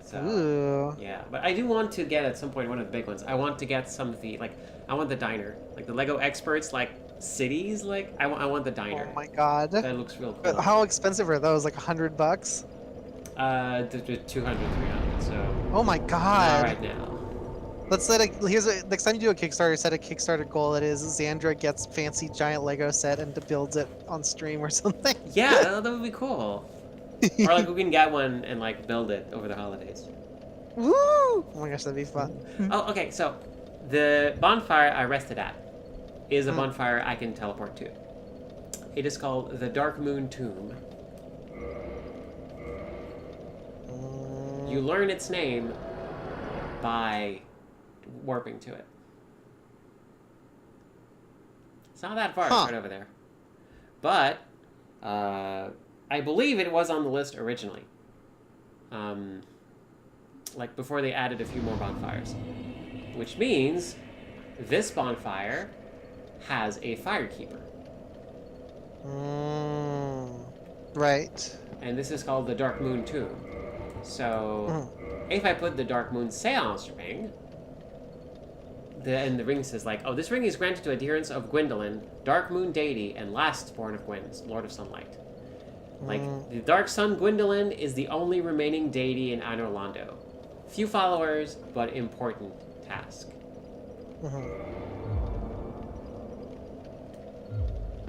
So, Ooh. yeah. But I do want to get, at some point, one of the big ones. I want to get some of the, like, I want the diner. Like, the Lego Experts, like, cities, like, I want the diner. Oh my God. That looks real cool. How expensive are those? Like $100? 200, 300. So. Oh my God. Not right now. Let's set a. Next time you do a Kickstarter, set a Kickstarter goal that is Xandra gets fancy giant Lego set and builds it on stream or something. Yeah, that would be cool. Or like we can get one and like build it over the holidays. Woo! Oh my gosh, that'd be fun. Oh, okay. So the bonfire I rested at is a bonfire I can teleport to. It is called the Dark Moon Tomb. You learn its name by warping to it. It's not that far, it's right over there. But I believe it was on the list originally. Like before they added a few more bonfires. Which means this bonfire has a firekeeper. Right. And this is called the Dark Moon Tomb. So if I put the Dark Moon Seance ring, and the ring says like, oh, this ring is granted to adherents of Gwyndolin, Dark Moon deity, and last born of Gwyn, Lord of Sunlight. Like, the Dark Sun Gwyndolin is the only remaining deity in Anor Londo. Few followers, but important task. Mhm.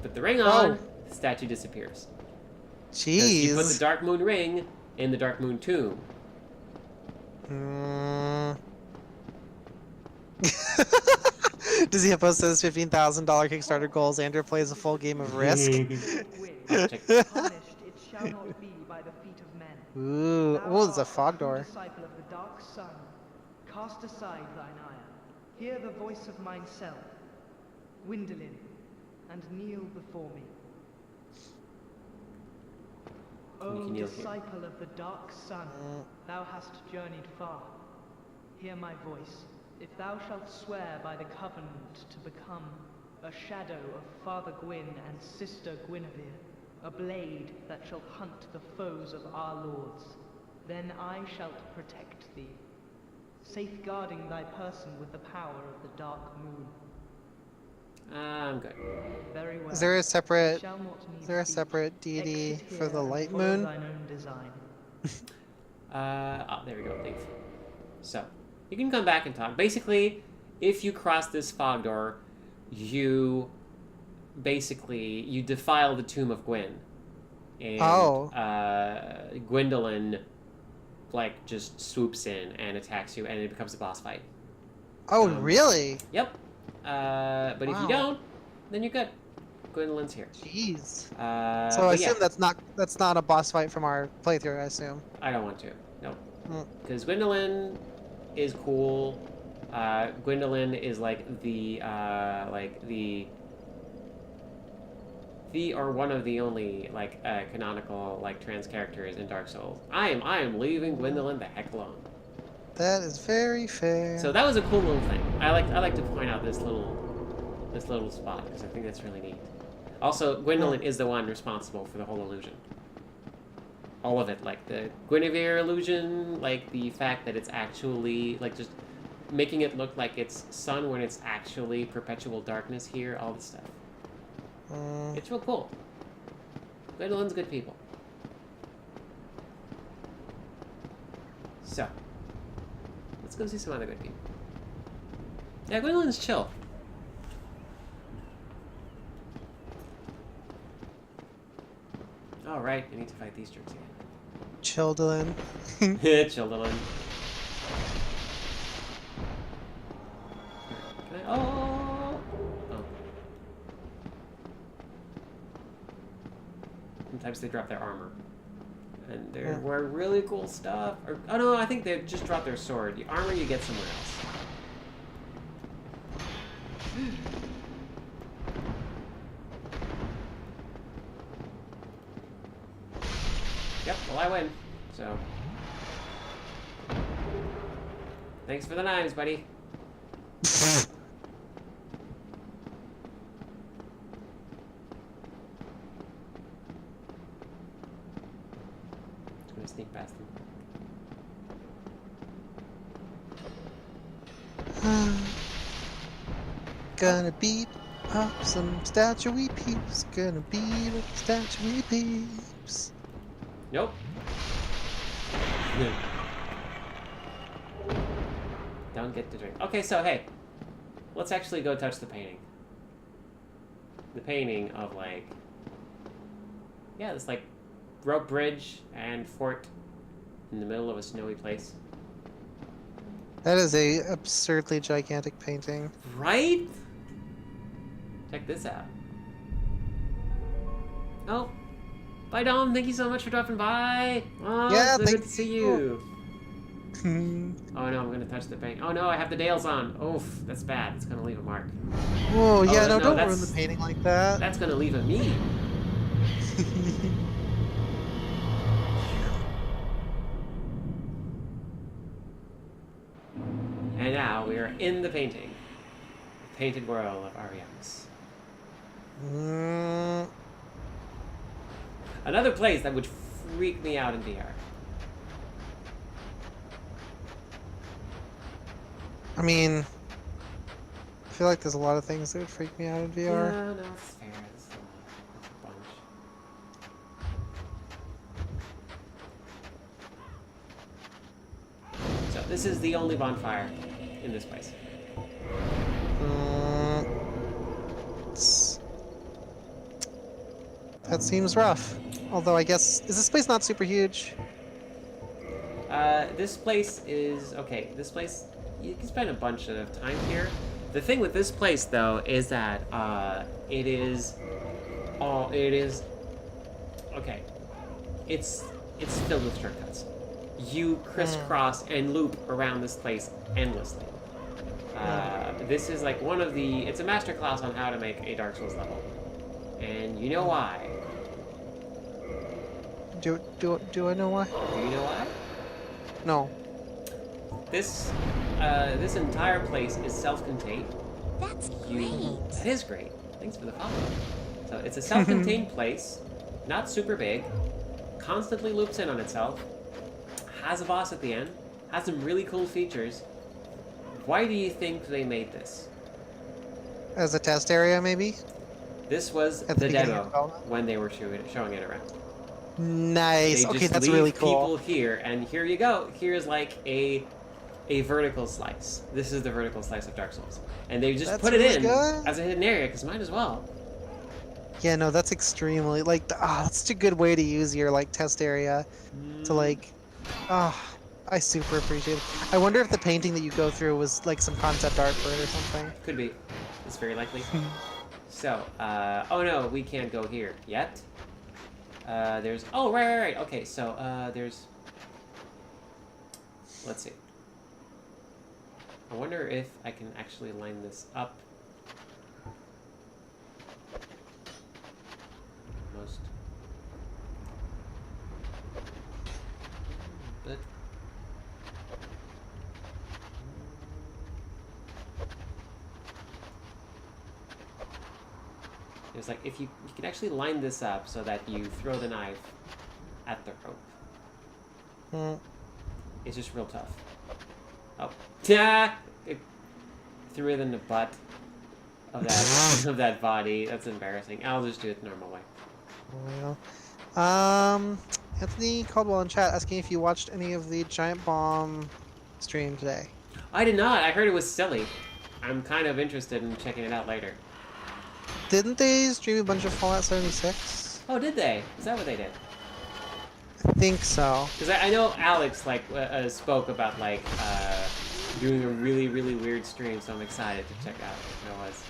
Put the ring on, Oh. the statue disappears. 'Cause you put the Jeez. Dark Moon ring in the Dark Moon tomb. Mm. Does he post those $15,000 Kickstarter goals? Andrew plays a full game of Risk. I'll check. Punished it shall not be by the feet of men. Ooh, Thou oh, it's a art fog true door. disciple of the dark sun. Cast aside thine ire. Hear the voice of myself. Gwyndolin, and kneel before me. You O can kneel here. disciple of the dark sun, thou hast journeyed far. Hear my voice. If thou shalt swear by the covenant to become a shadow of Father Gwyn and Sister Guinevere, a blade that shall hunt the foes of our lords, then I shall protect thee, safeguarding thy person with the power of the dark moon. I'm good. Very well. Is there a Thee separate shall not need Is there a speech. separate deity Exit for here the and light follow moon? thine own design. Oh, there we go. Leave. So, you can come back and talk. Basically, if you cross this fog door, you defile the tomb of Gwyn. And Oh. Gwyndolin like just swoops in and attacks you, and it becomes a boss fight. Oh, really? Yep. But if you Wow. don't, then you're good. Gwyndolin's here. Jeez. Uh, So I but yeah, assume that's not a boss fight from our playthrough. I assume. I don't want to. No. Mm. Because Gwyndolin is cool. Gwyndolin is like the or one of the only like canonical like trans characters in Dark Souls. I am leaving Gwyndolin the heck alone. That is very fair. So that was a cool little thing. I like to point out this little spot because I think that's really neat. Also, Gwyndolin is the one responsible for the whole illusion. All of it, like the Guinevere illusion, like the fact that it's actually like just making it look like it's sun when it's actually perpetual darkness here, all this stuff. It's real cool. Gwyndolin's good people. So, let's go see some other good people. Yeah, Gwyndolin's chill. Alright, I need to fight these jerks again. Children. Children. Oh! Sometimes they drop their armor. And they wear really cool stuff. Or, oh no, I think they just dropped their sword. The armor you get somewhere else. Yep, well I win. So. Thanks for the knives, buddy. Just gonna sneak past them. Gonna beat up some statuey peeps. Gonna beat up statuey peeps. Nope. Don't get to drink. Okay, so hey, let's actually go touch the painting. The painting of like, yeah, this like rope bridge and fort in the middle of a snowy place. That is a absurdly gigantic painting. Right? Check this out. Oh, bye Dom. Thank you so much for dropping by. Oh, Yeah, it's so good thank to see you. you. Oh no, I'm gonna touch the paint. Oh no, I have the nails on. Oof, that's bad. It's gonna leave a mark. Oh yeah, no, no, don't that's- ruin the painting like that. That's gonna leave a me. And now we are in the painting. The painted world of Ariamis. Another place that would freak me out in VR. I mean, I feel like there's a lot of things that would freak me out in VR. Yeah, no, it's fair. It's a bunch. So this is the only bonfire in this place. That seems rough. Although I guess is this place not super huge? This place is okay. This place, you can spend a bunch of time here. The thing with this place, though, is that it is okay. It's filled with shortcuts. You crisscross and loop around this place endlessly. This is like one of the. It's a master class on how to make a Dark Souls level, and you know why? Do I know why? Do you know why? No. This entire place is self-contained. That's great. That is great. Thanks for the follow. So it's a self-contained place, not super big, constantly loops in on itself, has a boss at the end, has some really cool features. Why do you think they made this? As a test area, maybe? This was At the the beginning demo of development? when they were showing it around. Nice. They Okay, just that's leave really people cool. here, and here you go. Here's like a vertical slice. This is the vertical slice of Dark Souls, and they just That's put it really in good. as a hidden area because might as well. Yeah, no, that's extremely like that's such a good way to use your like test area to like I super appreciate it. I wonder if the painting that you go through was like some concept art for it or something. Could be. It's very likely. So, oh no, we can't go here yet. There's, oh, right. Okay, so, there's, let's see. I wonder if I can actually line this up. Most. But. It's like if you can actually line this up so that you throw the knife at the rope. It's just real tough. Oh, yeah! It threw it in the butt of that of that body. That's embarrassing. I'll just do it the normal way. Well, Anthony Caldwell in chat asking if you watched any of the Giant Bomb stream today. I did not. I heard it was silly. I'm kind of interested in checking it out later. Didn't they stream a bunch of Fallout 76? Oh, did they? Is that what they did? I think so. Because I know Alex like spoke about like doing a really weird stream, so I'm excited to check out what it was.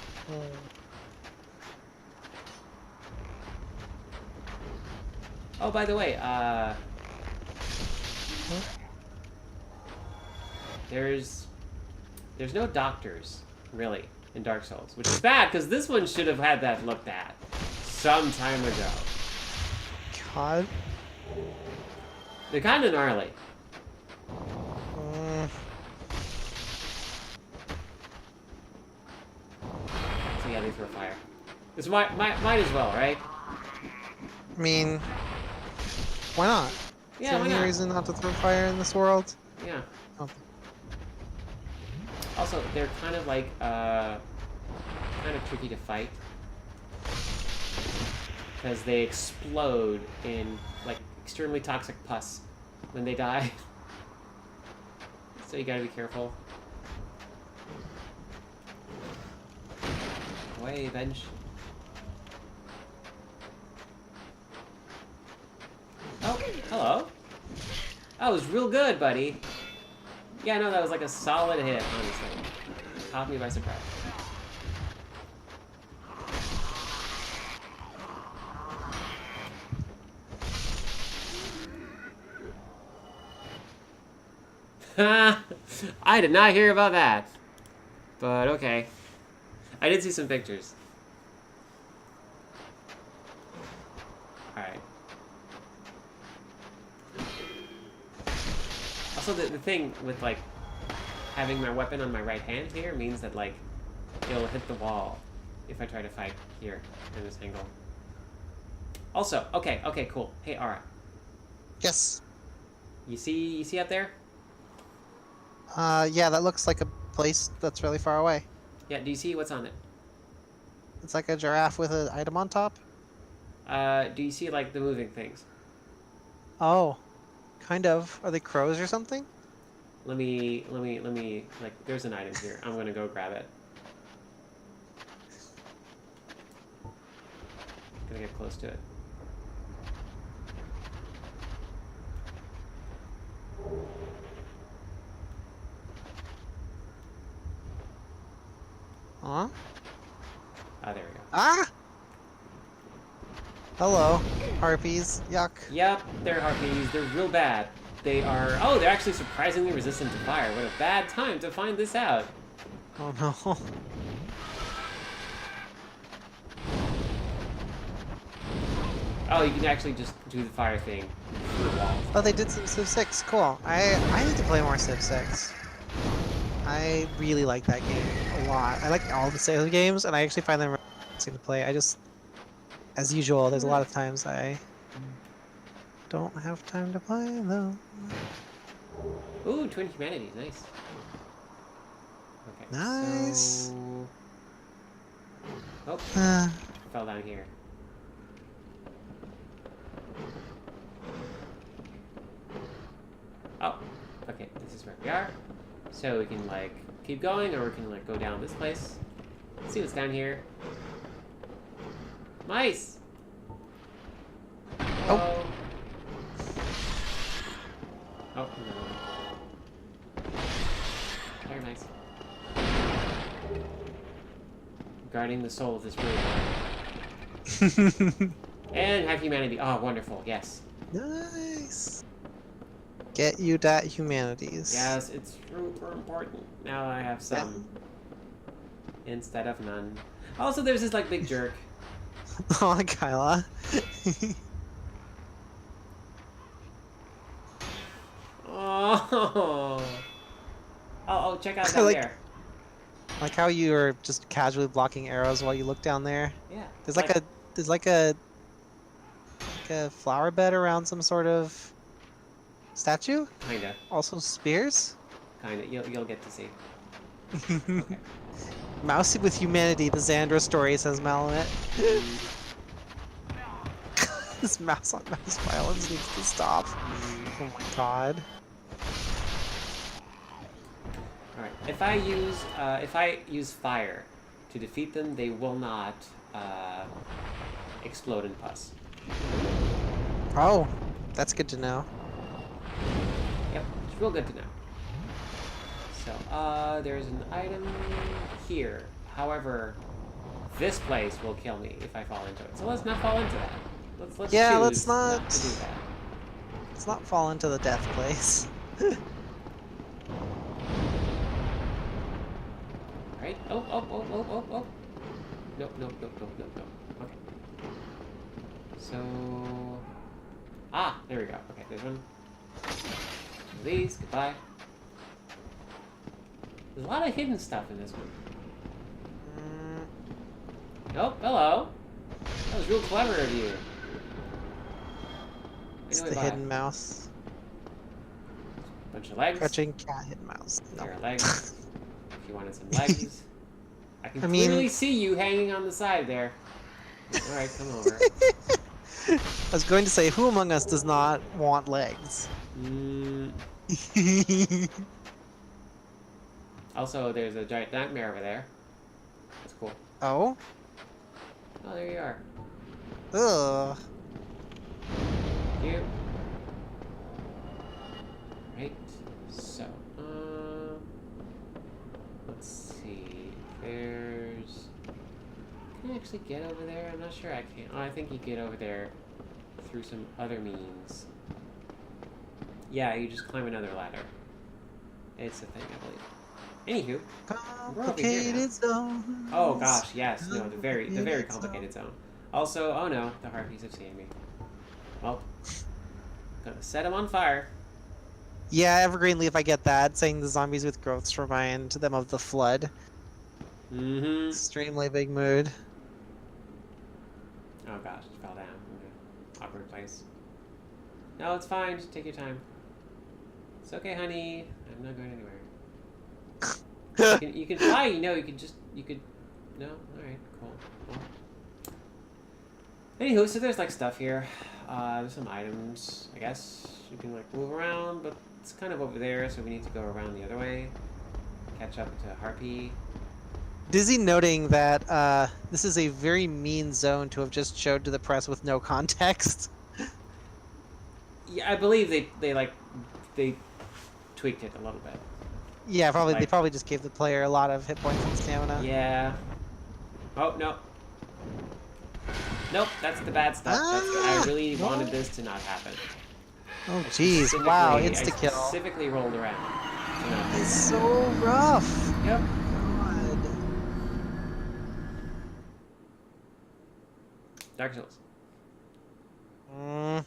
Oh, by the way, there's no doctors really in Dark Souls, which is bad because this one should have had that looked at some time ago. God. They're kind of gnarly. So yeah, they throw fire. This might as well, right? I mean, why not? Yeah, Is there why any not? reason not to throw fire in this world? Yeah. Oh. Also, they're kind of like kind of tricky to fight because they explode in like extremely toxic pus when they die. So you gotta be careful. Away, bench. Oh, hello. That was real good, buddy. Yeah, no, that was like a solid hit, honestly. Caught me by surprise. I did not hear about that. But okay. I did see some pictures. Alright. Also, the thing with, like, having my weapon on my right hand here means that, like, it'll hit the wall if I try to fight here in this angle. Also, okay, cool. Hey, Ara. Yes. You see up there? Yeah, that looks like a place that's really far away. Yeah, do you see what's on it? It's like a giraffe with an item on top. Do you see, like, the moving things? Oh, kind of. Are they crows or something? Let me, like, there's an item here. I'm gonna go grab it. Gonna get close to it. Huh? Oh, there we go. Ah! Hello, harpies. Yuck. Yep, they're harpies. They're real bad. They are... Oh, they're actually surprisingly resistant to fire. What a bad time to find this out. Oh no. Oh, you can actually just do the fire thing through the wall. Oh, they did some Civ 6. Cool. I need to play more Civ 6. I really like that game a lot. I like all the Civ games, and I actually find them interesting to play. I just, as usual, there's a lot of times I don't have time to play them. Ooh, Twin Humanities. Nice. Okay. Nice. So... Oh, fell down here. Oh, okay, this is where we are. So we can, like, keep going, or we can, like, go down this place. Let's see what's down here. Mice! Oh. Oh, no. Very nice. Guarding the soul of this room. And have humanity. Oh, wonderful, yes. Nice. Get you that humanities. Yes, it's super important. Now I have some. Instead of none. Also, there's this, like, big jerk. Oh, Kyla. Oh. Oh, check out down Like- there. Like how you are just casually blocking arrows while you look down there. Yeah. There's like a flower bed around some sort of statue. Kinda. Also spears. Kinda. You'll get to see. Okay. Mousy with humanity, the Xandra story, says Malamet. This mouse on mouse violence needs to stop. Oh my god. Alright. If I use fire to defeat them, they will not explode in pus. Oh, that's good to know. Yep, it's real good to know. So, there's an item here. However, this place will kill me if I fall into it. So let's not fall into that. Let's Yeah, choose let's not- to do that. Let's not fall into the death place. Right? Oh. Nope. Okay. So... Ah, there we go. Okay, there's one. These, goodbye. There's a lot of hidden stuff in this one. Nope, hello. That was real clever of you. It's Anyway, the bye. hidden mouse. Bunch of legs. Crouching cat hidden mouse. No. There are legs. If you wanted some legs. I can I mean- clearly see you hanging on the side there. Alright, come over. I was going to say, who among us does not want legs? Also, there's a giant nightmare over there. That's cool. Oh? Oh, there you are. Ugh. You. Right. So, let's see. There's. Can I actually get over there? I'm not sure I can. Oh, I think you get over there through some other means. Yeah, you just climb another ladder. It's a thing, I believe. Anywho, Complicated zone. oh gosh, yes, no, the very complicated zone. Also, oh no, the harpies have seen me. Well, gonna set them on fire. Yeah, Evergreen Leaf, I get that. Saying the zombies with growths remind them of the flood. Mm-hmm. Extremely big mood. Oh gosh, it fell down. Okay. Awkward place. No, it's fine. Just take your time. It's okay, honey. I'm not going anywhere. You can fly, you know. You could. No, all right, cool. Anywho, so there's like stuff here. There's some items. I guess you can like move around, but it's kind of over there, so we need to go around the other way. Catch up to Harpy. Dizzy noting that this is a very mean zone to have just showed to the press with no context. Yeah, I believe they tweaked it a little bit. Yeah, probably they Like- probably just gave the player a lot of hit points and stamina. Yeah. Oh, no. Nope, that's the bad stuff. I really no. wanted this to not happen. Oh jeez, wow, I insta-kill. specifically rolled around. to not do It's that. so rough. Yep. God. Dark Souls. Mm.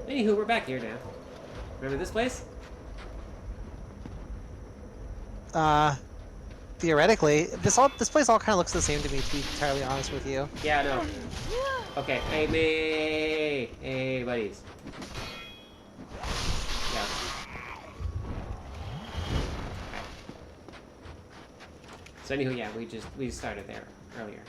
Anywho, we're back here now. Remember this place? Theoretically, this place all kind of looks the same to me, to be entirely honest with you. Yeah, no. Okay, hey, me, hey, buddies. Yeah. So anywho, yeah, we started there earlier.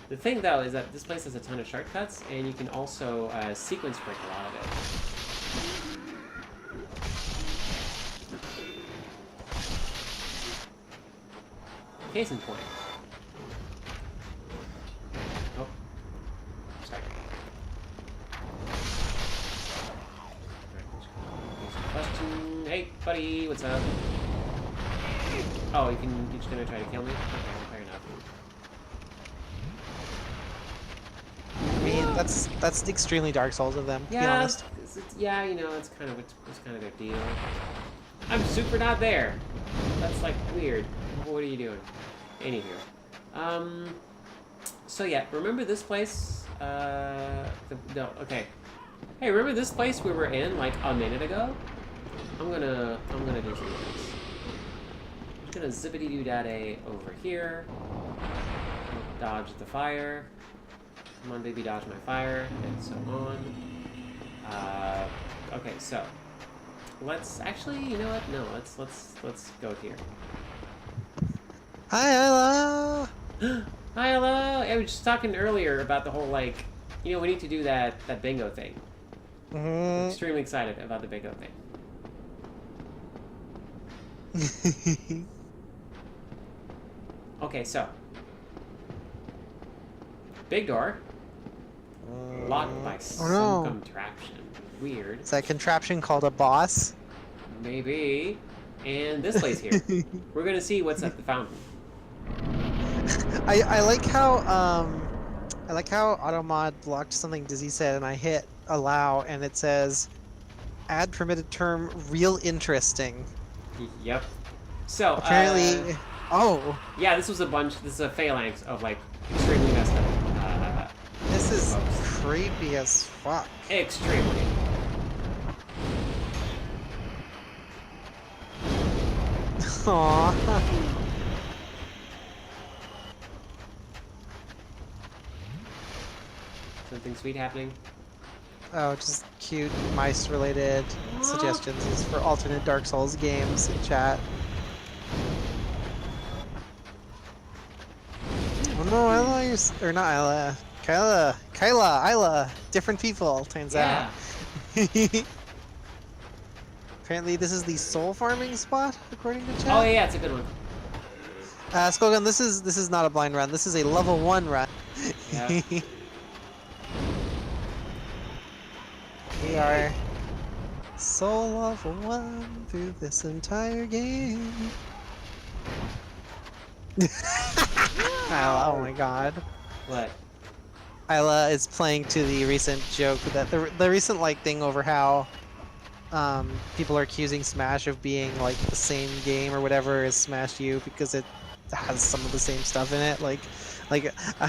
The thing though is that this place has a ton of shortcuts, and you can also sequence break a lot of it. Case in point. Oh, sorry. Question. Hey, buddy, what's up? Oh, you're just gonna try to kill me? Okay, fair enough. I mean, that's extremely Dark Souls of them, to be Yeah, honest. yeah, you know, it's kind of their deal. I'm super not there. That's like weird. What are you doing? Anywho, so yeah, remember this place? No, okay. Hey, remember this place we were in like a minute ago? I'm gonna do some of this. I'm gonna zippity doo daddy over here. Dodge the fire. Come on, baby, dodge my fire, and so on. Okay, so let's actually, you know what? No, let's go here. Hi, Isla! Hi, hello. I was just talking earlier about the whole like, you know, we need to do that bingo thing. I'm Mhm. extremely excited about the bingo thing. Okay, so big door locked by some no. contraption. Weird. Is that contraption called a boss? Maybe. And this place here. We're gonna see what's at the fountain. I like how Automod blocked something Dizzy said, and I hit allow, and it says, "Add permitted term real interesting." Yep. So Apparently, oh, yeah, this is a phalanx of like extremely messed up. this is folks. creepy as fuck. Extremely. Aww. Something sweet happening. Oh, just cute mice-related suggestions for alternate Dark Souls games in chat. Oh no, or not Isla. Kyla, different people, turns Yeah. out. Apparently this is the soul farming spot, according to chat. Oh yeah, it's a good one. Skullgun, this is not a blind run, this is a level 1 run. Yeah. We are soul level 1 through this entire game. Isla, oh my god. What? Isla is playing to the recent joke that the recent like thing over how people are accusing Smash of being like the same game or whatever as Smash U because it has some of the same stuff in it. Like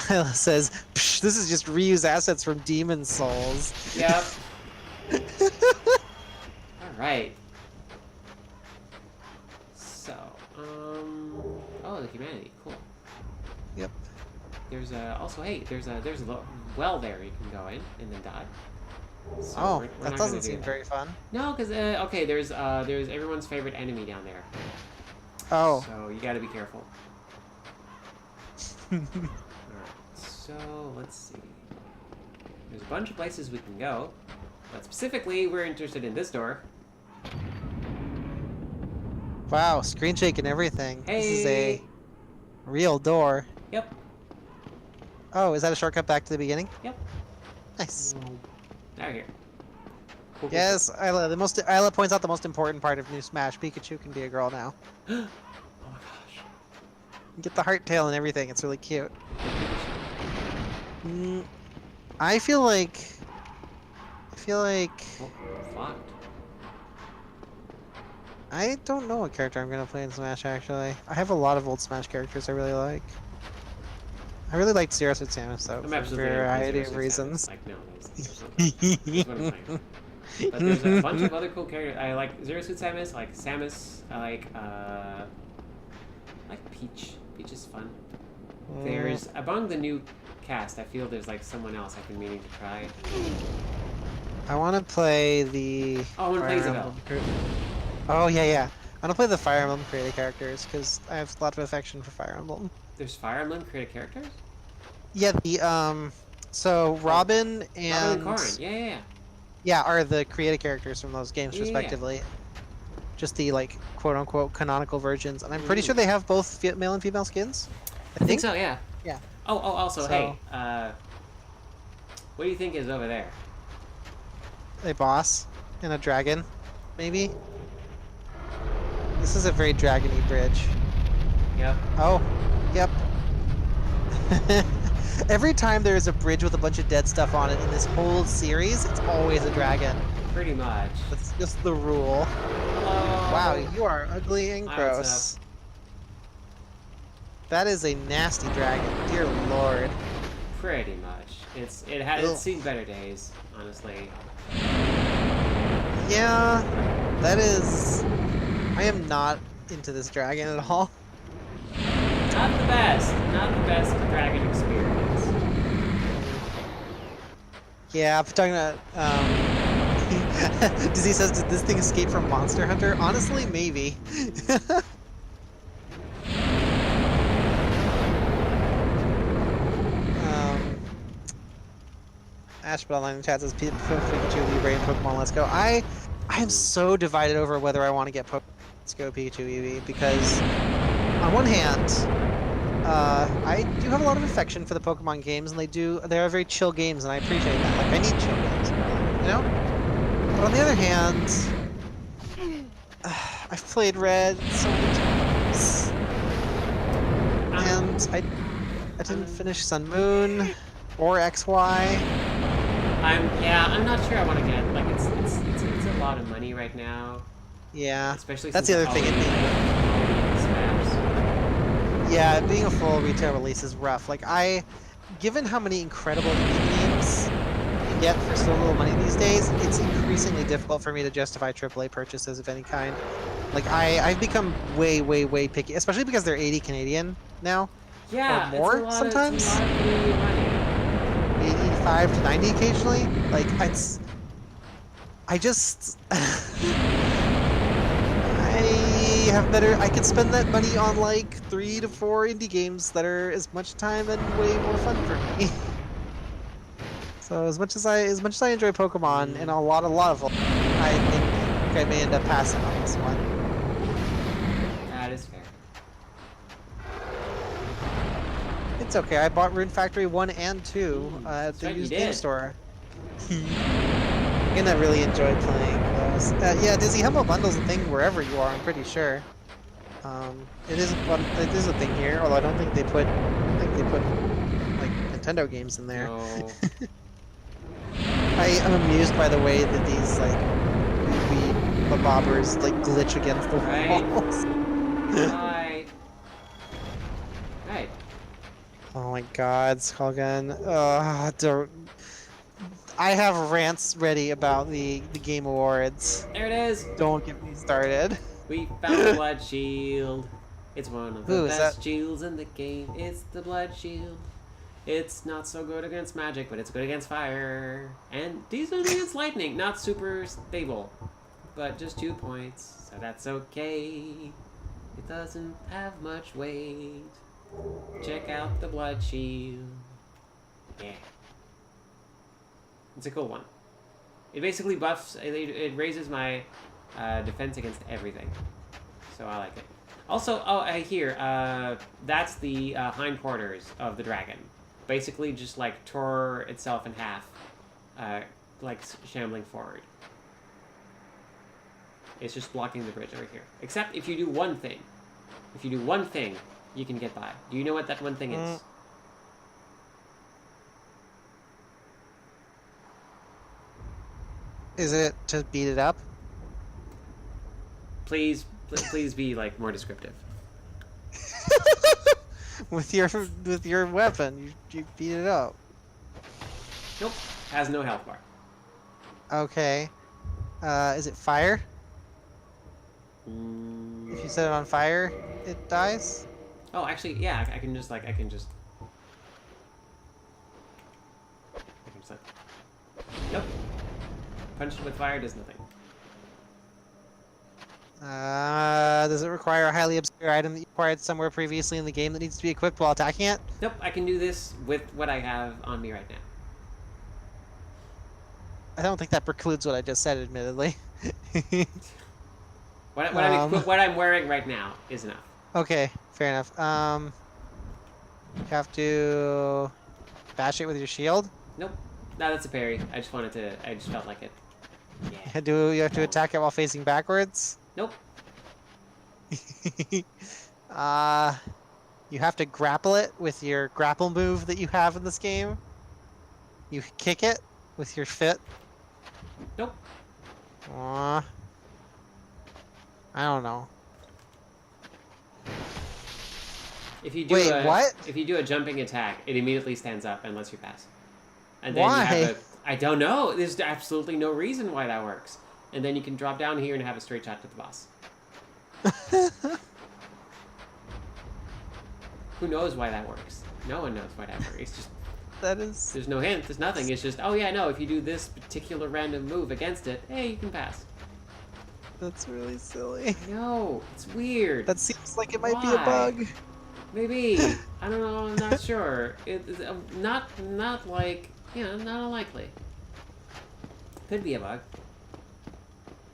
Isla says, "Psh, this is just reuse assets from Demon Souls." Yep. Alright. So, oh, the humanity, cool. Yep. There's also, hey, there's a well there you can go in and then die. So Oh, we're that not gonna doesn't do seem that. very fun. No, because okay, there's everyone's favorite enemy down there. Oh. So you gotta be careful. Alright, so let's see. There's a bunch of places we can go, but specifically we're interested in this door. Wow, screen shake and everything. Hey. This is a real door. Yep. Oh, is that a shortcut back to the beginning? Yep. Nice. Now here. Cool, cool, Yes, Isla points out the most important part of New Smash. Pikachu can be a girl now. cool. Oh my gosh. You get the heart tail and everything. It's really cute. I feel like. Oh, fucked. I don't know what character I'm gonna play in Smash. Actually, I have a lot of old Smash characters I really like. I really liked Zero Suit Samus though, I'm for a absolutely in variety Zero of Suit reasons. Samus. Like, no, there's one thing. But there's a bunch of other cool characters. I like Zero Suit Samus. I like Samus. I like Peach. Peach is fun. There's among the new cast. I feel there's like someone else I've been meaning to try. I want to play the. Oh, I want to play Fire Isabelle. Emblem Oh yeah. I want to play the Fire Emblem created characters because I have a lot of affection for Fire Emblem. There's Fire Emblem created characters. Yeah, so Robin and Robin and Corrin. Yeah. yeah are the created characters from those games Yeah. respectively. Just the like quote unquote canonical versions, and I'm pretty sure they have both male and female skins. I think so. Yeah. Yeah. Oh. Also, So- hey. What do you think is over there? A boss and a dragon, maybe. This is a very dragony bridge. Yep. Oh, yep. Every time there is a bridge with a bunch of dead stuff on it in this whole series, it's always a dragon. Pretty much. That's just the rule. Hello. Wow, you are ugly and Hi, what's gross. That is a nasty dragon, dear lord. Pretty much. It's Ugh. seen better days, honestly. Yeah, that is. I am not into this dragon at all. Not the best. Not the best dragon experience. Yeah, I'm talking about. Dizzy says, "Did this thing escape from Monster Hunter?" Honestly, maybe. Ashbel Online in the chat says Pikachu, Libre, and Pokemon Let's Go. I am so divided over whether I want to get Pokemon Let's Go Pikachu Eevee because on one hand, I do have a lot of affection for the Pokemon games, and they are very chill games, and I appreciate that. Like I need chill games, you know. But on the other hand, I've played Red so many times, and I didn't finish Sun Moon or XY. I'm not sure I want to get like it's a lot of money right now. Yeah, Especially that's since the other thing. Smash. Yeah, being a full retail release is rough. Like given how many incredible indie games you get for so little money these days, it's increasingly difficult for me to justify AAA purchases of any kind. Like I've become way picky, especially because they're 80 Canadian now. Yeah, or more it's a lot sometimes. It's a lot of Canadian money. 85 to 90 occasionally. Like I just I could spend that money on like 3 to 4 indie games that are as much time and way more fun for me. So as much as I enjoy Pokemon and a lot of them, I think I may end up passing on this one. That is fair. It's okay. I bought Rune Factory 1 and 2 at That's the right, you used did. game store. And I really enjoyed playing those. Yeah, Disney Humble Bundle's a thing wherever you are, I'm pretty sure. It is a thing here, although I don't think they put like Nintendo games in there. No. I am amused by the way that these like goofy bobbers like glitch against the Right. walls. Right. Oh my god, Skullgun. I have rants ready about the Game Awards. There it is. Don't get me started. We found the Blood Shield. It's one of the Ooh, is best that- shields in the game. It's the Blood Shield. It's not so good against magic, but it's good against fire. And decent against lightning. Not super stable. But just 2 points. So that's okay. It doesn't have much weight. Check out the Blood Shield. Yeah. It's a cool one. It basically buffs, it raises my defense against everything. So I like it. Also, that's the hindquarters of the dragon. basically just like tore itself in half, like shambling forward. It's just blocking the bridge over here. Except if you do one thing. If you do one thing, you can get by. Do you know what that one thing is? Is it to beat it up? Please be like more descriptive. with your weapon, you beat it up. Nope. Has no health bar. Okay. Is it fire? Mm. If you set it on fire, it dies? Oh, actually, yeah, I can just like. Nope. Punch with fire does nothing. Does it require a highly obscure item that you acquired somewhere previously in the game that needs to be equipped while attacking it? Nope, I can do this with what I have on me right now. I don't think that precludes what I just said, admittedly. What I'm wearing right now is enough. Okay, fair enough. You have to bash it with your shield? Nope. No, that's a parry. I just felt like it. Yeah. You have to attack it while facing backwards? Nope. You have to grapple it with your grapple move that you have in this game? You kick it with your foot? Nope. I don't know. If you do if you do a jumping attack, it immediately stands up and lets you pass. And then Why? you have I don't know. There's absolutely no reason why that works. And then you can drop down here and have a straight shot to the boss. Who knows why that works? No one knows why that works. It's just there's no hint. There's nothing. It's just, oh yeah, no. If you do this particular random move against it, hey, you can pass. That's really silly. No, it's weird. That seems like it might be a Why? bug. Maybe. I don't know. I'm not sure. It's not like, not unlikely. Could be a bug.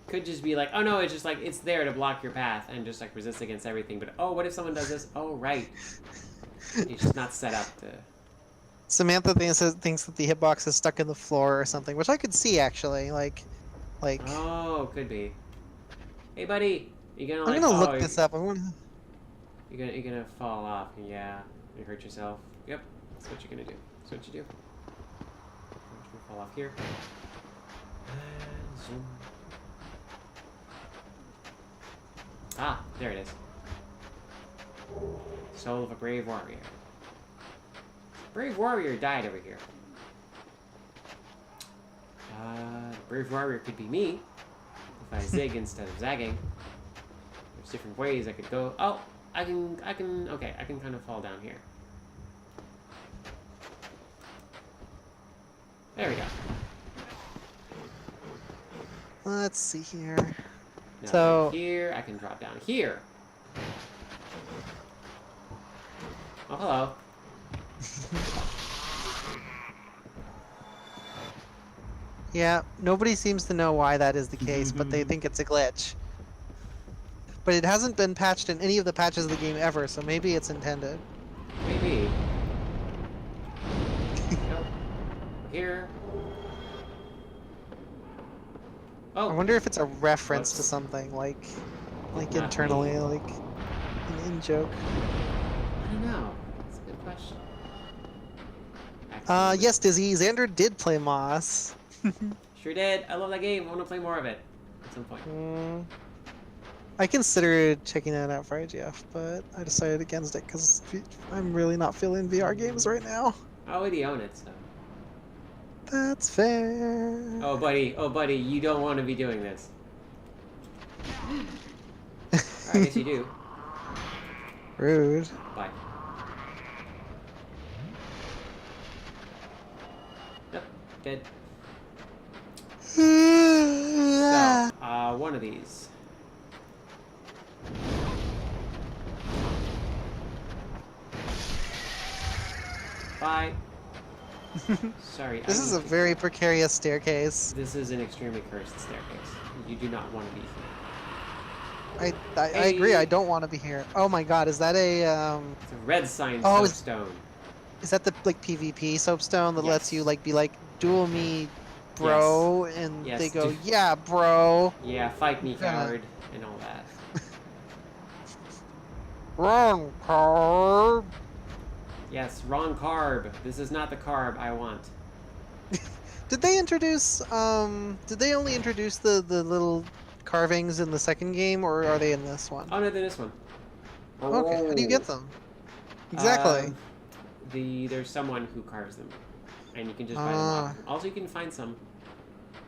Could just be like, oh no, it's just like it's there to block your path and just like resist against everything. But oh, what if someone does this? Oh right, it's just not set up to. Samantha thinks that the hitbox is stuck in the floor or something, which I could see actually. Like. Oh, could be. Hey, buddy, you gonna like? I'm gonna look this up. You're gonna fall off. Yeah, you hurt yourself. Yep, that's what you're gonna do. That's what you do. You're gonna fall off here. And zoom. Ah, there it is. Soul of a brave warrior. Brave warrior died over here. Brave warrior could be me if I zig instead of zagging. There's different ways I could go. Oh, I can kind of fall down here. There we go. Let's see here. Now So here I can drop down here. Oh, hello. yeah, nobody seems to know why that is the case, but they think it's a glitch. But it hasn't been patched in any of the patches of the game ever, so maybe it's intended. Maybe. Nope. Here. Oh. I wonder if it's a reference Whoops. to something, like Not internally, me. like an in-joke. I don't know. That's a good question. Yes, Dizzy, Xander did play Moss. Sure did. I love that game. I want to play more of it at some point. I considered checking that out for IGF, but I decided against it because I'm really not feeling VR games right now. I already own it, so. That's fair. Oh, buddy, you don't want to be doing this. I guess you do. Rude. Bye. Nope, dead. So, one of these. Bye. Sorry. This is a very precarious staircase. This is an extremely cursed staircase. You do not want to be here. I agree. I don't want to be here. Oh my God, is that a It's a red sign Oh, soapstone. is that the like PvP soapstone that lets you Yes. like be like duel me, bro, and Yes, they go, du- yeah, bro. Yeah, fight me, Yeah. coward, and all that. Wrong card. Yes, wrong carb. This is not the carb I want. Did they introduce did they only introduce the little carvings in the second game, or are they in this one? Oh no, then this one. Okay, how do you get them? Exactly. There's someone who carves them, and you can just buy them off. Also, you can find some.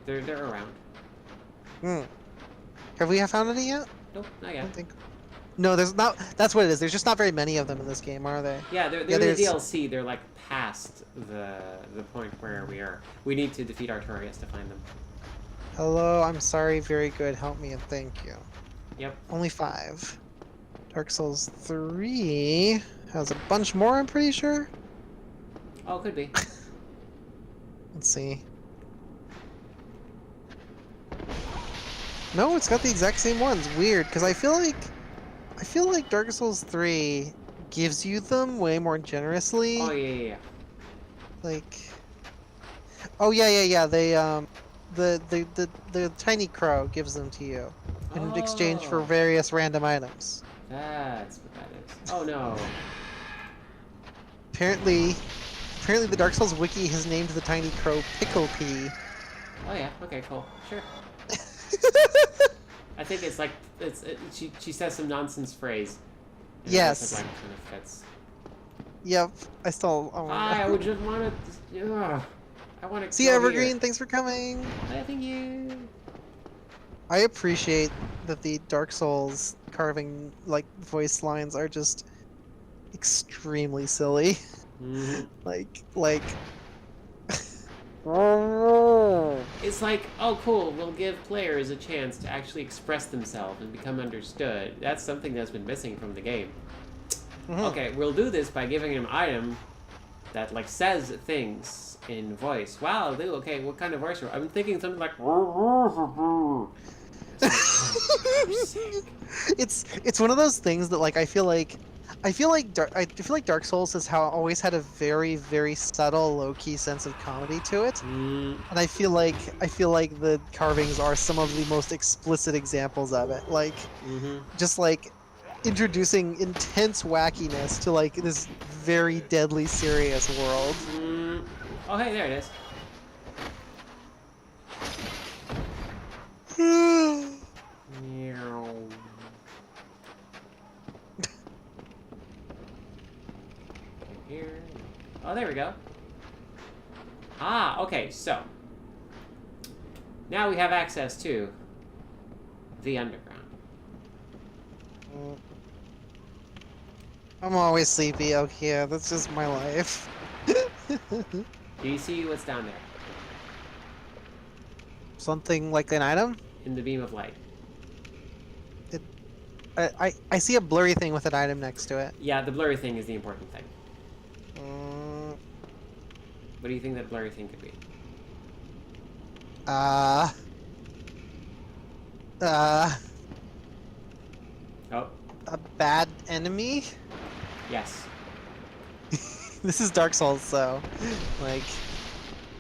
They're around. Have we found any yet? Nope, not I yet. don't think. No, there's not. That's what it is. There's just not very many of them in this game, are there? Yeah, they're Yeah, in the there's- DLC. They're like past the point where we are. We need to defeat Artorias to find them. Hello, I'm sorry. Very good. Help me and thank you. Yep. Only 5. Dark Souls 3 has a bunch more. I'm pretty sure. Oh, could be. Let's see. No, it's got the exact same ones. Weird, because I feel like Dark Souls 3 gives you them way more generously. Oh yeah. Like, oh yeah. They the tiny crow gives them to you in exchange for Oh. various random items. That's what that is. Oh no. Apparently the Dark Souls wiki has named the tiny crow Pickle Pea. Oh yeah. Okay. Cool. Sure. I think it's like she says some nonsense phrase. and Yes. It like kind of fits. Yep. I still. Oh my I God. would just want to. I want to. See you, Evergreen. Thanks for coming. Thank you. I appreciate that the Dark Souls carving like voice lines are just extremely silly. Mhm. like. It's like, oh cool, we'll give players a chance to actually express themselves and become understood. That's something that's been missing from the game. Okay, we'll do this by giving an item that like says things in voice. Wow, dude, okay, what kind of voice? I'm thinking something like. It's one of those things that like I feel like Dark Souls has always had a very, very subtle, low-key sense of comedy to it, and I feel like the carvings are some of the most explicit examples of it. Like, just like introducing intense wackiness to like this very deadly serious world. Oh hey, there it is. Meow. Here. Oh, there we go. Ah, okay, so. Now we have access to the underground. I'm always sleepy. Okay, yeah, that's just my life. Do you see what's down there? Something like an item? In the beam of light. I see a blurry thing with an item next to it. Yeah, the blurry thing is the important thing. Mm, What do you think that blurry thing could be? Oh, a bad enemy? yes. This is Dark Souls, so like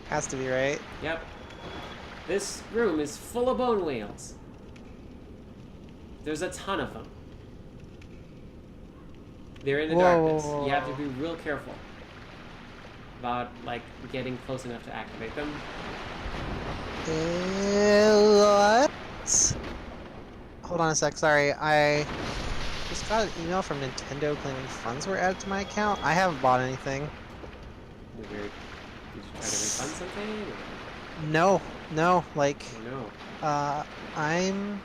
has to be, right? Yep. This room is full of bone whales. There's a ton of them. They're in the darkness. You have to be real careful about like getting close enough to activate them. What? Hold on a sec. Sorry, I just got an email from Nintendo claiming funds were added to my account. I haven't bought anything. Weird. Did you try to refund something? No, like, Or no. I'm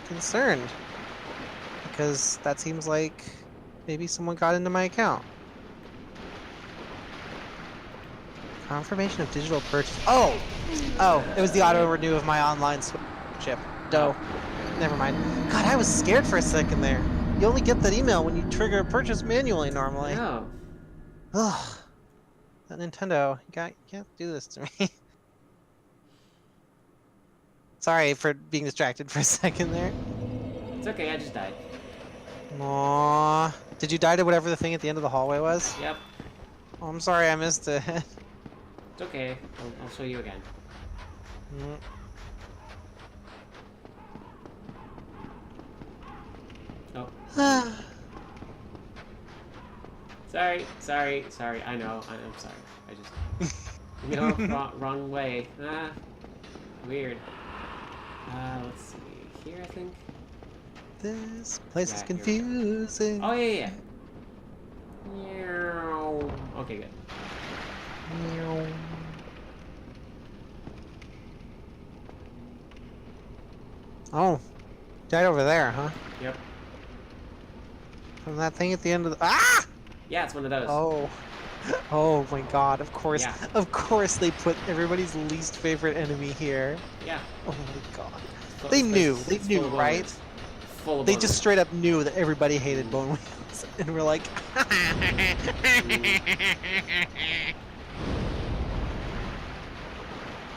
concerned because that seems like maybe someone got into my account. Confirmation of digital purchase. Oh, it was the auto renew of my online chip. Dope. Never mind. God, I was scared for a second there. You only get that email when you trigger a purchase manually normally. No. Ugh. That Nintendo, you can't do this to me. Sorry for being distracted for a second there. It's okay, I just died. Aww. Did you die to whatever the thing at the end of the hallway was? Yep. Oh, I'm sorry I missed it. It's okay. I'll show you again. Mm. Oh. Sorry. I know. I'm sorry. I just... No, wrong way. Ah, weird. Let's see. Here, I think. This place is Yeah, here we go. confusing. Oh, yeah. Meow. Okay, good. Meow. Oh, right over there, huh? Yep. From that thing at the end of the... Ah! Yeah, it's one of those. Oh. Oh my god, of course. Yeah. Of course they put everybody's least favorite enemy here. Yeah. Oh my god. It's They full- knew, it's they full knew, of right? boners. Full of They just boners. straight up knew that everybody hated bone wheels. And we're like... That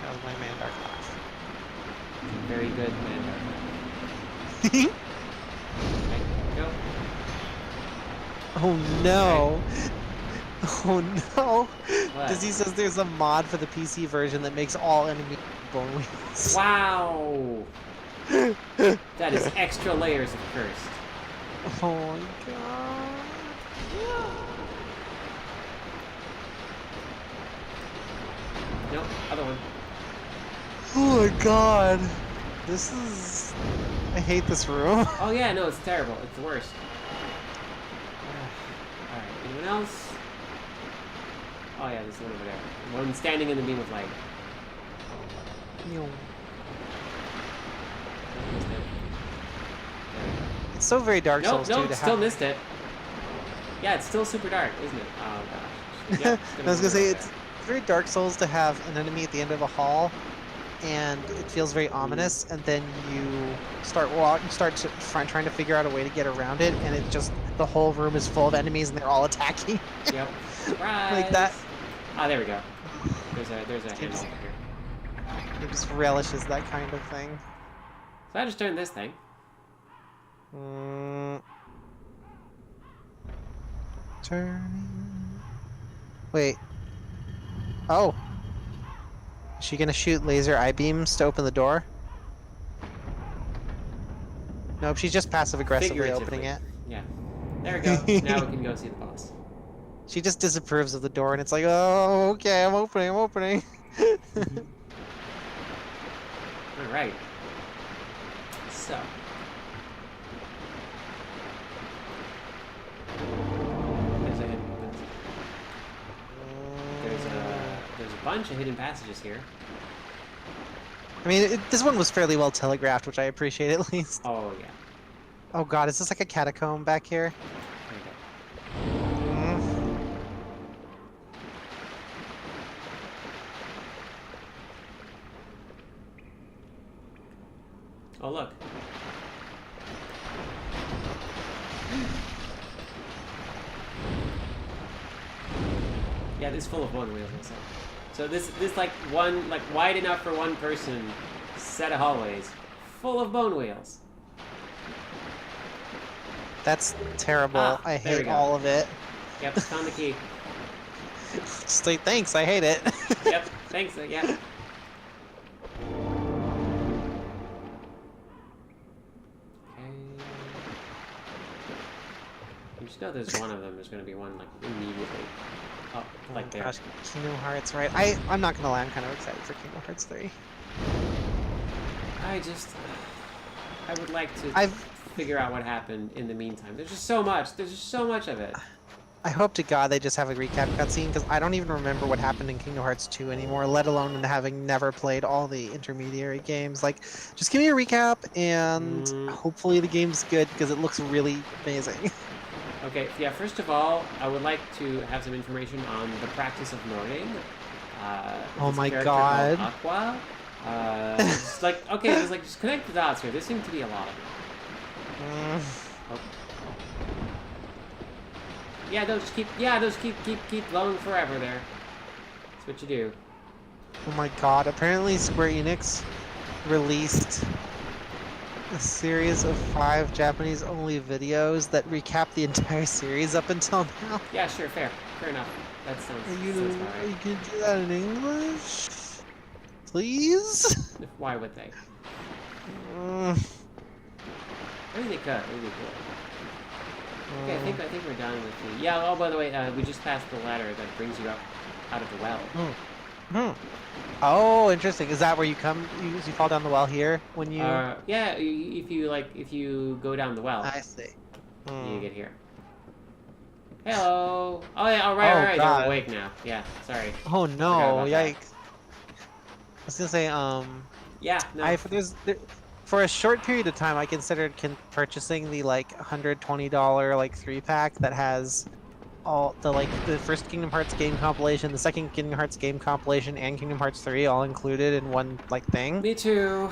was my man Dark Very good, man. Laugh. Okay, go. Oh no! Oh no! What? Dizzy says there's a mod for the PC version that makes all enemies bone wheels. Wow! That is extra layers of cursed. Oh my god. Nope, other one. Oh my god. This is... I hate this room. Oh yeah, no, it's terrible. It's the worst. Alright, anyone else? Oh yeah, there's one over there. One standing in the beam of light. Missed it. There we go. It's so very Dark Nope, Souls too nope, to still have... missed it. Yeah, it's still super dark, isn't it? Oh gosh. Yeah, it's I was gonna be say, over it's there. very Dark Souls to have an enemy at the end of a hall, and it feels very ominous, and then you start trying to figure out a way to get around it, and it just, the whole room is full of enemies, and they're all attacking. Yep. Surprise! Like that. Ah, there we go. There's a handle over here. It just relishes that kind of thing. So I just turned this thing. Turning. Wait. Oh. Is she gonna shoot laser eye beams to open the door? Nope, she's just passive aggressively opening it. Yeah. There we go. Now we can go see the boss. She just disapproves of the door, and it's like, oh, okay, I'm opening. Alright. So. There's a hidden... There's a bunch of hidden passages here. I mean, this one was fairly well telegraphed, which I appreciate at least. Oh, yeah. Oh god, is this like a catacomb back here? There we go. Oh, look. Yeah, this is full of bone wheels also. So this like one, like wide enough for one person set of hallways full of bone wheels. That's terrible. Ah, I there we hate go. all of it. Yep, found the key. Just like, thanks, I hate it. Yep, thanks, yeah. Okay. You just know there's one of them. There's going to be one, like, immediately up, like there. Gosh, Kingdom Hearts, right? I'm not gonna lie, I'm kind of excited for Kingdom Hearts 3. I would like to I've figure out what happened in the meantime. There's just so much. There's just so much of it. I hope to God they just have a recap cutscene, because I don't even remember what happened in Kingdom Hearts 2 anymore, let alone in having never played all the intermediary games. Like, just give me a recap, and hopefully the game's good, because it looks really amazing. Okay, yeah, first of all, I would like to have some information on the practice of modding. Oh this my character God. called Aqua. Just like, okay, just connect the dots here. There seem to be a lot of them. Oh. Yeah, they'll just keep glowing forever there. That's what you do. Oh my god, apparently Square Enix released a series of 5 Japanese-only videos that recap the entire series up until now. Yeah, sure, fair enough. That sounds, Are you sounds alright. gonna do that in English? Please? Why would they? Uh, I think they could. It would be cool. Okay, I think we're done with the... Yeah, oh, by the way, we just passed the ladder that brings you up out of the well. Oh, interesting. Is that where you come? You fall down the well here when you? Yeah, if you go down the well, I see. you get here. Hello. Oh yeah. All right. Oh, All right. God. They're awake now. Yeah. Sorry. Oh Forgot no! about that. Yikes! I was gonna say, Yeah. No. for a short period of time, I considered purchasing the like $120 like 3-pack that has all the first Kingdom Hearts game compilation, the second Kingdom Hearts game compilation, and Kingdom Hearts 3 all included in one like thing. Me too.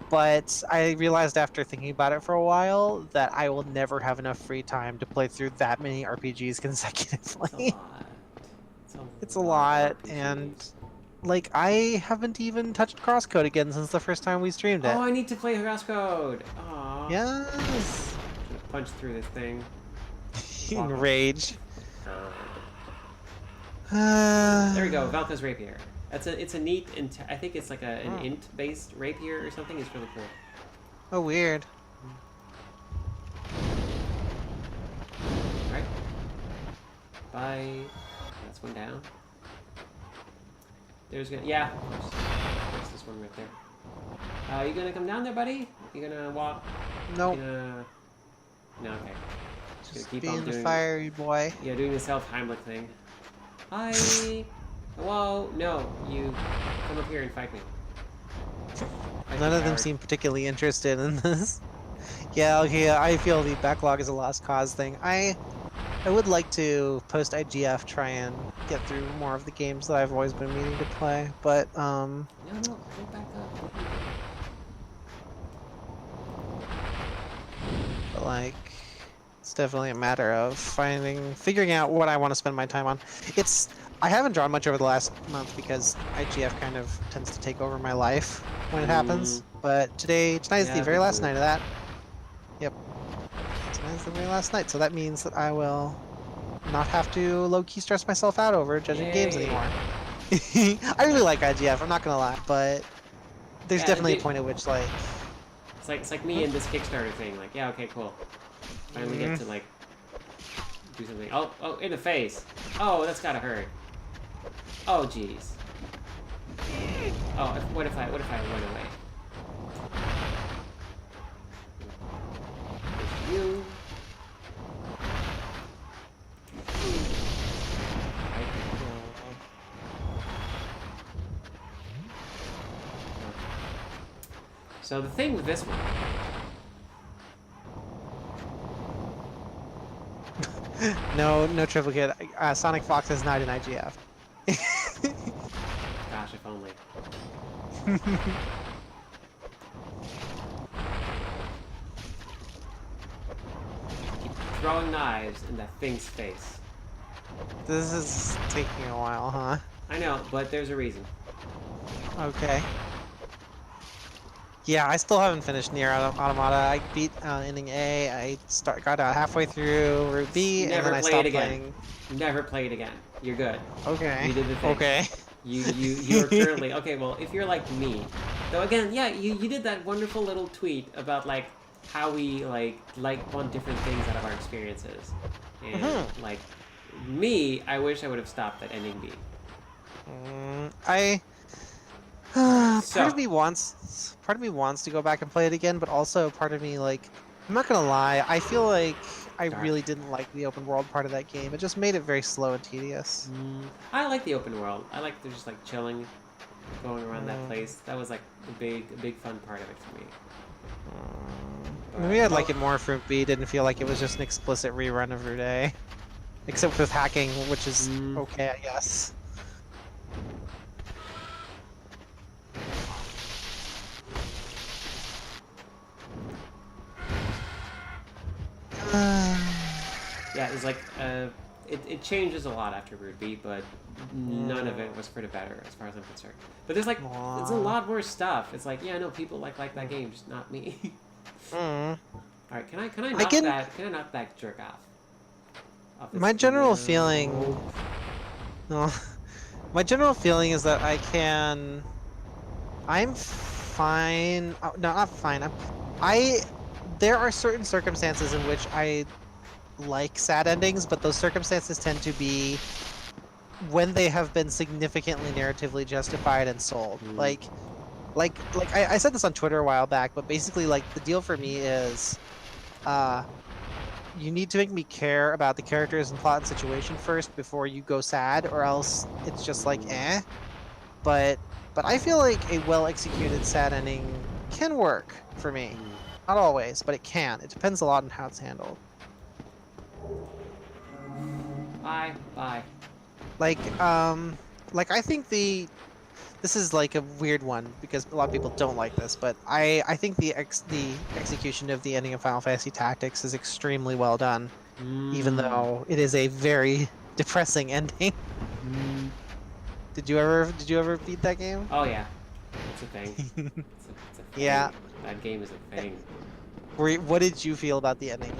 But I realized after thinking about it for a while that I will never have enough free time to play through that many RPGs consecutively. It's a lot, and like I haven't even touched Crosscode again since the first time we streamed it. Oh, I need to play Crosscode. Aw. Yes. Punch through this thing. In rage. There we go. Valka's rapier. It's a neat I think it's like an int based rapier or something. It's really cool. Oh, weird. All right. Bye. That's one down. There's gonna there's this one right there. You gonna come down there, buddy? You gonna walk? Nope. No, okay. Just keep being on the doing fiery boy. Yeah, doing the self Heimlich thing. Hi. Hello. No, you come up here and fight me. None of them seem particularly interested in this. Yeah, okay, I feel the backlog is a lost cause thing. I would like to post IGF, try and get through more of the games that I've always been meaning to play, but No, go back up. but like it's definitely a matter of figuring out what I want to spend my time on. I haven't drawn much over the last month because IGF kind of tends to take over my life when it happens. But tonight's the very last night of that. Yep. Tonight's the very last night, so that means that I will not have to low-key stress myself out over judging games anymore. I really like IGF, I'm not gonna lie, but there's definitely a point at which like it's like me and this Kickstarter thing. Like, yeah, okay, cool. Finally get to like do something. Oh, in the face. Oh, that's gotta hurt. Oh, jeez. Oh, what if I run away? You. So the thing with this one. no triplicate. Sonic Fox is not an IGF. Gosh, if only. Keep throwing knives in that thing's face. This is taking a while, huh? I know, but there's a reason. Okay. Yeah, I still haven't finished Nier Automata. I beat ending A. I got halfway through Route B, and then I stopped playing. Never play it again. You're good. Okay. You did the thing. Okay. You're currently okay. Well, if you're like me, though, again, yeah, you did that wonderful little tweet about like how we want different things out of our experiences, and like me, I wish I would have stopped at ending B. Part of me wants to go back and play it again, but also part of me, like, I'm not gonna lie, I feel like I really didn't like the open world part of that game. It just made it very slow and tedious. I like the open world. I like just like chilling, going around that place. That was like a big fun part of it for me. Maybe I'd like it more if Route B didn't feel like it was just an explicit rerun of Route A. Except with hacking, which is okay, I guess. Yeah, it's like it changes a lot after Route B, but none of it was for the better as far as I'm concerned. But there's like there's a lot more stuff. It's like, yeah, no, people like that game, just not me. Mm. Alright, can I I knock can- that jerk off this My general thing? feeling. No, my general feeling is that I'm fine. Oh, no, not fine. I. There are certain circumstances in which I like sad endings, but those circumstances tend to be when they have been significantly narratively justified and sold. Mm. Like I said this on Twitter a while back, but basically like the deal for me is you need to make me care about the characters and plot and situation first before you go sad, or else it's just like eh. But I feel like a well executed sad ending can work for me. Not always, but it can. It depends a lot on how it's handled. Bye. Like I think this is like a weird one because a lot of people don't like this, but I think the execution of the ending of Final Fantasy Tactics is extremely well done, even though it is a very depressing ending. Did you ever beat that game? Oh yeah, it's a thing. It's a thing. Yeah. That game is a thing. What did you feel about the ending?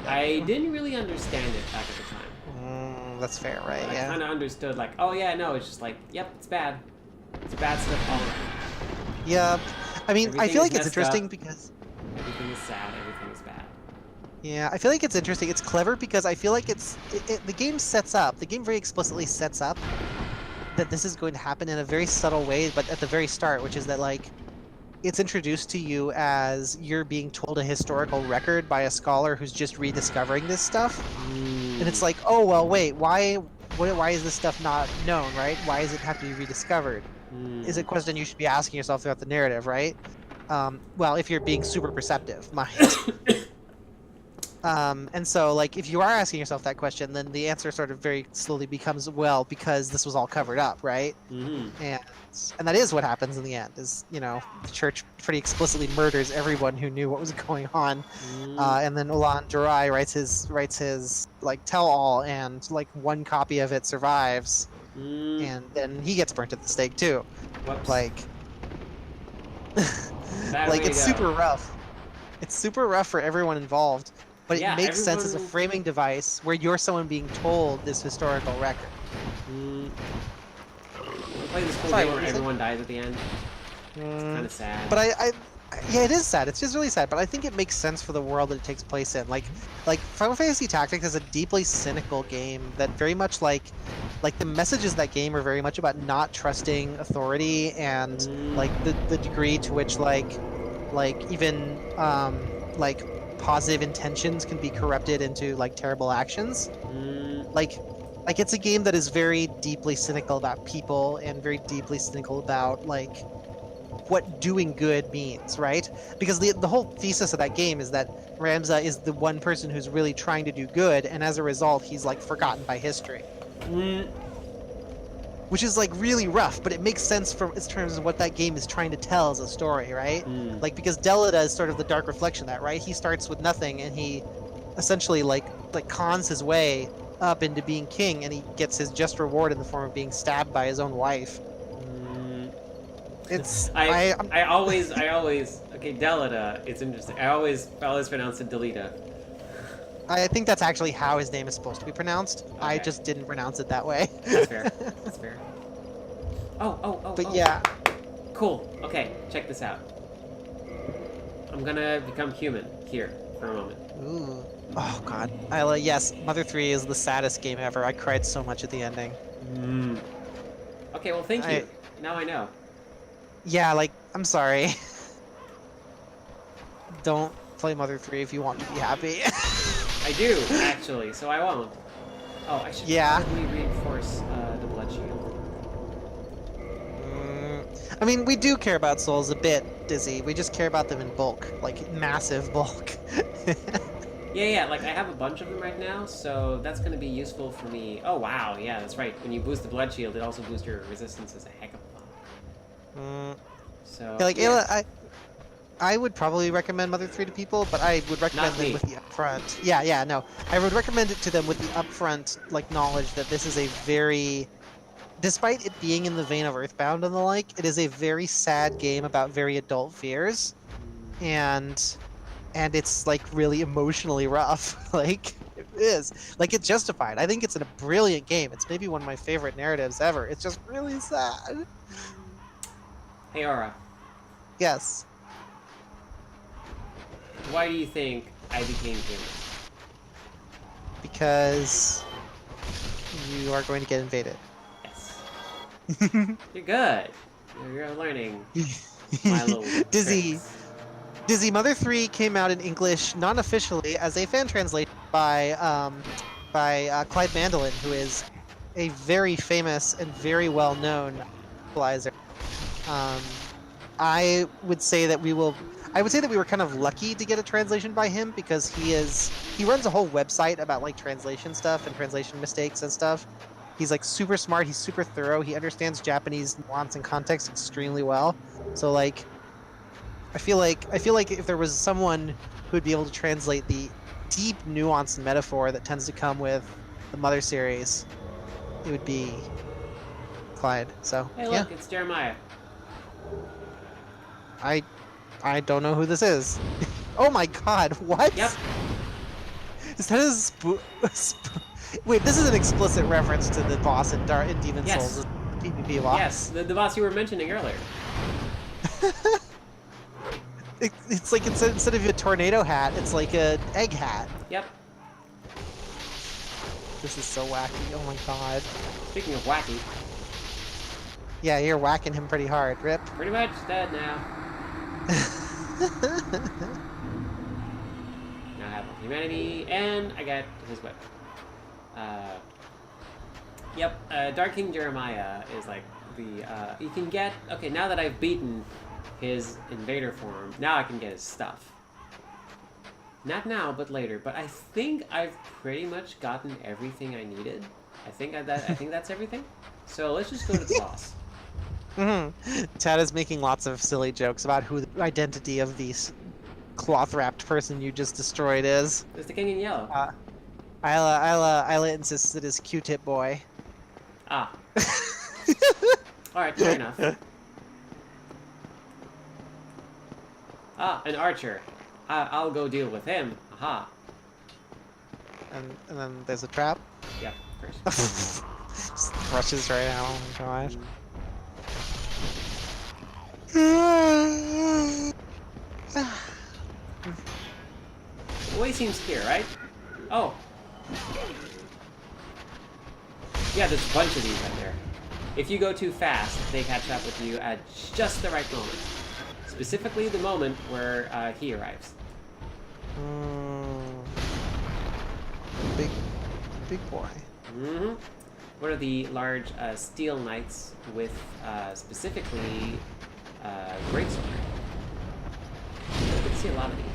I didn't really understand it back at the time. That's fair, right? I Yeah. kind of understood, like, oh yeah, no, it's just like, yep, it's bad. It's bad stuff all around. Yep. I mean, I Everything feel is like it's messed interesting up. because Everything is sad, everything is bad. yeah, I feel like it's interesting. It's clever because I feel like the game very explicitly sets up that this is going to happen in a very subtle way, but at the very start, which is that like it's introduced to you as you're being told a historical record by a scholar who's just rediscovering this stuff. And it's like, oh well, wait, why is this stuff not known, right? Why does it have to be rediscovered? Is a question you should be asking yourself throughout the narrative, right? Well, if you're being super perceptive, mind. And so, like, if you are asking yourself that question, then the answer sort of very slowly becomes, well, because this was all covered up, right? And that is what happens in the end. Is the church pretty explicitly murders everyone who knew what was going on, and then Ulan Durai writes his like tell-all, and like one copy of it survives, and then he gets burnt at the stake too. Whoops. Like, Bad like way it's to go. super rough. It's super rough for everyone involved, but Yeah, it makes sense as a everyone- framing device where you're someone being told this historical record. Play this cool Sorry, game what where were you saying? everyone dies at the end. It's kind of sad. But yeah, it is sad. It's just really sad. But I think it makes sense for the world that it takes place in. Like Final Fantasy Tactics is a deeply cynical game that very much like the messages of that game are very much about not trusting authority and like the degree to which like even like positive intentions can be corrupted into like terrible actions. Like it's a game that is very deeply cynical about people and very deeply cynical about like what doing good means, right? Because the whole thesis of that game is that Ramza is the one person who's really trying to do good, and as a result, he's like forgotten by history. Which is like really rough, but it makes sense from in terms of what that game is trying to tell as a story, right? Like because Delita is sort of the dark reflection of that, right? He starts with nothing and he essentially like cons his way up into being king, and he gets his just reward in the form of being stabbed by his own wife. It's I always okay, Delita, it's interesting. I always pronounce it Delita. I think that's actually how his name is supposed to be pronounced. I Okay. just didn't pronounce it that way. That's fair. That's fair. But yeah, Cool. Okay, check this out. I'm gonna become human here for a moment. ooh, oh god, yes, Mother 3 is the saddest game ever. I cried so much at the ending. Okay, well thank you. Now I know. Yeah, like I'm sorry. Don't play Mother 3 if you want to be happy. I do, actually, so I won't. Oh, I should Yeah. probably reinforce the blood shield. I mean, we do care about souls a bit, Dizzy. We just care about them in bulk, like massive bulk. Yeah, like I have a bunch of them right now, so that's gonna be useful for me. Oh wow, yeah, that's right. When you boost the blood shield, it also boosts your resistance as a heck of a lot. So Yeah, like yeah. Ayla, I would probably recommend Mother 3 to people, but I would recommend Not them me. with the upfront. Yeah, no. I would recommend it to them with the upfront like knowledge that this is a very, despite it being in the vein of Earthbound and the like, it is a very sad game about very adult fears. And and it's like really emotionally rough. Like it is. Like it's justified. I think it's a brilliant game. It's maybe one of my favorite narratives ever. It's just really sad. Hey, Aura. Yes. Why do you think I became human? Because you are going to get invaded. Yes. You're good. You're learning my little Dizzy. tricks. Dizzy Mother 3 came out in English non-officially as a fan translation by Clyde Mandolin, who is a very famous and very well-known localizer. I would say that we were kind of lucky to get a translation by him because he runs a whole website about like translation stuff and translation mistakes and stuff. He's like super smart, he's super thorough, he understands Japanese nuance and context extremely well. So like I feel like if there was someone who would be able to translate the deep nuance and metaphor that tends to come with the Mother series, it would be Clyde. So Hey, yeah, look, it's Jeremiah. I don't know who this is. Oh my god, what? Yep. Is that Wait, this is an explicit reference to the boss in Demon Yes. Souls, the PvP boss. Yes, the boss you were mentioning earlier. It's like instead of a tornado hat, it's like an egg hat. Yep. This is so wacky. Oh my god. Speaking of wacky, Yeah, you're whacking him pretty hard. Rip. pretty much dead now. Now I have humanity, and I got his whip. Dark King Jeremiah is like the, you can get, okay, now that I've beaten his invader form, now I can get his stuff. Not now, but later. But I think I've pretty much gotten everything I needed. I think that's everything. So let's just go to the boss. Chad is making lots of silly jokes about who the identity of the cloth-wrapped person you just destroyed is. It's the king in yellow. Isla insists it is Q-Tip Boy. Ah. Alright, fair enough. Ah, an archer. I'll go deal with him. Aha. And then there's a trap. Yep, of course. Just rushes right out. Oh my god. The way seems clear, right? Oh. Yeah, there's a bunch of these right there. If you go too fast, they catch up with you at just the right moment. Specifically the moment where he arrives. Big boy. Mm-hmm. What are the large steel knights with specifically greatsword? You can see a lot of these.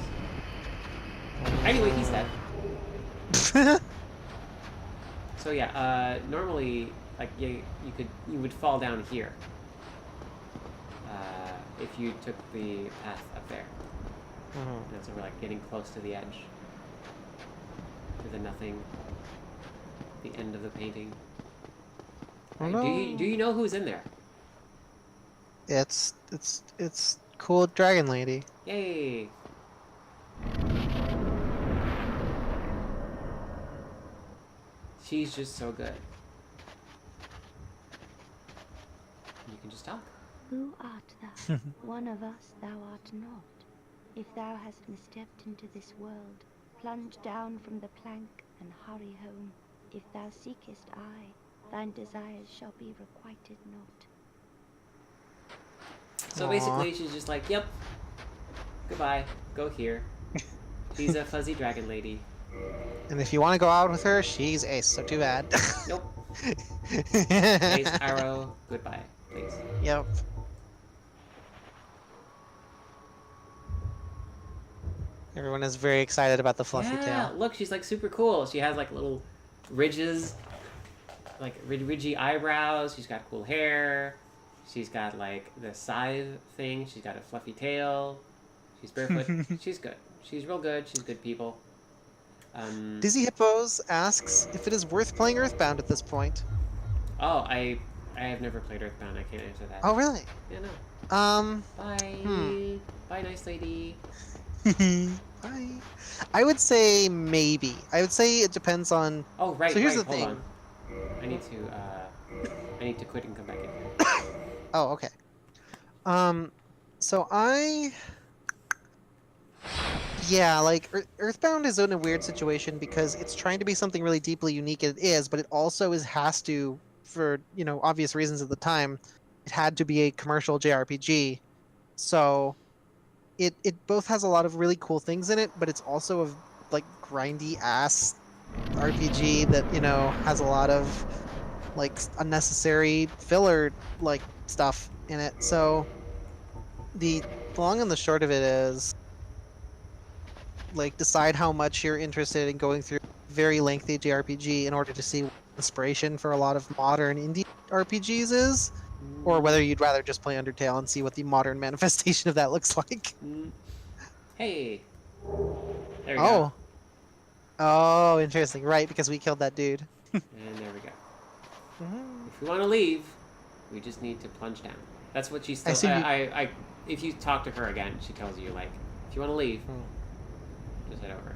Anyway, he's dead. So yeah, normally like you would fall down here if you took the path up there. And so we're like getting close to the edge, to the nothing, the end of the painting. Oh, Do no. you know who's in there? It's cool dragon lady. Yay! She's just so good. You can just talk. Who art thou? One of us thou art not. If thou hast misstepped into this world, plunge down from the plank and hurry home. If thou seekest I, thine desires shall be requited not. So Aw. basically, she's just like, yep, goodbye, go here. She's a fuzzy dragon lady. And if you want to go out with her, she's ace, so too bad. Nope. Ace, arrow, goodbye, please. Yep. Everyone is very excited about the fluffy Yeah, tail. look, she's like super cool. She has like little ridges, like ridgy eyebrows. She's got cool hair. She's got like the scythe thing. She's got a fluffy tail. She's barefoot. She's good. She's real good. She's good people. Dizzy Hippos asks if it is worth playing Earthbound at this point. Oh, I have never played Earthbound. I can't answer that. Oh, really? Yeah, no. Um, Bye. Bye, nice lady. I would say maybe. I would say it depends on. Oh, right, So here's right. the Hold thing. on. I need to quit and come back in here. Oh, okay. So yeah, like Earthbound is in a weird situation because it's trying to be something really deeply unique, and it is, but it also has to, for obvious reasons at the time, it had to be a commercial JRPG. So it both has a lot of really cool things in it, but it's also a like grindy ass RPG that has a lot of like unnecessary filler like stuff in it. So the long and the short of it is like decide how much you're interested in going through a very lengthy JRPG in order to see what inspiration for a lot of modern indie RPGs is, or whether you'd rather just play Undertale and see what the modern manifestation of that looks like. Hey, there we go. Oh. Oh, interesting. Right, because we killed that dude. And there we go. Mhm. If we want to leave, we just need to plunge down. That's what she's I still. assume you. If you talk to her again, she tells you like, if you want to leave, just head over.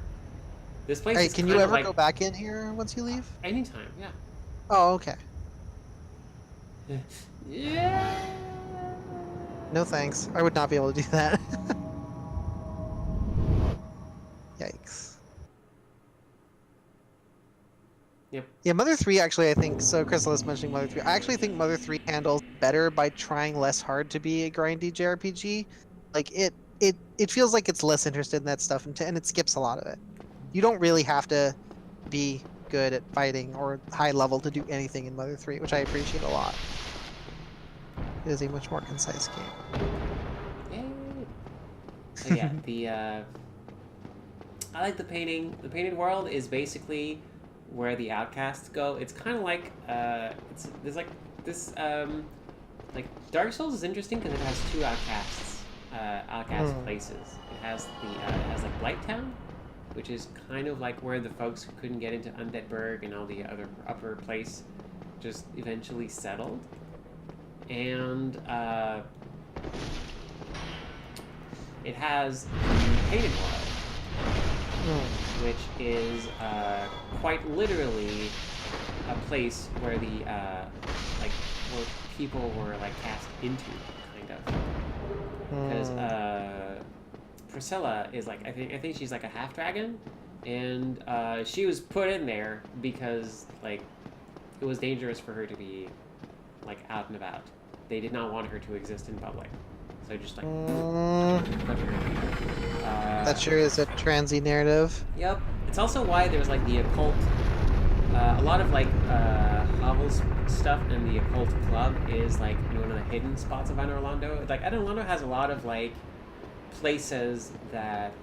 This place Hey, is can kind you of ever like go back in here once you leave? anytime. Yeah. Oh, okay. Yeah. No thanks. I would not be able to do that. Yikes. Yep. Yeah, Mother 3 actually, I think, so Crystal is mentioning Mother 3. I actually think Mother 3 handles better by trying less hard to be a grindy JRPG. Like it feels like it's less interested in that stuff and it skips a lot of it. You don't really have to be good at fighting or high level to do anything in Mother 3, which I appreciate a lot. It is a much more concise game. Yay. So yeah, I like the painting. The painted world is basically where the outcasts go. It's kind of like there's like this like Dark Souls is interesting because it has two outcast places. It has like Blighttown, which is kind of like where the folks who couldn't get into Undeadburg and all the other upper place just eventually settled, and it has the painted world, which is quite literally a place where the where people were like cast into, kind of, because Priscilla is like I think she's like a half dragon, and she was put in there because like it was dangerous for her to be like out and about. They did not want her to exist in public, so just like put her in there. That sure is a transy narrative. Yep. It's also why there's like the occult, a lot of like Havel's stuff in the occult club is like one of the hidden spots of Anor Londo. Like Anor Londo has a lot of like places that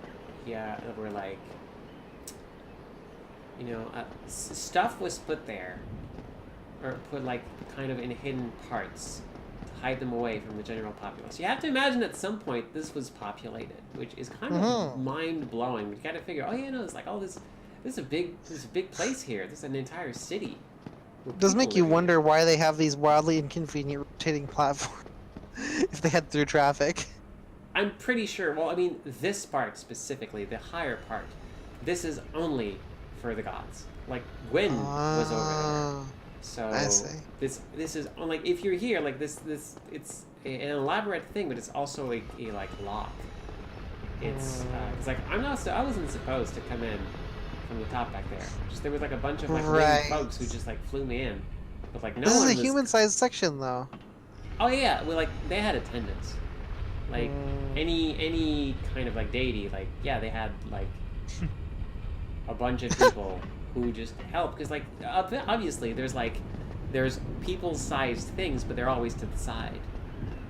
were like stuff was put there, or put like kind of in hidden parts to hide them away from the general populace. You have to imagine at some point this was populated, which is kind of mind blowing. You got to figure, it's like this is a big place here. This is an entire city. It does make you wonder why they have these wildly inconvenient rotating platforms if they head through traffic. I'm pretty sure. Well, I mean, this part specifically, the higher part, this is only for the gods. Like Gwyn was over there. So I see. This is like if you're here, like this it's an elaborate thing, but it's also a like lock. It's like I wasn't supposed to come in from the top back there. Just there was like a bunch of like lazy folks who just like flew me in, but like no this one. This is a human-sized section, though. Oh yeah, well like they had attendants, like any kind of like deity, like yeah they had like a bunch of people who just help because like obviously there's people-sized things, but they're always to the side.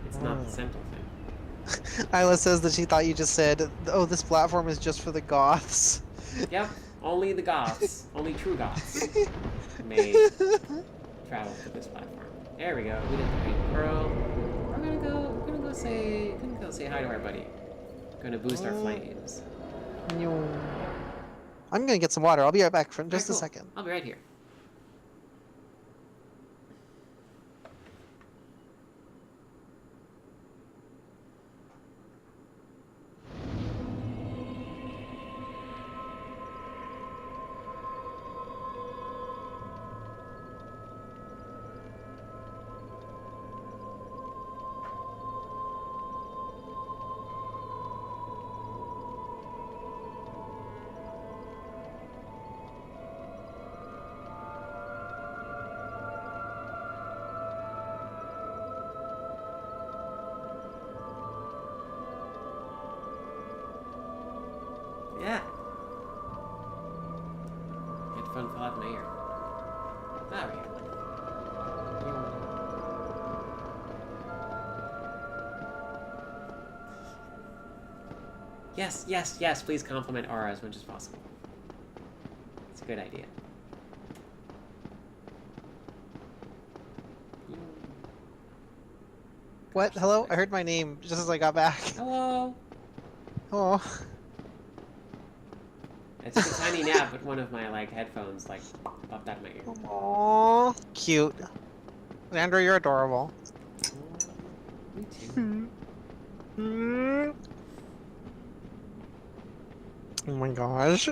It's not the central thing. Isla says that she thought you just said, "Oh, this platform is just for the goths." Yep, only the goths, only true goths may travel to this platform. There we go. We did the Painted Pearl. We're gonna go say hi to our buddy. Gonna boost our flames. I'm gonna get some water. I'll be right back for just Cool. a second. I'll be right here. Yeah. Headphone fell out of my ear. There we go. Yes, yes, yes, please compliment Aura as much as possible. It's a good idea. What? Hello? I heard my name just as I got back. Hello! Oh. I took a tiny nap, but one of my, like, headphones, like, popped out of my ear. Aww. Cute. Xander, you're adorable. Me too. Mm. Oh my gosh.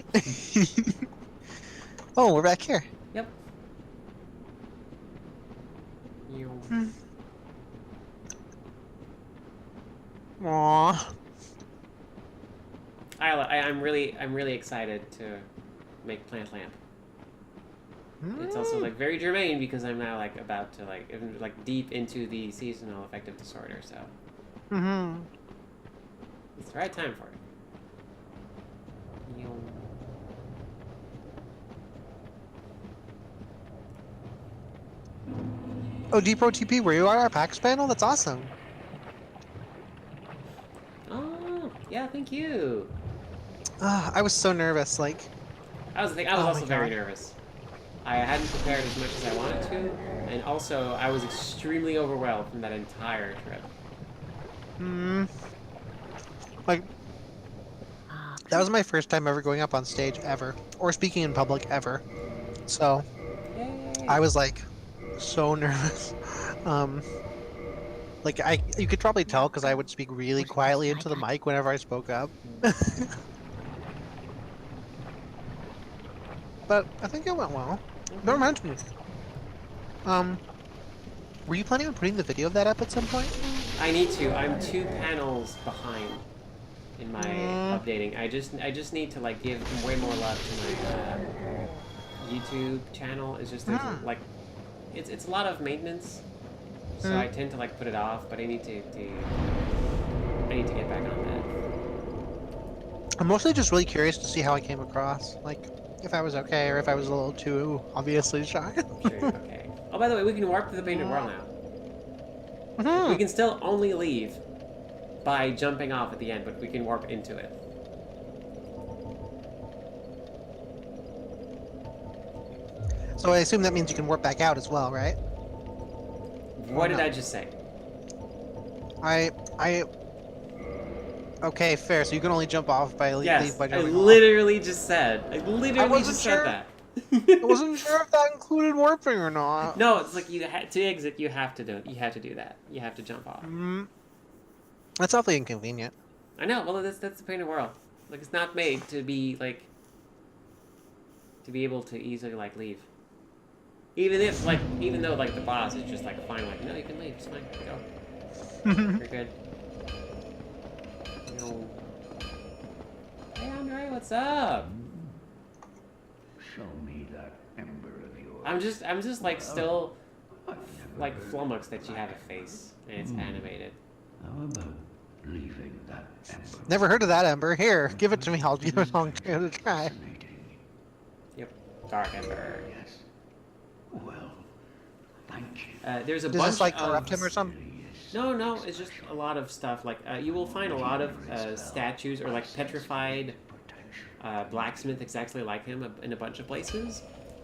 Oh, we're back here. Yep. Aww. I'm really excited to make Plant Lamp. It's also like very germane because I'm now like about to like deep into the seasonal affective disorder, so it's the right time for it. Oh, Depro TP, were you on our PAX panel? That's awesome. Oh, yeah, thank you. I was so nervous, like... I was also very nervous. I hadn't prepared as much as I wanted to, and also I was extremely overwhelmed from that entire trip. Like, that was my first time ever going up on stage, ever. Or speaking in public, ever. So, Yay. I was like, so nervous. Like, you could probably tell because I would speak really quietly into the mic whenever I spoke up. But I think it went well. That reminds me. Were you planning on putting the video of that up at some point? I need to. I'm 2 panels behind in my updating. I just need to like give way more love to my YouTube channel. It's just like it's a lot of maintenance, so I tend to like put it off. But I need to get back on that. I'm mostly just really curious to see how I came across. Like, if I was okay or if I was a little too obviously shy. I'm sure you're okay. Oh, by the way, we can warp to the painted world now. We can still only leave by jumping off at the end, but we can warp into it. So I assume that means you can warp back out as well, right? What did I just say? Okay, fair. So you can only jump off by Yes, leave by I jumping literally just said. I literally wasn't just sure. said off. that. I wasn't sure if that included warping or not. No, it's like to exit. You have to do that. You have to jump off. That's awfully inconvenient. I know. Well, that's the painted world. Like it's not made to be like to be able to easily like leave. Even though like the boss is just like fine, like no, you can leave. It's fine. Go. You're good. No. Hey Andre, what's up? Show me that ember of yours. I'm just like still like flummoxed that you have a face and it's animated. How about leaving that ember? Never heard of that ember. Here, give it to me. I'll give it a try. Fascinating. Yep. Dark Ember. Yes. Well, thank you. There's a Does bunch this like of... corrupt him or something? No, it's just a lot of stuff. Like, you will find a lot of statues or like petrified blacksmith exactly like him in a bunch of places.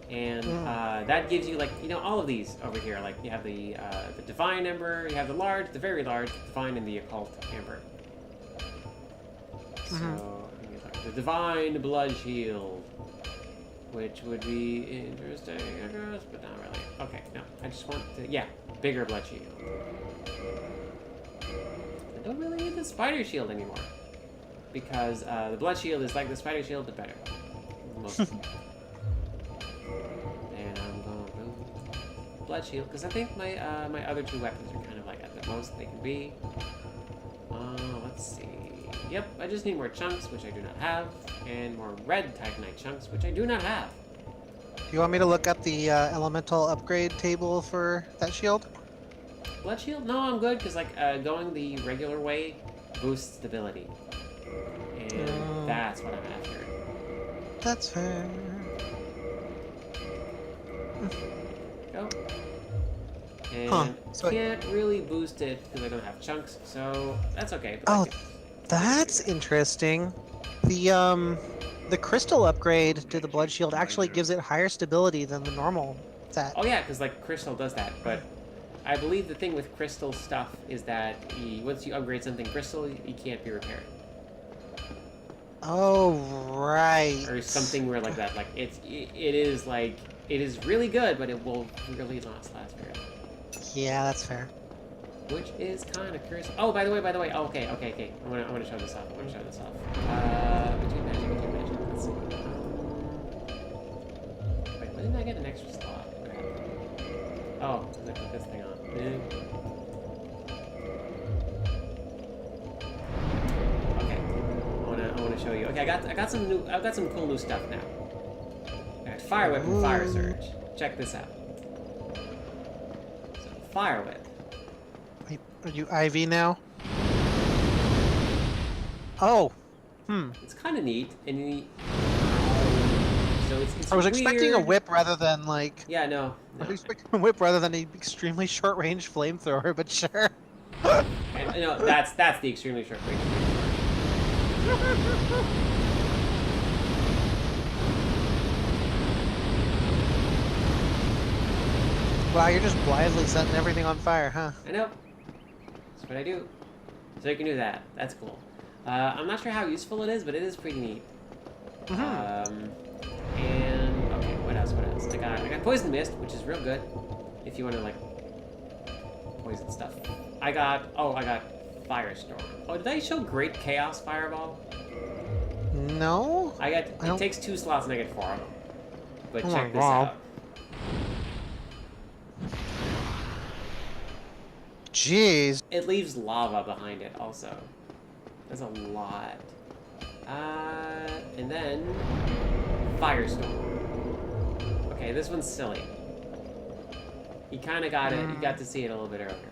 And that gives you like, all of these over here. Like you have the divine ember, you have the large, the very large, the divine, and the occult ember. So, the divine blood shield, which would be interesting, I guess, but not really. Okay, no, I just want the, bigger blood shield. I don't really need the spider shield anymore. Because the blood shield is like the spider shield, but better. Mostly. And I'm going to remove blood shield, because I think my my other 2 weapons are kind of like at the most they can be. Let's see. Yep, I just need more chunks, which I do not have, and more red Titanite chunks, which I do not have. Do you want me to look up the elemental upgrade table for that shield? Blood shield? No, I'm good, because like going the regular way boosts stability. And That's what I'm after. That's fair. Go. And Huh, so- can't really boost it because I don't have chunks, so that's okay. But Oh, that's interesting. The crystal upgrade to the blood shield actually gives it higher stability than the normal set. Oh yeah, because like crystal does that, but I believe the thing with crystal stuff is that once you upgrade something crystal, it can't be repaired. Oh, right. Or something where like that. Like it is really good, but it will really not last very long. Yeah, that's fair. Which is kind of curious. Oh, by the way. Oh, okay. I want to show this off. Between magic. Let's see. Wait, when did I get an extra slot? What happened? Oh, because I put this thing on. Okay. I want to show you. Okay, I've got some cool new stuff now. I got Fire Whip and Fire Surge. Check this out. So, Fire Whip. Wait, are you IV now? Oh. It's kind of neat, and so it's I was expecting a weird. whip rather than like. Yeah, no. I was expecting a whip rather than an extremely short-range flamethrower, but sure. And, no, that's the extremely short range. Wow, you're just blithely setting everything on fire, huh? I know. That's what I do. So you can do that. That's cool. I'm not sure how useful it is, but it is pretty neat. And okay, what else? I got Poison Mist, which is real good if you want to like poison stuff. I got Firestorm. Oh, did I show Great Chaos Fireball? No? It takes 2 slots and I get 4 of them. But Oh check my this God. out. Jeez. It leaves lava behind it also. That's a lot. And then Firestorm. Okay, this one's silly. You kind of got it. You got to see it a little bit earlier.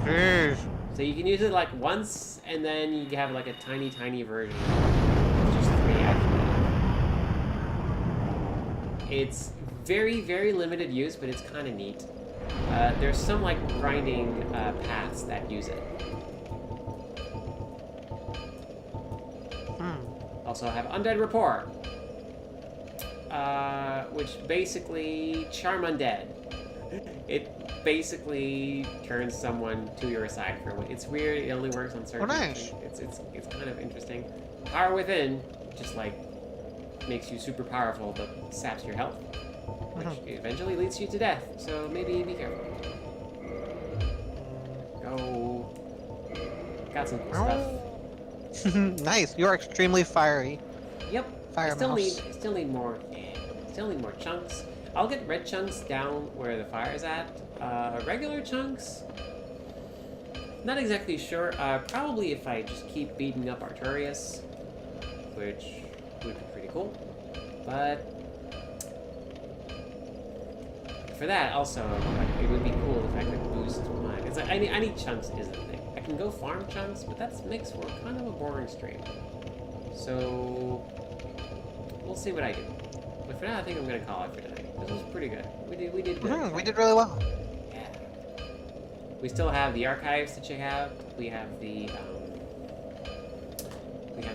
Jeez. So you can use it like once, and then you have like a tiny version. Just 3 after that. It's very limited use, but it's kind of neat. There's some like grinding paths that use it. Also have Undead Rapport, which basically charm undead. It basically turns someone to your side for a while. It's weird. It only works on certain. Oh, nice. It's kind of interesting. Power Within just like makes you super powerful, but saps your health, which eventually leads you to death. So maybe be careful. Go. Got some cool stuff. Nice. You're extremely fiery. Yep. Fire I still mouse. need more. Yeah, still need more chunks. I'll get red chunks down where the fire's at. Regular chunks. Not exactly sure. Probably if I just keep beating up Artorias, which would be pretty cool. But for that, also, like, it would be cool if I could boost my. It's like I need chunks is the thing. I can go farm chunks, but that makes for kind of a boring stream. So we'll see what I do. But for now, I think I'm gonna call it for tonight. This was pretty good. We did good. We did really well. Yeah. We still have the archives to check out. We have the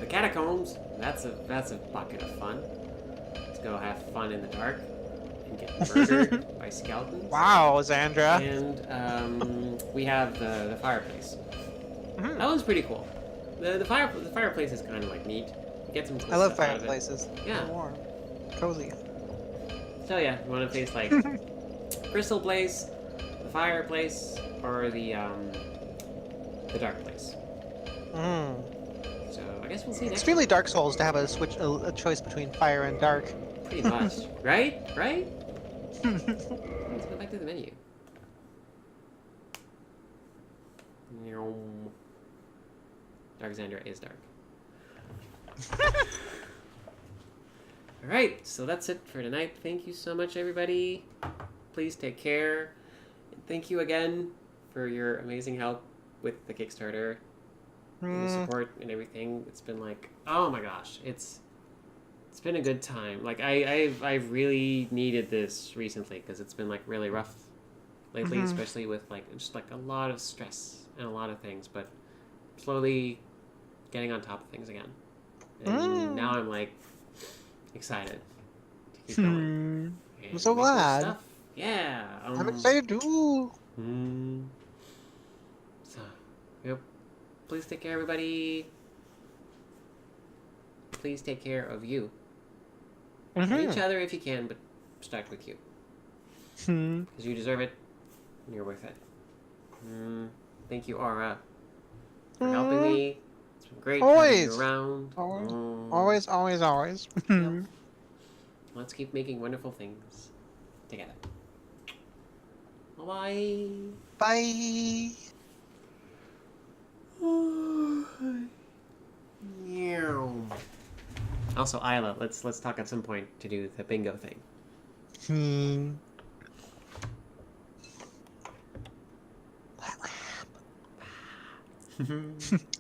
catacombs. That's a bucket of fun. Let's go have fun in the dark and get murdered by skeletons. Wow, Xandra. And we have the fireplace. That one's pretty cool. The fireplace is kind of like neat. Get some cool I love stuff out of it. fireplaces. Yeah. They're warm. Cozy. So yeah, you want to face like Crystal Place, the Fireplace, or the Dark Place. So I guess we'll see next. Extremely Dark Souls to have a choice between fire and dark. Pretty much, right? Let's go back to the menu. Darkxandra is dark. Alright, so that's it for tonight. Thank you so much, everybody. Please take care. And thank you again for your amazing help with the Kickstarter, and the support and everything. It's been like, oh my gosh, it's been a good time. Like I've really needed this recently because it's been like really rough lately, especially with like just like a lot of stress and a lot of things. But slowly getting on top of things again, and now I'm like excited to keep going. I'm so make more glad. stuff. Yeah, I'm excited too. So, yep. Please take care, everybody. Please take care of you. And each other if you can, but start with you. Because you deserve it, and you're worth it. Thank you, Aura, for helping me. It's been great having you around. Always. Yep. Let's keep making wonderful things together. Bye. Bye. Also, Isla, let's talk at some point to do the bingo thing. That lamp.